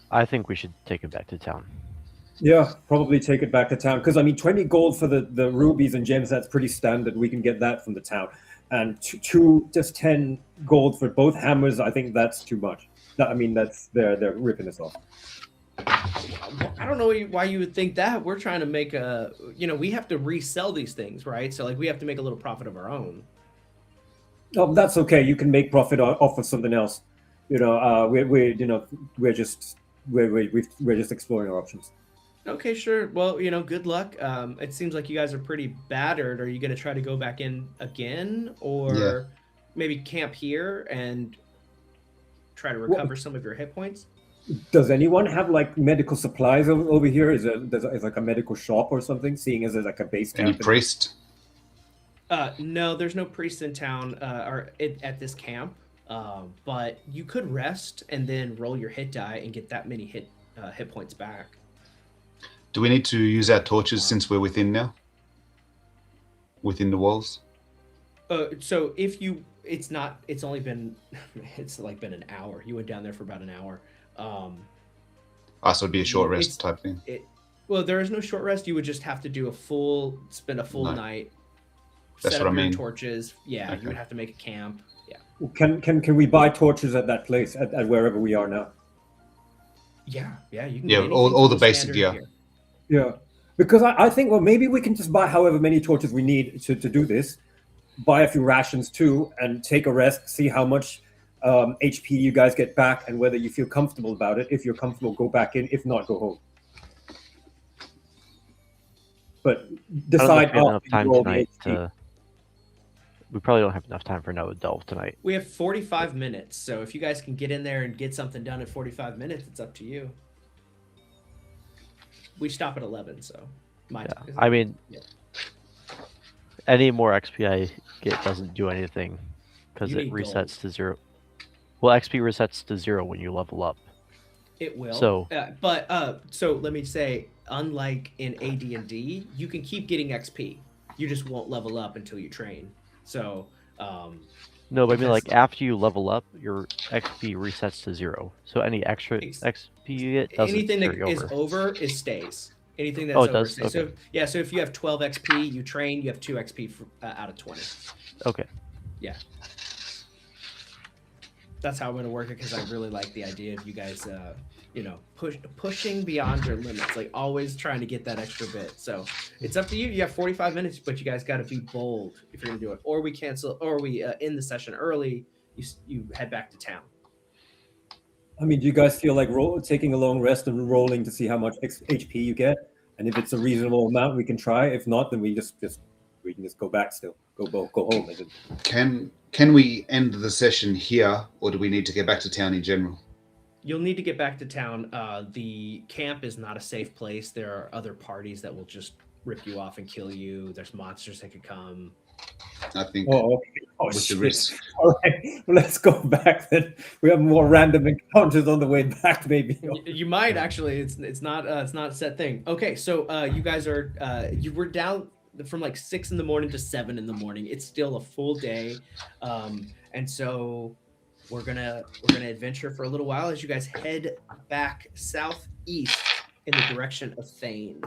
I think we should take it back to town. Yeah, probably take it back to town because 20 gold for the rubies and gems, that's pretty standard. We can get that from the town, and just 10 gold for both hammers. I think that's too much. That's they're ripping us off. I don't know why you would think that. We're trying to make we have to resell these things, right? So like we have to make a little profit of our own. Oh, that's okay. You can make profit off of something else. We're just exploring our options. Okay, sure. Well, good luck. It seems like you guys are pretty battered. Are you going to try to go back in again, or maybe camp here and try to recover some of your hit points? Does anyone have like medical supplies over here? Is like a medical shop or something? Seeing as there's like a base camp. Any priest? No, there's no priest in town at this camp. But you could rest and then roll your hit die and get that many hit points back. Do we need to use our torches since we're within now? Within the walls? So if you, it's only been, it's like been an hour. You went down there for about an hour. So it'd be a short rest type thing. Well, there is no short rest. You would just have to spend a full night. That's set what up I mean. your torches. Yeah, Okay. you would have to make a camp. Yeah. Can we buy torches at that place at wherever we are now? Yeah, you can. Yeah, get all anything the from basic standard gear. Yeah. Because I think, well, maybe we can just buy however many torches we need to do this, buy a few rations too, and take a rest, see how much HP you guys get back, and whether you feel comfortable about it. If you're comfortable, go back in. If not, go home. But I don't know decide if we have enough after you time roll the tonight HP. to. We probably don't have enough time for another delve tonight. We have 45 minutes, so if you guys can get in there and get something done in 45 minutes, it's up to you. We stop at 11, so my Yeah, time. I mean, Yeah. any more XP I get doesn't do anything because You it need resets gold. to 0. Well, XP resets to 0 when you level up. It will. So- So let me say, unlike in AD&D, you can keep getting XP. You just won't level up until you train. So No, but I mean, because- like, after you level up, your XP resets to 0. So any extra Ex- XP you get doesn't anything that carry is over. over is stays. Anything that's Oh, it over does? stays. Okay. So yeah, so if you have 12 XP, you train, you have 2 XP out of 20. Okay. Yeah. That's how I'm gonna work it, because I really like the idea of you guys pushing beyond your limits, like always trying to get that extra bit. So it's up to you. You have 45 minutes, but you guys got to be bold if you're gonna do it, or we cancel, or we end the session early. You head back to town. I mean, do you guys feel like taking a long rest and rolling to see how much HP you get? And if it's a reasonable amount, we can try. If not, then we can just go back still. Go home. Can we end the session here, or do we need to get back to town in general? You'll need to get back to town. The camp is not a safe place. There are other parties that will just rip you off and kill you. There's monsters that could come. I think Oh, okay. Oh, with the shit. risk. All right, well, let's go back then. We have more random encounters on the way back, maybe. You might actually. It's not a set thing. Okay, so you guys are you were down from like 6 in the morning to 7 in the morning. It's still a full day, and so we're gonna adventure for a little while as you guys head back southeast in the direction of Thane.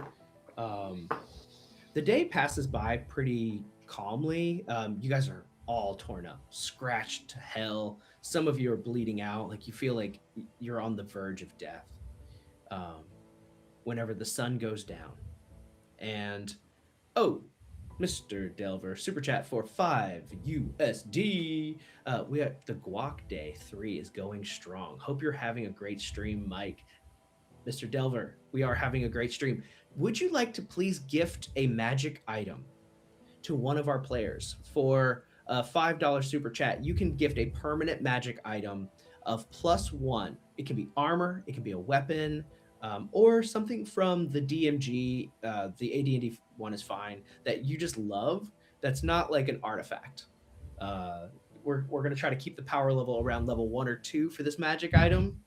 The day passes by pretty calmly. You guys are all torn up, scratched to hell. Some of you are bleeding out, like you feel like you're on the verge of death. Whenever the sun goes down, and Mr. Delver, super chat for 5 USD. We have the Guac Day 3 is going strong. Hope you're having a great stream, Mike. Mr. Delver, we are having a great stream. Would you like to please gift a magic item to one of our players for a $5 super chat? You can gift a permanent magic item of +1. It can be armor, it can be a weapon, or something from the DMG. The AD&D one is fine, that you just love. That's not like an artifact. We're gonna try to keep the power level around level 1 or 2 for this magic item.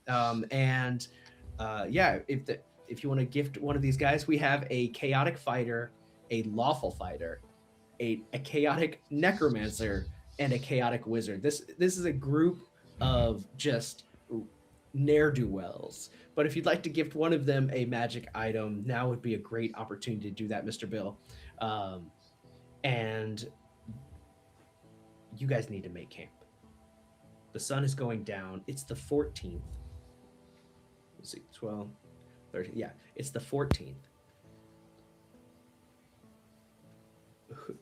If you want to gift one of these guys, we have a chaotic fighter, a lawful fighter, a chaotic necromancer, and a chaotic wizard. This is a group of just ne'er-do-wells. But if you'd like to gift one of them a magic item, now would be a great opportunity to do that, Mr. Bill. And you guys need to make camp. The sun is going down. It's the 14th. Let's see, 12, 13. Yeah, it's the 14th.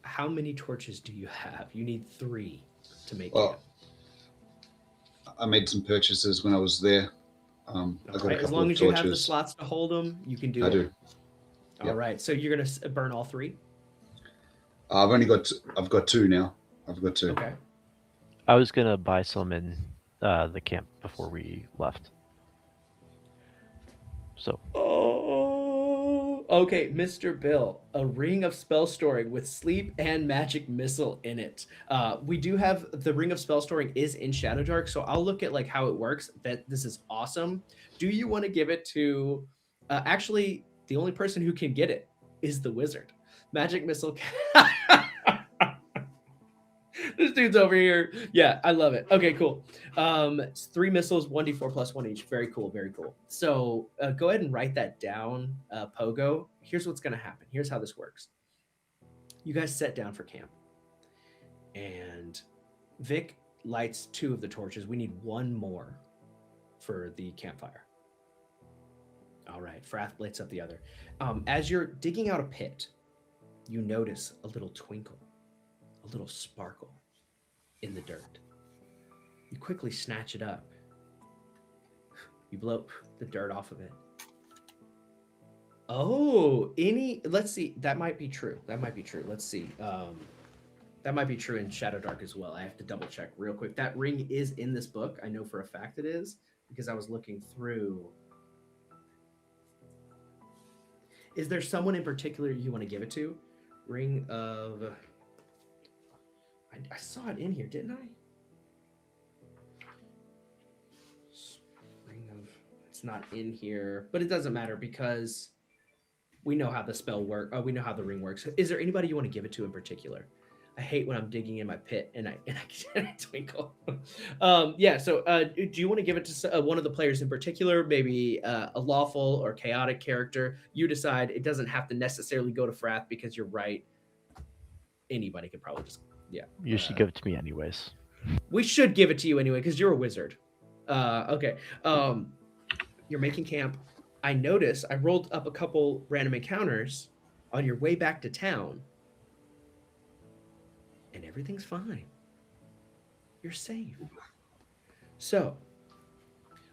How many torches do you have? You need 3 to make camp. I made some purchases when I was there. I got a Right, as couple long of as you have the torches. slots to hold them, you can do I it. do. All Yep. right, so you're gonna burn all 3. I've got 2 now. I've got 2. Okay. I was gonna buy some in the camp before we left. So Oh, okay, Mr. Bill, a ring of spell storing with sleep and magic missile in it. We do have the ring of spell storing is in Shadowdark, so I'll look at like how it works. That this is awesome. Do you want to give it to? Actually, the only person who can get it is the wizard. Magic missile. This dude's over here. Yeah, I love it. Okay, cool. It's 3 missiles, 1d4 plus 1 each. Very cool, very cool. So go ahead and write that down, Pogo. Here's what's going to happen. Here's how this works. You guys set down for camp. And Vic lights 2 of the torches. We need 1 more for the campfire. All right, Frath blades up the other. As you're digging out a pit, you notice a little twinkle, a little sparkle in the dirt. You quickly snatch it up. You blow the dirt off of it. Oh, let's see. That might be true. Let's see. That might be true in Shadowdark as well. I have to double check real quick. That ring is in this book. I know for a fact it is because I was looking through. Is there someone in particular you want to give it to? Ring of... I saw it in here, didn't I? Ring of... It's not in here, but it doesn't matter because we know how the spell works. We know how the ring works. Is there anybody you want to give it to in particular? I hate when I'm digging in my pit and I twinkle. Yeah. So, do you want to give it to one of the players in particular? Maybe a lawful or chaotic character. You decide. It doesn't have to necessarily go to Frath because you're right. Anybody could probably just You should give it to me anyways. We should give it to you anyway because you're a wizard. Okay. You're making camp. I noticed I rolled up a couple random encounters on your way back to town. And everything's fine. You're safe. So,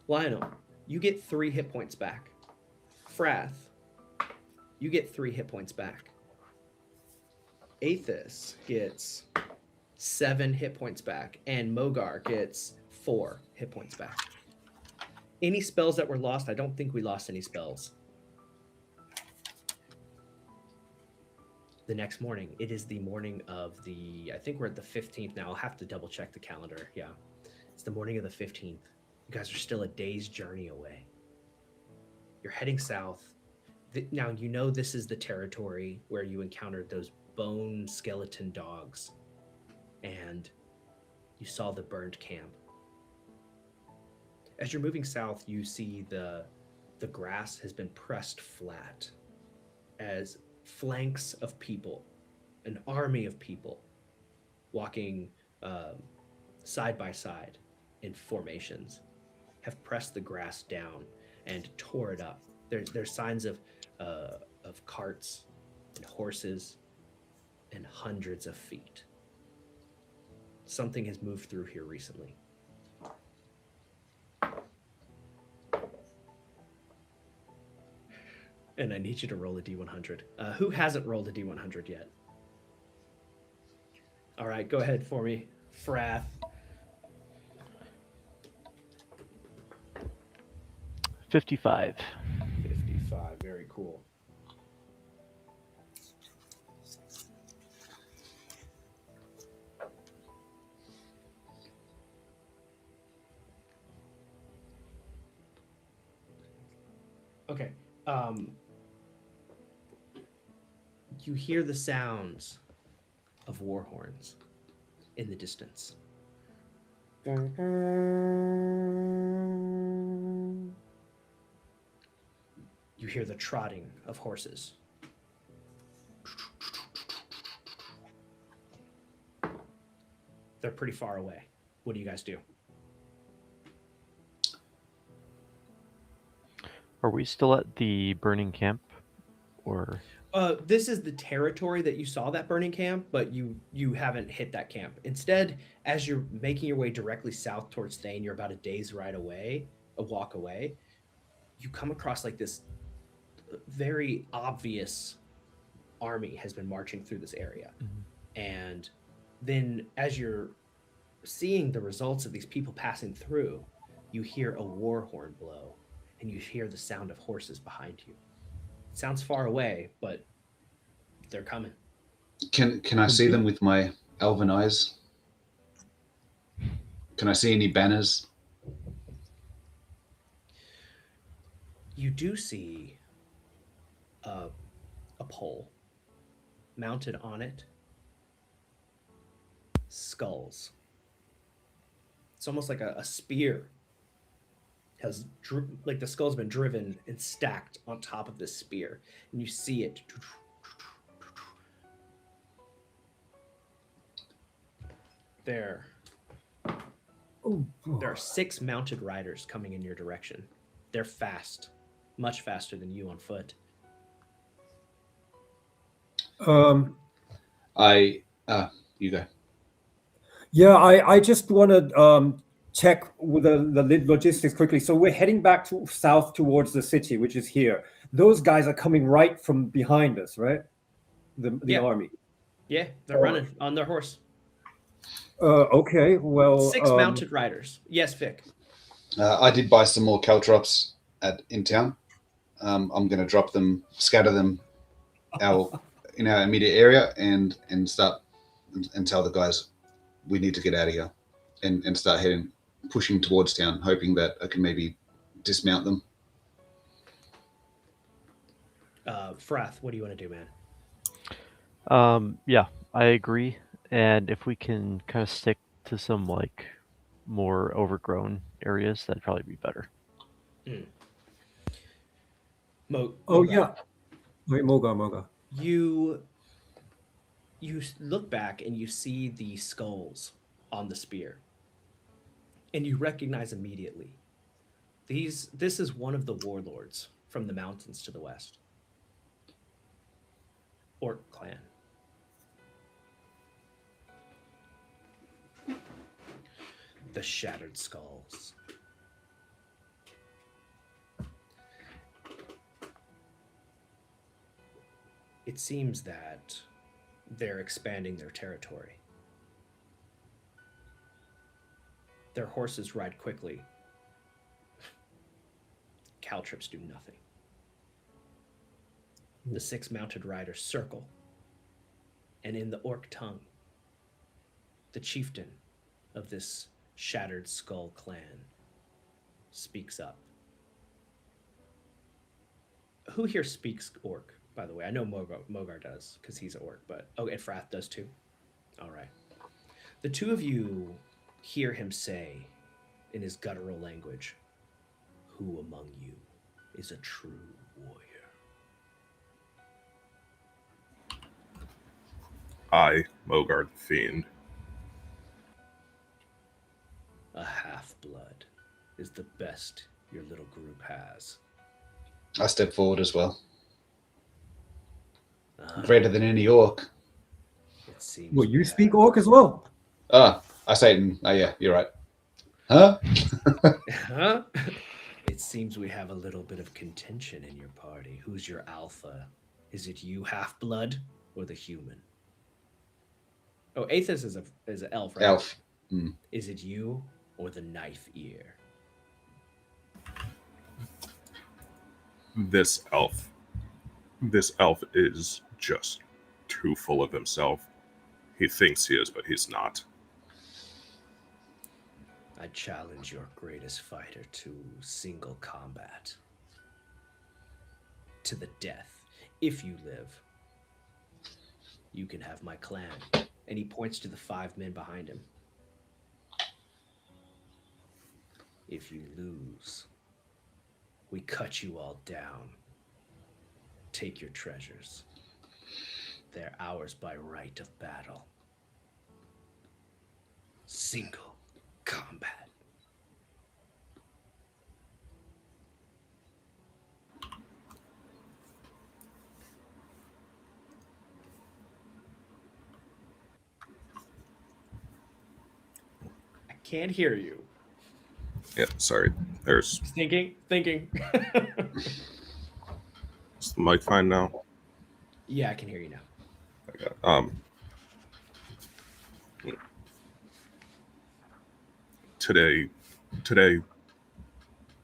Lionel, you get 3 hit points back. Frath, you get 3 hit points back. Aethys gets 7 hit points back. And Mogar gets 4 hit points back. Any spells that were lost, I don't think we lost any spells. The next morning, it is the morning of I think we're at the 15th now. I'll have to double check the calendar. Yeah. It's the morning of the 15th. You guys are still a day's journey away. You're heading south. Now, you know this is the territory where you encountered those bone skeleton dogs. And you saw the burned camp. As you're moving south, you see the grass has been pressed flat as flanks of people, an army of people walking side by side in formations, have pressed the grass down and tore it up. There's signs of carts and horses and hundreds of feet. Something has moved through here recently. And I need you to roll a D100. Who hasn't rolled a D100 yet? All right, go ahead for me, Frath. 55. 55, very cool. Okay. You hear the sounds of war horns in the distance. You hear the trotting of horses. They're pretty far away. What do you guys do? Are we still at the burning camp? Or This is the territory that you saw that burning camp, but you haven't hit that camp. Instead, as you're making your way directly south towards Thane, you're about a walk away, you come across like this very obvious army has been marching through this area. Mm-hmm. And then as you're seeing the results of these people passing through, you hear a war horn blow and you hear the sound of horses behind you. It sounds far away, but they're coming. Can I see them with my elven eyes? Can I see any banners? You do see a pole. Mounted on it, skulls. It's almost like a spear like the skull's been driven and stacked on top of this spear, and you see it. There are 6 mounted riders coming in your direction. They're fast. much faster than you on foot. You go. Yeah, I just want to check with the logistics quickly. So we're heading back to south towards the city, which is here. Those guys are coming right from behind us, right? The Yeah. army. Yeah, they're running on their horse. Okay, well, 6 mounted riders. Yes, Vic. I did buy some more caltrops in town. I'm going to drop them, scatter them in our immediate area, and start and tell the guys we need to get out of here, and start pushing towards town, hoping that I can maybe dismount them. Frath, what do you want to do, man? Yeah, I agree. And if we can kind of stick to some like more overgrown areas, that'd probably be better. Yeah. Wait, Moga. You look back and you see the skulls on the spear, and you recognize immediately this is one of the warlords from the mountains to the west. Orc clan. The Shattered Skulls. It seems that they're expanding their territory. Their horses ride quickly. Caltrops do nothing. The 6 mounted riders circle, and in the orc tongue, the chieftain of this Shattered Skull clan speaks up. Who here speaks orc, by the way? I know Mogar does, because he's an orc, but... Oh, and Frath does too? All right. The two of you hear him say, in his guttural language, "Who among you is a true warrior?" I, Mogar the Fiend. A half-blood is the best your little group has. I step forward as well. Greater than any orc. It seems. Well, you speak orc as well? I say it in... Oh, yeah, you're right. Huh? Huh? It seems we have a little bit of contention in your party. Who's your alpha? Is it you, half-blood, or the human? Oh, Aethys is an elf, right? Elf. Is it you or the knife ear? This elf is just too full of himself. He thinks he is, but he's not. I challenge your greatest fighter to single combat. To the death. If you live, you can have my clan. And he points to the 5 men behind him. If you lose, we cut you all down. Take your treasures. They're ours by right of battle. Single combat. I can't hear you. Yeah, sorry. There's... Thinking. Is the mic fine now? Yeah, I can hear you now. Okay. Today,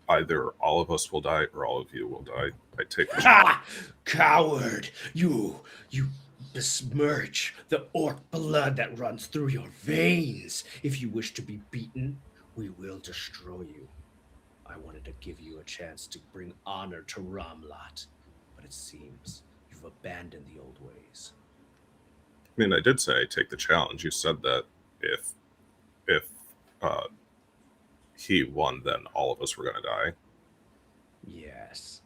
either all of us will die or all of you will die. I take the... Ha! Coward! You besmirch the orc blood that runs through your veins. If you wish to be beaten, we will destroy you. I wanted to give you a chance to bring honor to Ramlat, but it seems you've abandoned the old ways. I mean, I did say I take the challenge. You said that if he won, then all of us were going to die. Yes.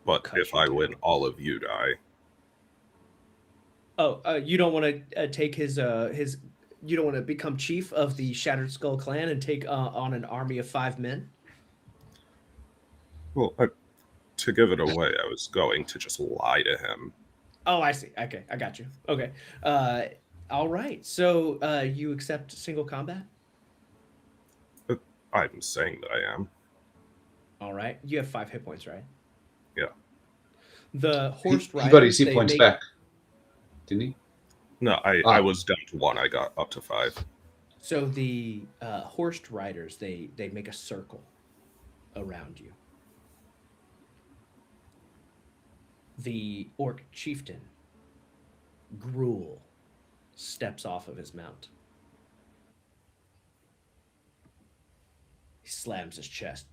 But if I win, all of you die. Oh, you don't want to take his you don't want to become chief of the Shattered Skull clan and take on an army of 5 men? Well, to give it away, I was going to just lie to him. Oh, I see. Okay, I got you. Okay. All right. So you accept single combat? But I'm saying that I am. All right. You have 5 hit points, right? Yeah. The horsed He riders. got his hit they points make- back, didn't he? No, I was down to 1. I got up to 5. So the horsed riders, they make a circle around you. The orc chieftain, Gruel, steps off of his mount. He slams his chest.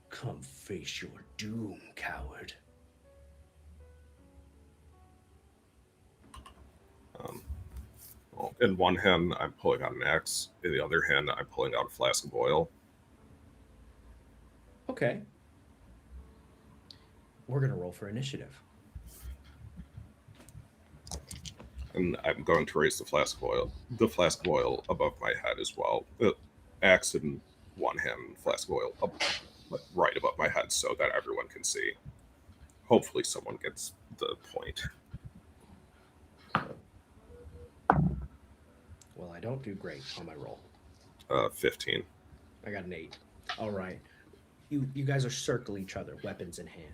Come face your doom, coward. Well, in one hand, I'm pulling out an axe. In the other hand, I'm pulling out a flask of oil. Okay. We're going to roll for initiative. And I'm going to raise the flask of oil above my head as well. The axe in one hand, flask of oil right above my head so that everyone can see. Hopefully someone gets the point. Well, I don't do great on my roll. 15. I got an 8. All right. You guys are circle each other, weapons in hand.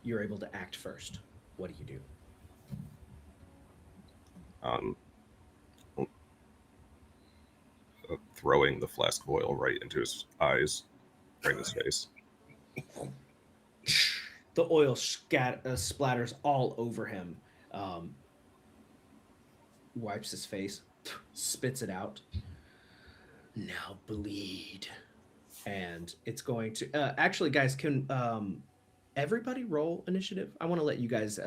You're able to act first. What do you do? Throwing the flask of oil right into his eyes, right in his face. The oil splatters all over him. Wipes his face, spits it out. Now bleed. And it's going to... actually, guys, can everybody roll initiative? I want to let you guys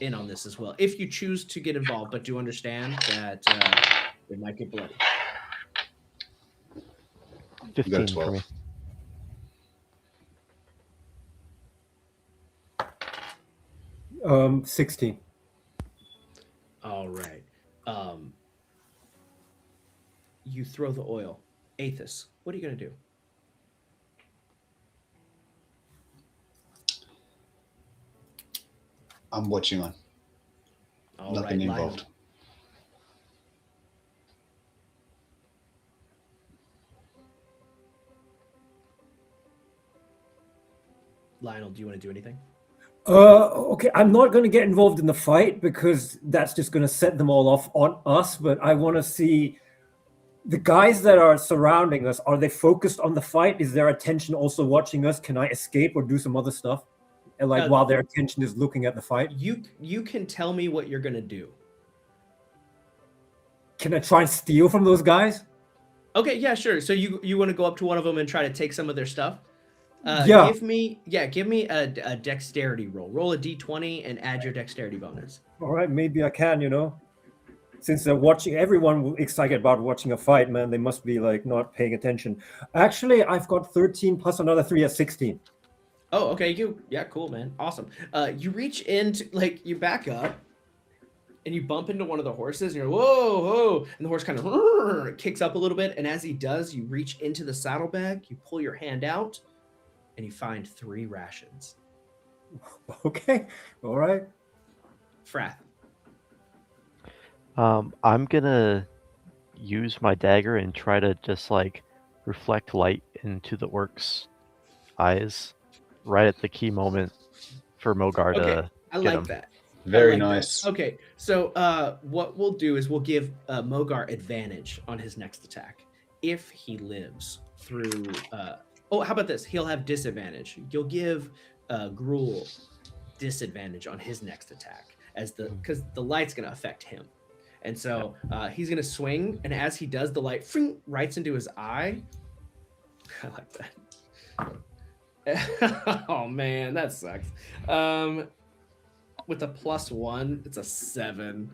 in on this as well. If you choose to get involved, but do understand that it might get bloody. 15 for me. 16. All right. You throw the oil. Aethys, what are you going to do? I'm watching on. All Nothing right, involved. Lionel, do you want to do anything? Okay, I'm not going to get involved in the fight because that's just going to set them all off on us. But I want to see the guys that are surrounding us. Are they focused on the fight? Is their attention also watching us? Can I escape or do some other stuff? And while their attention is looking at the fight, you can tell me what you're going to do. Can I try and steal from those guys? Okay, yeah, sure. So you want to go up to one of them and try to take some of their stuff? Yeah. Give me a dexterity roll. Roll a d20 and add your dexterity bonus. All right, maybe I can, Since they're watching, everyone excited about watching a fight, man, they must be not paying attention. Actually, I've got 13 plus another 3 at 16. Oh, okay. Cool, man. Awesome. You reach into, you back up and you bump into one of the horses and you're, whoa, whoa. And the horse kind of kicks up a little bit. And as he does, you reach into the saddlebag, you pull your hand out, and you find 3 rations. Okay. All right. Frath. I'm gonna use my dagger and try to just reflect light into the orc's eyes right at the key moment for Mogar to I get like him. that. Very I like nice. that. Okay, so what we'll do is we'll give Mogar advantage on his next attack if he lives through. How about this? He'll have disadvantage. You'll give Gruel disadvantage on his next attack because the light's gonna affect him, and so he's gonna swing, and as he does, the light right into his eye. I like that. Oh man, that sucks. With a +1, it's a 7.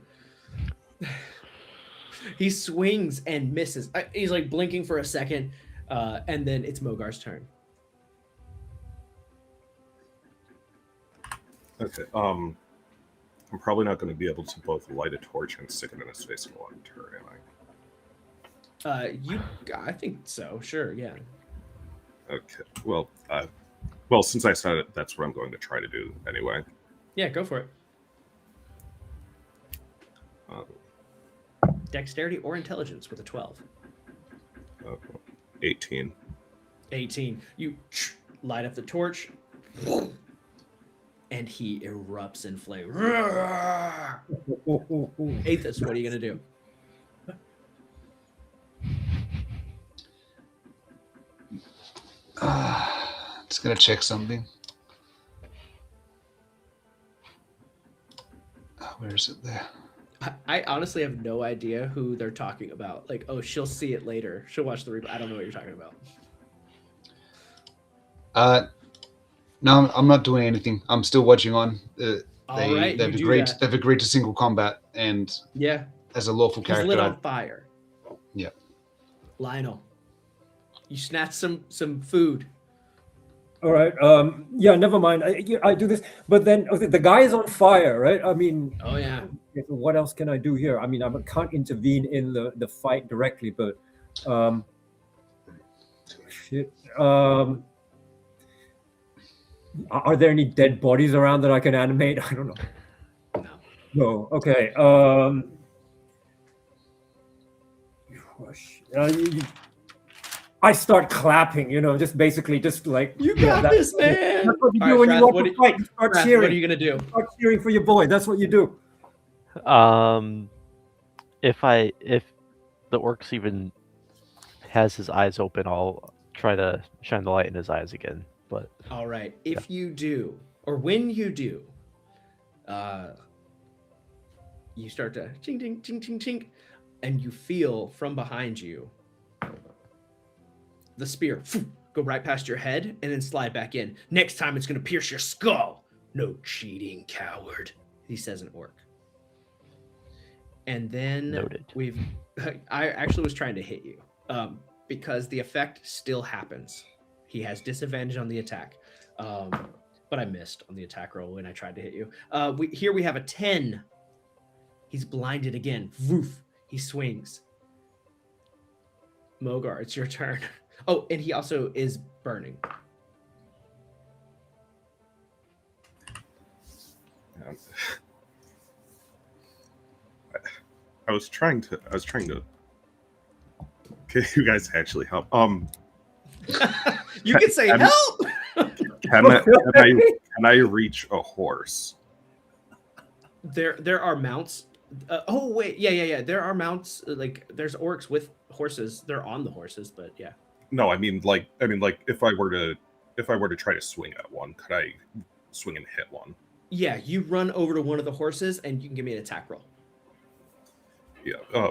He swings and misses. He's blinking for a second, and then it's Mogar's turn. Okay. I'm probably not going to be able to both light a torch and stick it in his face in one turn, am I? I think so. Sure, yeah. Okay. Well, since I said it, that's what I'm going to try to do anyway. Yeah, go for it. Uh, Dexterity or intelligence with a 12. 18. 18. You light up the torch, and he erupts in flame. Aethys, what are you going to do? Just gonna check something. Where is it there? I honestly have no idea who they're talking about. Like, oh, she'll see it later. She'll watch the replay. I don't know what you're talking about. No, I'm not doing anything. I'm still watching on. All right, they've you do agreed. that. They've agreed to single combat, and Yeah, as a lawful he's character, lit on fire. Yeah. Lionel, you snatch some food. All right. Yeah. Never mind. I do this, but then the guy is on fire, right? I mean, Oh yeah. what else can I do here? I mean, I can't intervene in the fight directly, but shit. Are there any dead bodies around that I can animate? I don't know. No. No. Okay. I start clapping, just basically just like You got this, man. That's what you All do right, when Strath, you want what to do- fight. You start Strath, cheering. what are you gonna do? Start cheering for your boy. That's what you do. If the orcs even has his eyes open, I'll try to shine the light in his eyes again. But All right. If you do, or when you do, you start to ching, ching, ching, ching, ching, and you feel from behind you the spear go right past your head and then slide back in. Next time it's going to pierce your skull. No cheating, coward, he says in orc. And then Noted. I actually was trying to hit you because the effect still happens. He has disadvantage on the attack. But I missed on the attack roll when I tried to hit you. Here we have a 10. He's blinded again. Woof. He swings. Mogar, it's your turn. Oh, and he also is burning. I was trying to. Can you guys actually help? You can say help. Can I reach a horse? There are mounts. Oh wait, yeah. There are mounts. Like there's orcs with horses. They're on the horses, but yeah. No, I mean like if I were to try to swing at one, could I swing and hit one? Yeah, you run over to one of the horses and you can give me an attack roll. Yeah,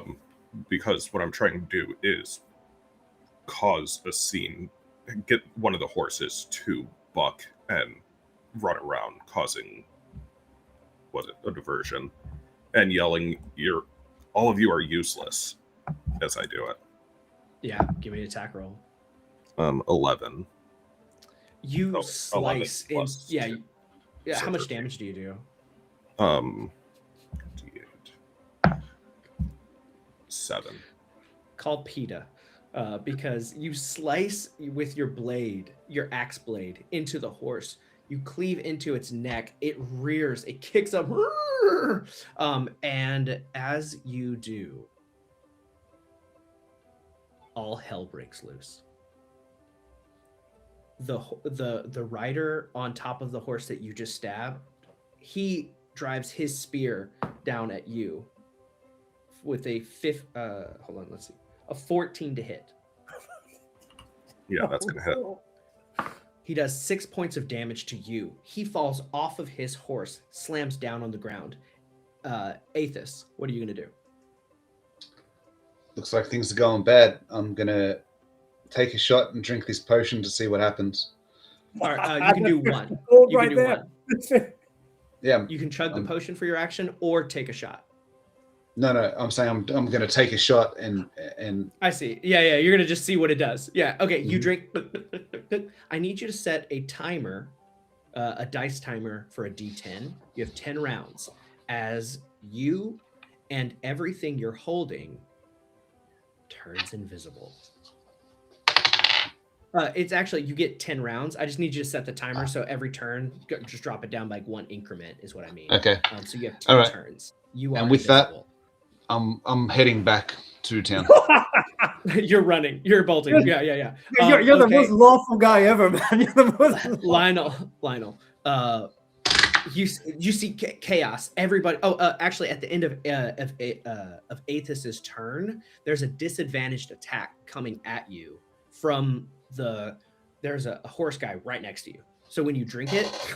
because what I'm trying to do is cause a scene, get one of the horses to buck and run around, causing a diversion, and yelling, all of you are useless," as I do it. Yeah, give me an attack roll. 11. You slice in. 11 Yeah, 2. yeah. So How much 13. damage do you do? D8. 7. Call PETA, because you slice with your blade, your axe blade, into the horse. You cleave into its neck. It rears. It kicks up. And as you do, all hell breaks loose. The rider on top of the horse that you just stabbed, he drives his spear down at you with a a 14 to hit. Yeah, that's gonna hit. He does 6 points of damage to you. He falls off of his horse, slams down on the ground. Aethys, what are you gonna do? Looks like things are going bad. I'm gonna take a shot and drink this potion to see what happens. All right, you can do one. Gold You right can do there. one. Yeah. You can chug the potion for your action or take a shot. No. I'm saying I'm gonna take a shot and. I see. Yeah. You're gonna just see what it does. Yeah. Okay. You Mhm. drink. I need you to set a timer, a dice timer for a D10. You have 10 rounds. As you and everything you're holding turns invisible. It's actually you get 10 rounds. I just need you to set the timer so every turn just drop it down by like 1 increment is what I mean. Okay. So you have 10 All right. turns. You are And with that, invisible. I'm heading back to town. You're running. You're bolting. Yeah. You're the Okay. most lawful guy ever, man. You're the most Lionel. You see chaos. Everybody. Actually, at the end of Aethys's turn, there's a disadvantaged attack coming at you from there's a horse guy right next to you. So when you drink it,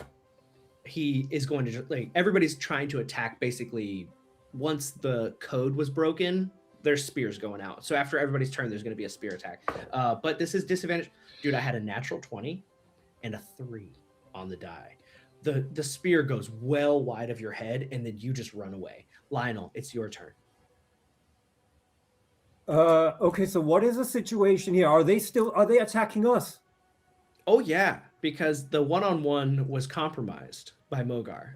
he is going to like everybody's trying to attack. Basically, once the code was broken, there's spears going out. So after everybody's turn, there's going to be a spear attack. But this is disadvantage. Dude, I had a natural 20 and a 3 on the die. The spear goes well wide of your head, and then you just run away. Lionel, it's your turn. Okay, so what is the situation here? Are they attacking us? Oh yeah, because the one-on-one was compromised by Mogar.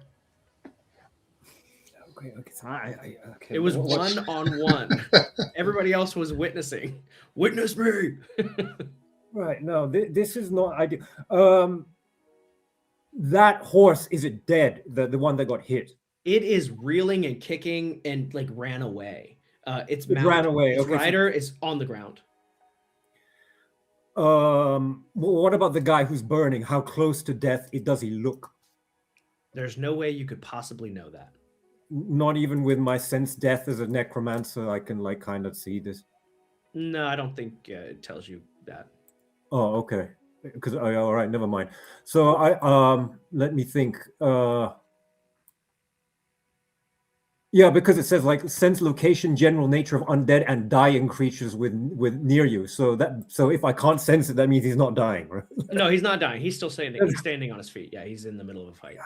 Okay, so okay. It was one-on-one. Everybody else was witnessing. Witness me. Right. No, this is not ideal. That horse, is it dead? The one that got hit? It is reeling and kicking and like ran away. It ran away. Its Okay, rider is on the ground. What about the guy who's burning? How close to death does he look? There's no way you could possibly know that. Not even with my sense death as a necromancer, I can like kind of see this. No, I don't think it tells you that. Oh, okay. Because all right, never mind. So let me think. Yeah, because it says like sense location, general nature of undead and dying creatures with near you. So if I can't sense it, that means he's not dying, right? No, he's not dying. He's still standing. He's standing on his feet. Yeah, he's in the middle of a fight.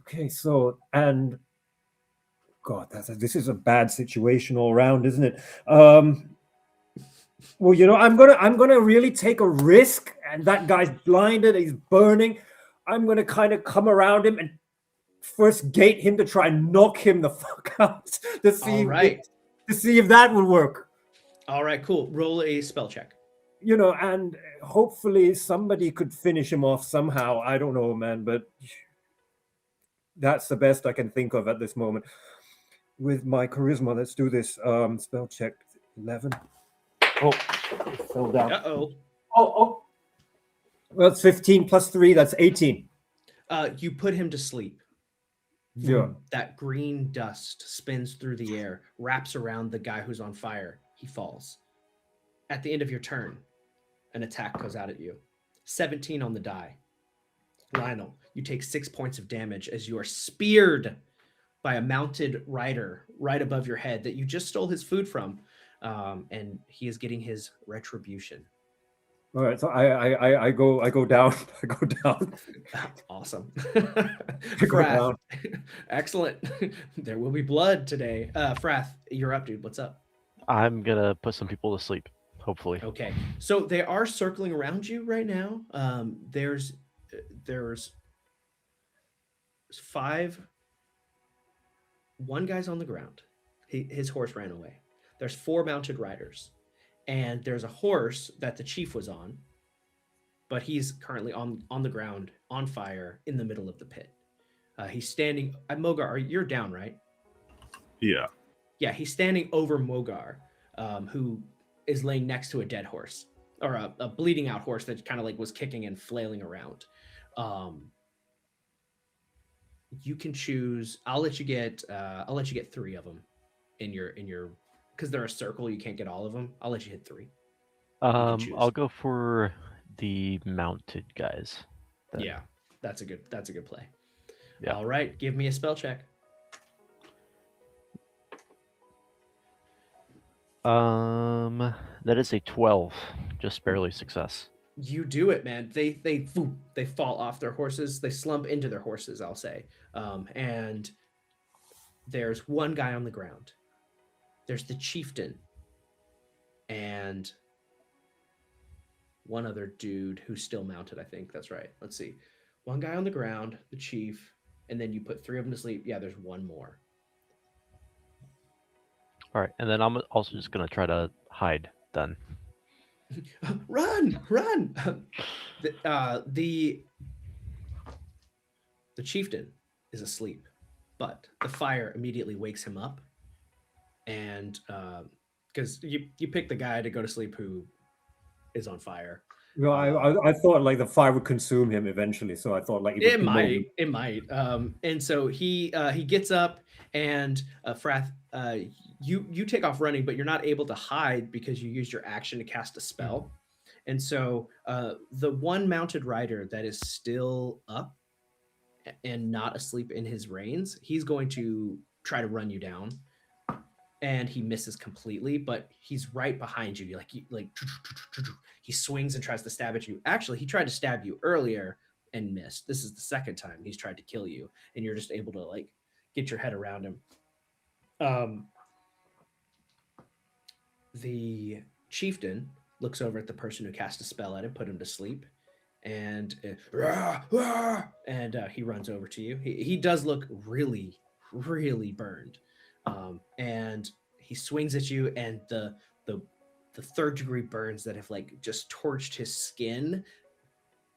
Okay, so and God, this is a bad situation all around, isn't it? Well, you know, I'm gonna really take a risk, and that guy's blinded, he's burning. I'm gonna kind of come around him and first gate him to try and knock him the fuck out to see if that would work. All right, cool. Roll a spell check. You know, and hopefully somebody could finish him off somehow. I don't know, man, but that's the best I can think of at this moment. With my charisma, let's do this. Spell check 11. Oh, it fell down. Oh. Well, it's 15 plus 3, that's 18. You put him to sleep. Yeah. That green dust spins through the air, wraps around the guy who's on fire. He falls. At the end of your turn, an attack goes out at you. 17 on the die. Lionel, you take 6 points of damage as you are speared by a mounted rider right above your head that you just stole his food from. And he is getting his retribution. All right, so I go down. I go down. Awesome. I go down. Excellent. There will be blood today. Frath, you're up, dude. What's up? I'm gonna put some people to sleep, hopefully. Okay, so they are circling around you right now. There's 5. One guy's on the ground. His horse ran away. There's 4 mounted riders, and there's a horse that the chief was on, but he's currently on the ground, on fire, in the middle of the pit. He's standing. Mogar, you're down, right? Yeah. Yeah, he's standing over Mogar, who is laying next to a dead horse, or a bleeding out horse that kind of like was kicking and flailing around. You can choose. I'll let you get 3 of them in your because they're a circle. You can't get all of them. I'll let you hit 3. I'll go for the mounted guys. Then. Yeah, that's a good play. Yeah. All right, give me a spell check. That is a 12, just barely success. You do it, man. They fall off their horses. They slump into their horses, I'll say. And there's one guy on the ground. There's the chieftain and one other dude who's still mounted, I think. That's right. Let's see. One guy on the ground, the chief, and then you put 3 of them to sleep. Yeah, there's one more. All right, and then I'm also just going to try to hide then. Run, run! The chieftain is asleep, but the fire immediately wakes him up, and because you pick the guy to go to sleep who is on fire. No, I thought like the fire would consume him eventually, so I thought like it would It immolate might, it might. And so he gets up, and Frath, you take off running, but you're not able to hide because you used your action to cast a spell. And so the one mounted rider that is still up and not asleep in his reins, he's going to try to run you down, and he misses completely. But he's right behind you. Like he swings and tries to stab at you. Actually, he tried to stab you earlier and missed. This is the second time he's tried to kill you, and you're just able to like get your head around him. The chieftain looks over at the person who cast a spell at him, put him to sleep, and he runs over to you. He does look really, really burned, and he swings at you, and the third degree burns that have like just torched his skin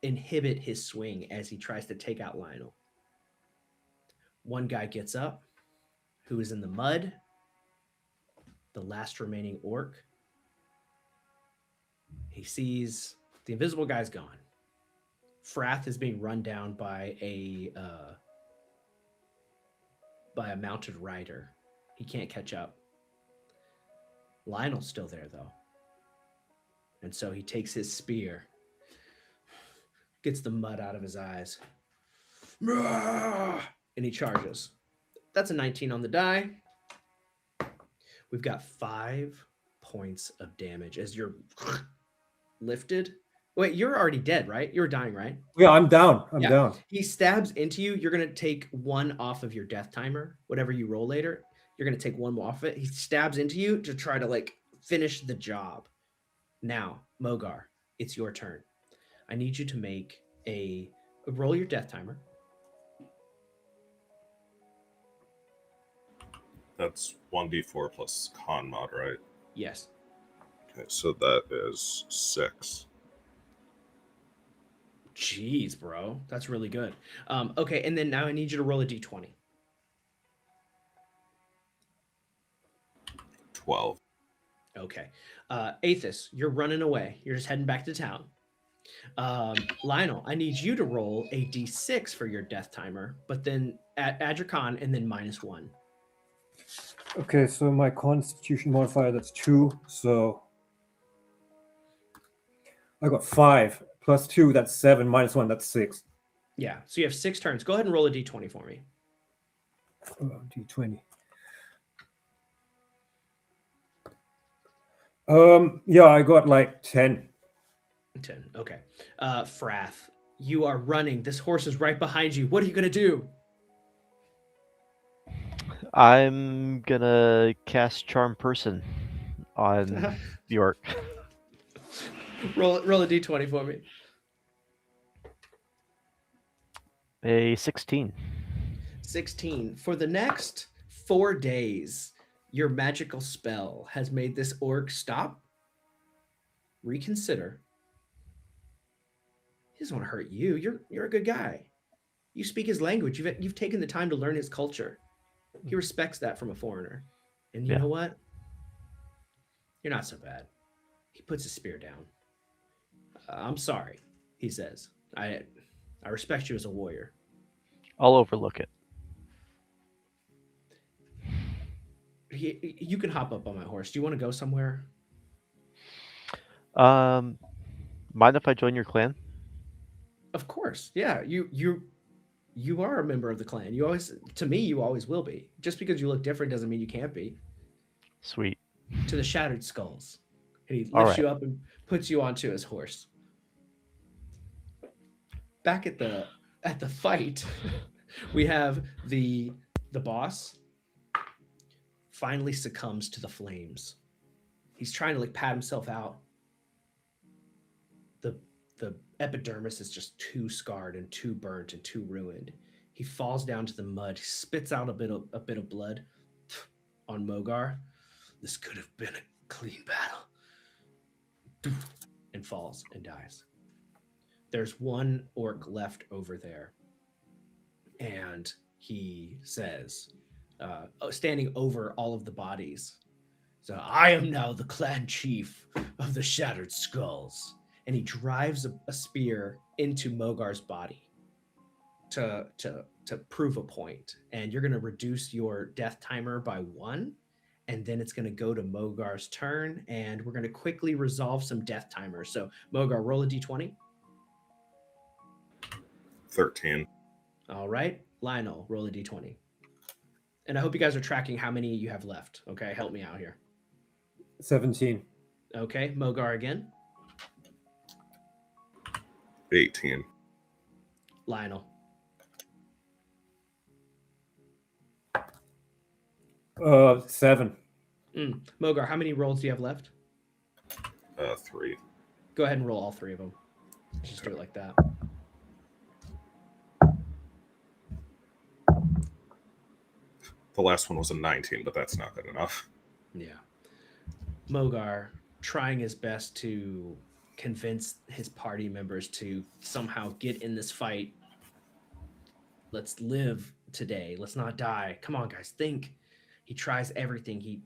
inhibit his swing as he tries to take out Lionel. One guy gets up, who is in the mud, the last remaining orc. He sees the invisible guy's gone. Frath is being run down by a mounted rider. He can't catch up. Lionel's still there though, and so he takes his spear, gets the mud out of his eyes, and he charges. That's a 19 on the die. We've got 5 points of damage as you're lifted. Wait, you're already dead, right? You're dying, right? Yeah, I'm down. I'm down. He stabs into you. You're going to take 1 off of your death timer. Whatever you roll later, you're going to take 1 off it. He stabs into you to try to like finish the job. Now, Mogar, it's your turn. I need you to make a roll your death timer. That's 1d4 plus con mod, right? Yes. Okay, so that is 6. Jeez, bro. That's really good. Okay, and then now I need you to roll a d20. 12. Okay. Aethys, you're running away. You're just heading back to town. Lionel, I need you to roll a d6 for your death timer, but then add your con and then -1. Okay, so my constitution modifier, that's 2. So I got 5 plus 2, that's 7, -1, that's 6. Yeah, so you have 6 turns. Go ahead and roll a d20 for me. D20. Yeah, I got like 10. 10. Okay. Frath, you are running. This horse is right behind you. What are you gonna do? I'm gonna cast Charm Person on the orc. roll a d20 for me. A 16. 16. For the next 4 days, your magical spell has made this orc stop, reconsider. He doesn't want to hurt you. You're a good guy. You speak his language. You've taken the time to learn his culture. He respects that from a foreigner. And you know what? You're not so bad. He puts his spear down. I'm sorry, he says. I respect you as a warrior. I'll overlook it. You can hop up on my horse. Do you want to go somewhere? Mind if I join your clan? Of course. Yeah. You are a member of the clan. You always will be. Just because you look different doesn't mean you can't be. Sweet. To the Shattered Skulls. And he lifts you up and puts you onto his horse. Back at the fight, we have the boss finally succumbs to the flames. He's trying to like pat himself out. The epidermis is just too scarred and too burnt and too ruined. He falls down to the mud, spits out a bit of blood on Mogar. This could have been a clean battle. and falls and dies. There's one orc left over there, and he says, standing over all of the bodies, so I am now the clan chief of the Shattered Skulls. And he drives a spear into Mogar's body to prove a point. And you're going to reduce your death timer by 1. And then it's going to go to Mogar's turn. And we're going to quickly resolve some death timers. So Mogar, roll a d20. 13. All right. Lionel, roll a d20. And I hope you guys are tracking how many you have left. Okay, help me out here. 17. Okay, Mogar again. 18. Lionel. 7. Mogar, how many rolls do you have left? 3. Go ahead and roll all 3 of them. Just do it like that. The last one was a 19, but that's not good enough. Yeah. Mogar trying his best to convince his party members to somehow get in this fight. Let's live today. Let's not die. Come on, guys, think. He tries everything. He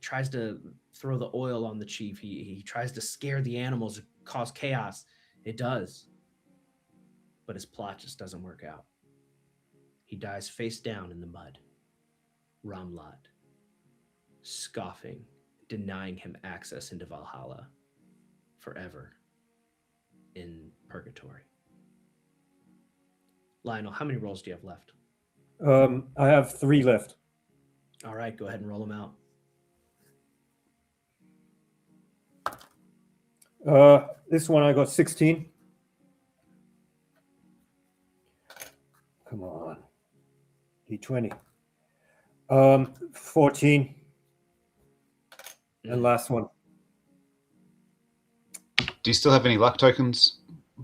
tries to throw the oil on the chief. He tries to scare the animals, cause chaos. It does. But his plot just doesn't work out. He dies face down in the mud. Ramlat, scoffing, denying him access into Valhalla forever in purgatory. Lionel, how many rolls do you have left? I have 3 left. All right, go ahead and roll them out. This one I got 16. Come on. D20. 14. And last one. Do you still have any luck tokens,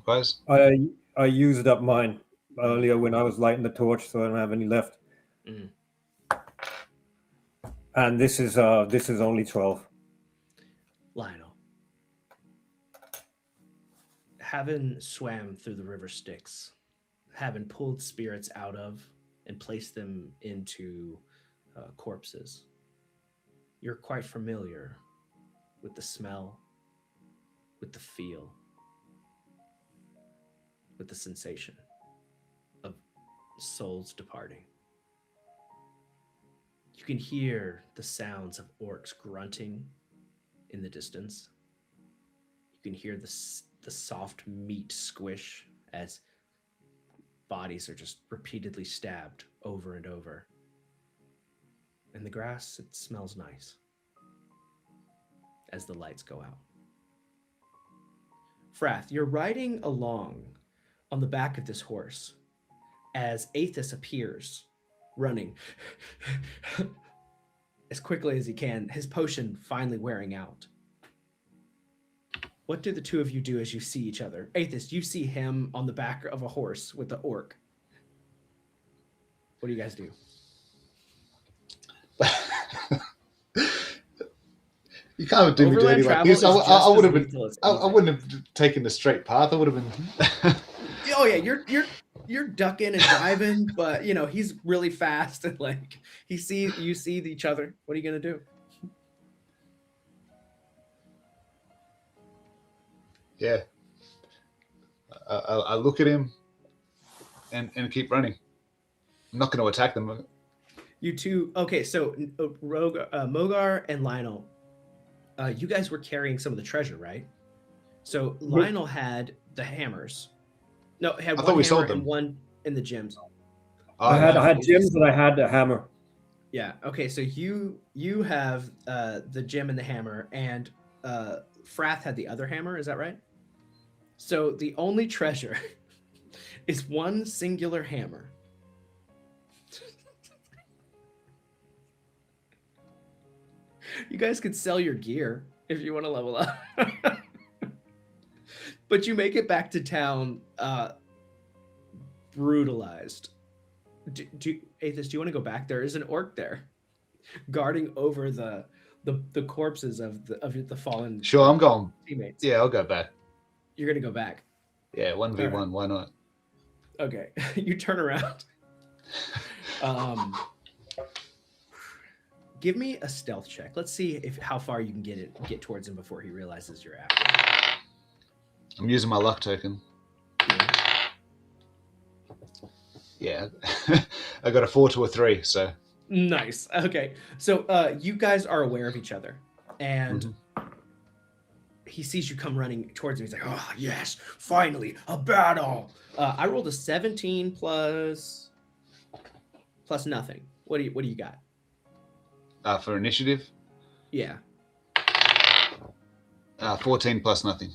guys? I used up mine earlier when I was lighting the torch, so I don't have any left. Mm. And this is only 12. Lionel, having swam through the river Styx, having pulled spirits out of and placed them into corpses, you're quite familiar with the smell, with the feel, with the sensation of souls departing. You can hear the sounds of orcs grunting in the distance. You can hear the soft meat squish as bodies are just repeatedly stabbed over and over. And the grass, it smells nice as the lights go out. Frath, you're riding along on the back of this horse as Aethys appears, running as quickly as he can, his potion finally wearing out. What do the two of you do as you see each other? Aethys, you see him on the back of a horse with the orc. What do you guys do? You can't do me Overland dirty like travel this. is I just would as have been. lethal as I anything. wouldn't have taken the straight path. I would have been. Oh yeah, you're ducking and diving, but you know he's really fast and like you see each other. What are you gonna do? Yeah. I look at him and keep running. I'm not going to attack them. You two, okay? So Mogar and Lionel, you guys were carrying some of the treasure, right? So Lionel had the hammers. No, he had I one thought we hammer sold them. and one in the gyms. I had gems and I had a hammer. Yeah. Okay. So you have the gem and the hammer, and Frath had the other hammer. Is that right? So the only treasure is one singular hammer. You guys could sell your gear if you want to level up. But you make it back to town brutalized. Aethys, do you want to go back? There is an orc there guarding over the the corpses of the fallen Sure, I'm going. teammates. Yeah, I'll go back. You're gonna go back. Yeah, 1v1. Alright. Why not? Okay, you turn around. Give me a stealth check. Let's see how far you can get towards him before he realizes you're after him. I'm using my luck token. Yeah. Yeah, I got a 4 to a 3. So Nice. Okay, so you guys are aware of each other, and he sees you come running towards him. He's like, "Oh yes, finally a battle!" I rolled a 17 plus nothing. What do you got? for initiative, Yeah. 14 plus nothing.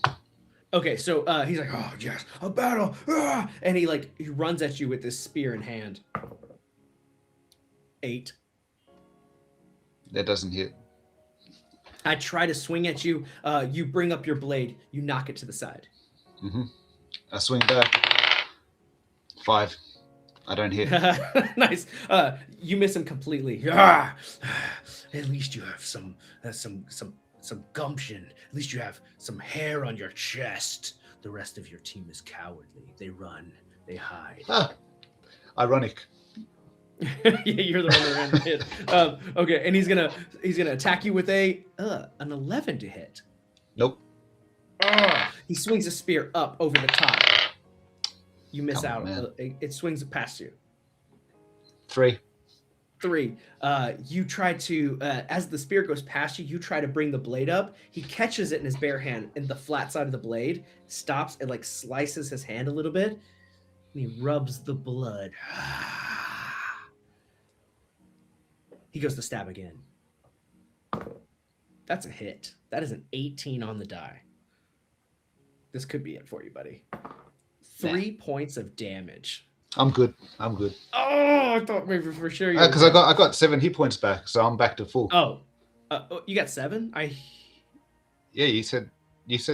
Okay, so he's like, "Oh yes, a battle!" Ah! And he runs at you with this spear in hand. 8. That doesn't hit. I try to swing at you. You bring up your blade. You knock it to the side. I swing back. 5. I don't hit. Nice. You miss him completely. Ah! At least you have some gumption. At least you have some hair on your chest. The rest of your team is cowardly. They run. They hide. Ironic. Yeah, you're the one that ran the hit. Okay, and he's gonna attack you with an 11 to hit. Nope. He swings a spear up over the top. You miss Come out. on, man. It swings past you. 3. 3. You try to, as the spear goes past you, you try to bring the blade up. He catches it in his bare hand, and the flat side of the blade stops and slices his hand a little bit, and he rubs the blood. He goes to stab again. That's a hit. That is an 18 on the die. This could be it for you, buddy. 3 points of damage. I'm good. Oh, I thought maybe for sure you. Because I got 7 hit points back, so I'm back to full. Oh, you got 7? Yeah, you said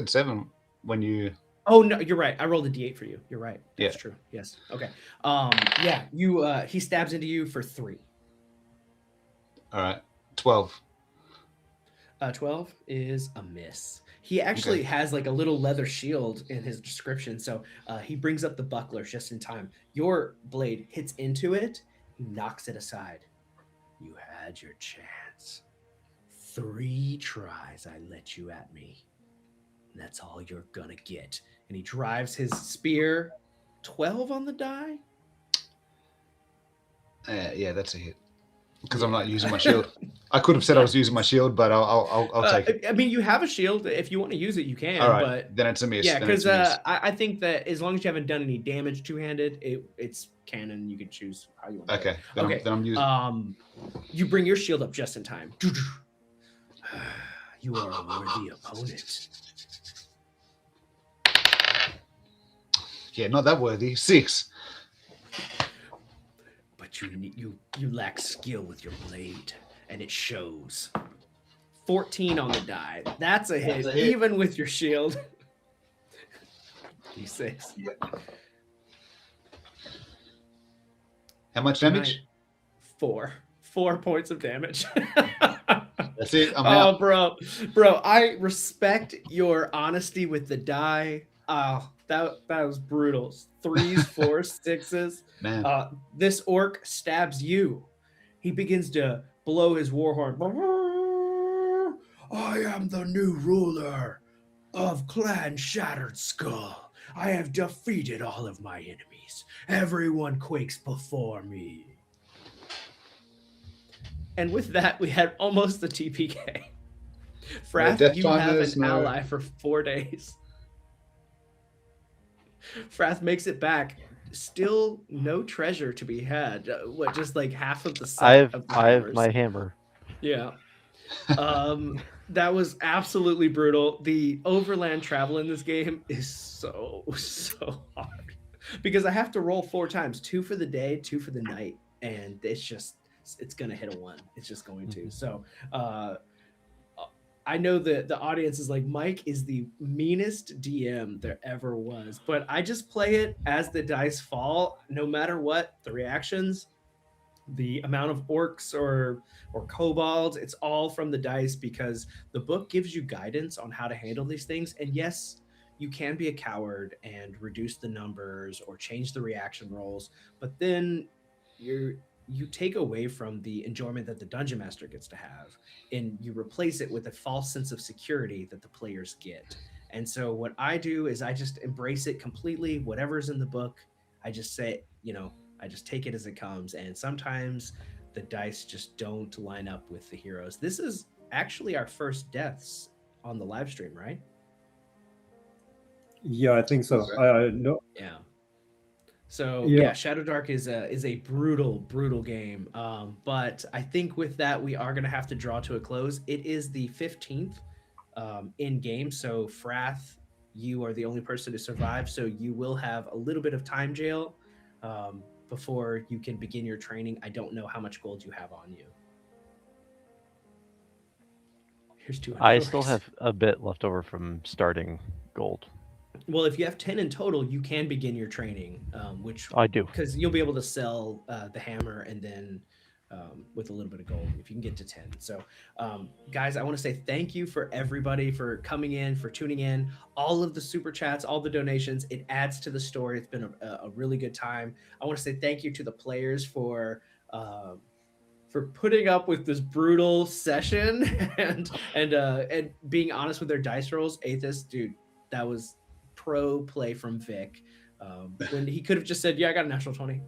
7 when you. Oh no, you're right. I rolled a d8 for you. You're right. That's Yeah. true. Yes. Okay. Yeah. He stabs into you for 3. All right. 12. 12 is a miss. He actually has a little leather shield in his description, so he brings up the buckler just in time. Your blade hits into it. He knocks it aside. You had your chance. 3 tries I let you at me. And that's all you're gonna get. And he drives his spear. 12 on the die. Yeah, that's a hit. Because I'm not using my shield. I could have said I was using my shield, but I'll take it. I mean, you have a shield. If you want to use it, you can. All right, But then it's a miss. yeah, Then it's because a miss. I think that as long as you haven't done any damage two-handed, it's canon. You can choose how you want to. Okay. Okay. Then I'm using. You bring your shield up just in time. You are a worthy opponent. Yeah, not that worthy. 6. But you lack skill with your blade, and it shows. 14 on the die. That's a hit, a hit. even with your shield. D6. How much damage? 4 points of damage. That's it. I'm Oh, out. bro, I respect your honesty with the die. Oh, that was brutal. 3s, 4s, 6s. Man. This orc stabs you. He begins to blow his war horn. I am the new ruler of Clan Shattered Skull. I have defeated all of my enemies. Everyone quakes before me. And with that, we had almost the TPK. Frath, death you have timers, an no. ally for 4 days. Frath makes it back. Still no treasure to be had. What, just half of the set I of the have hammers. my hammer. Yeah. That was absolutely brutal. The overland travel in this game is so hard. Because I have to roll 4 times. 2 for the day, 2 for the night. And it's going to hit a 1. It's just going to. So I know that the audience is like, Mike is the meanest DM there ever was. But I just play it as the dice fall, no matter what, the reactions. The amount of orcs or kobolds, it's all from the dice, because the book gives you guidance on how to handle these things. And yes, you can be a coward and reduce the numbers or change the reaction rolls, but then you take away from the enjoyment that the dungeon master gets to have, and you replace it with a false sense of security that the players get. And so what I do is I just embrace it completely. Whatever's in the book, I just say, I just take it as it comes. And sometimes the dice just don't line up with the heroes. This is actually our first deaths on the live stream, right? Yeah, I think so. No, Yeah. So Yeah. yeah, Shadowdark is a brutal game. But I think with that we are gonna have to draw to a close. It is the 15th in game, so Frath, you are the only person to survive, so you will have a little bit of time jail before you can begin your training. I don't know how much gold you have on you. Here's 200. I still have a bit left over from starting gold. Well, if you have 10 in total, you can begin your training, which I do. because you'll be able to sell the hammer, and then with a little bit of gold if you can get to 10. So guys, I want to say thank you for everybody for coming in, for tuning in, all of the super chats, all the donations. It adds to the story. It's been a really good time. I want to say thank you to the players for putting up with this brutal session and being honest with their dice rolls. Aethys, dude, that was pro play from Vic. When he could have just said, yeah, I got a natural 20.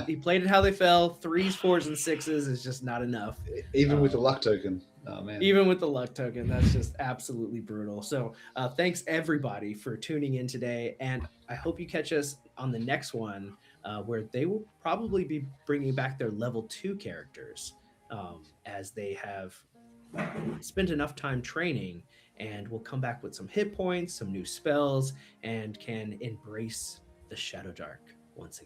He played it how they fell. 3s, 4s, and 6s is just not enough. Even with the luck token. Oh, man. Even with the luck token, that's just absolutely brutal. So thanks everybody for tuning in today. And I hope you catch us on the next one, where they will probably be bringing back their level 2 characters, as they have spent enough time training, and will come back with some hit points, some new spells, and can embrace the Shadowdark once again.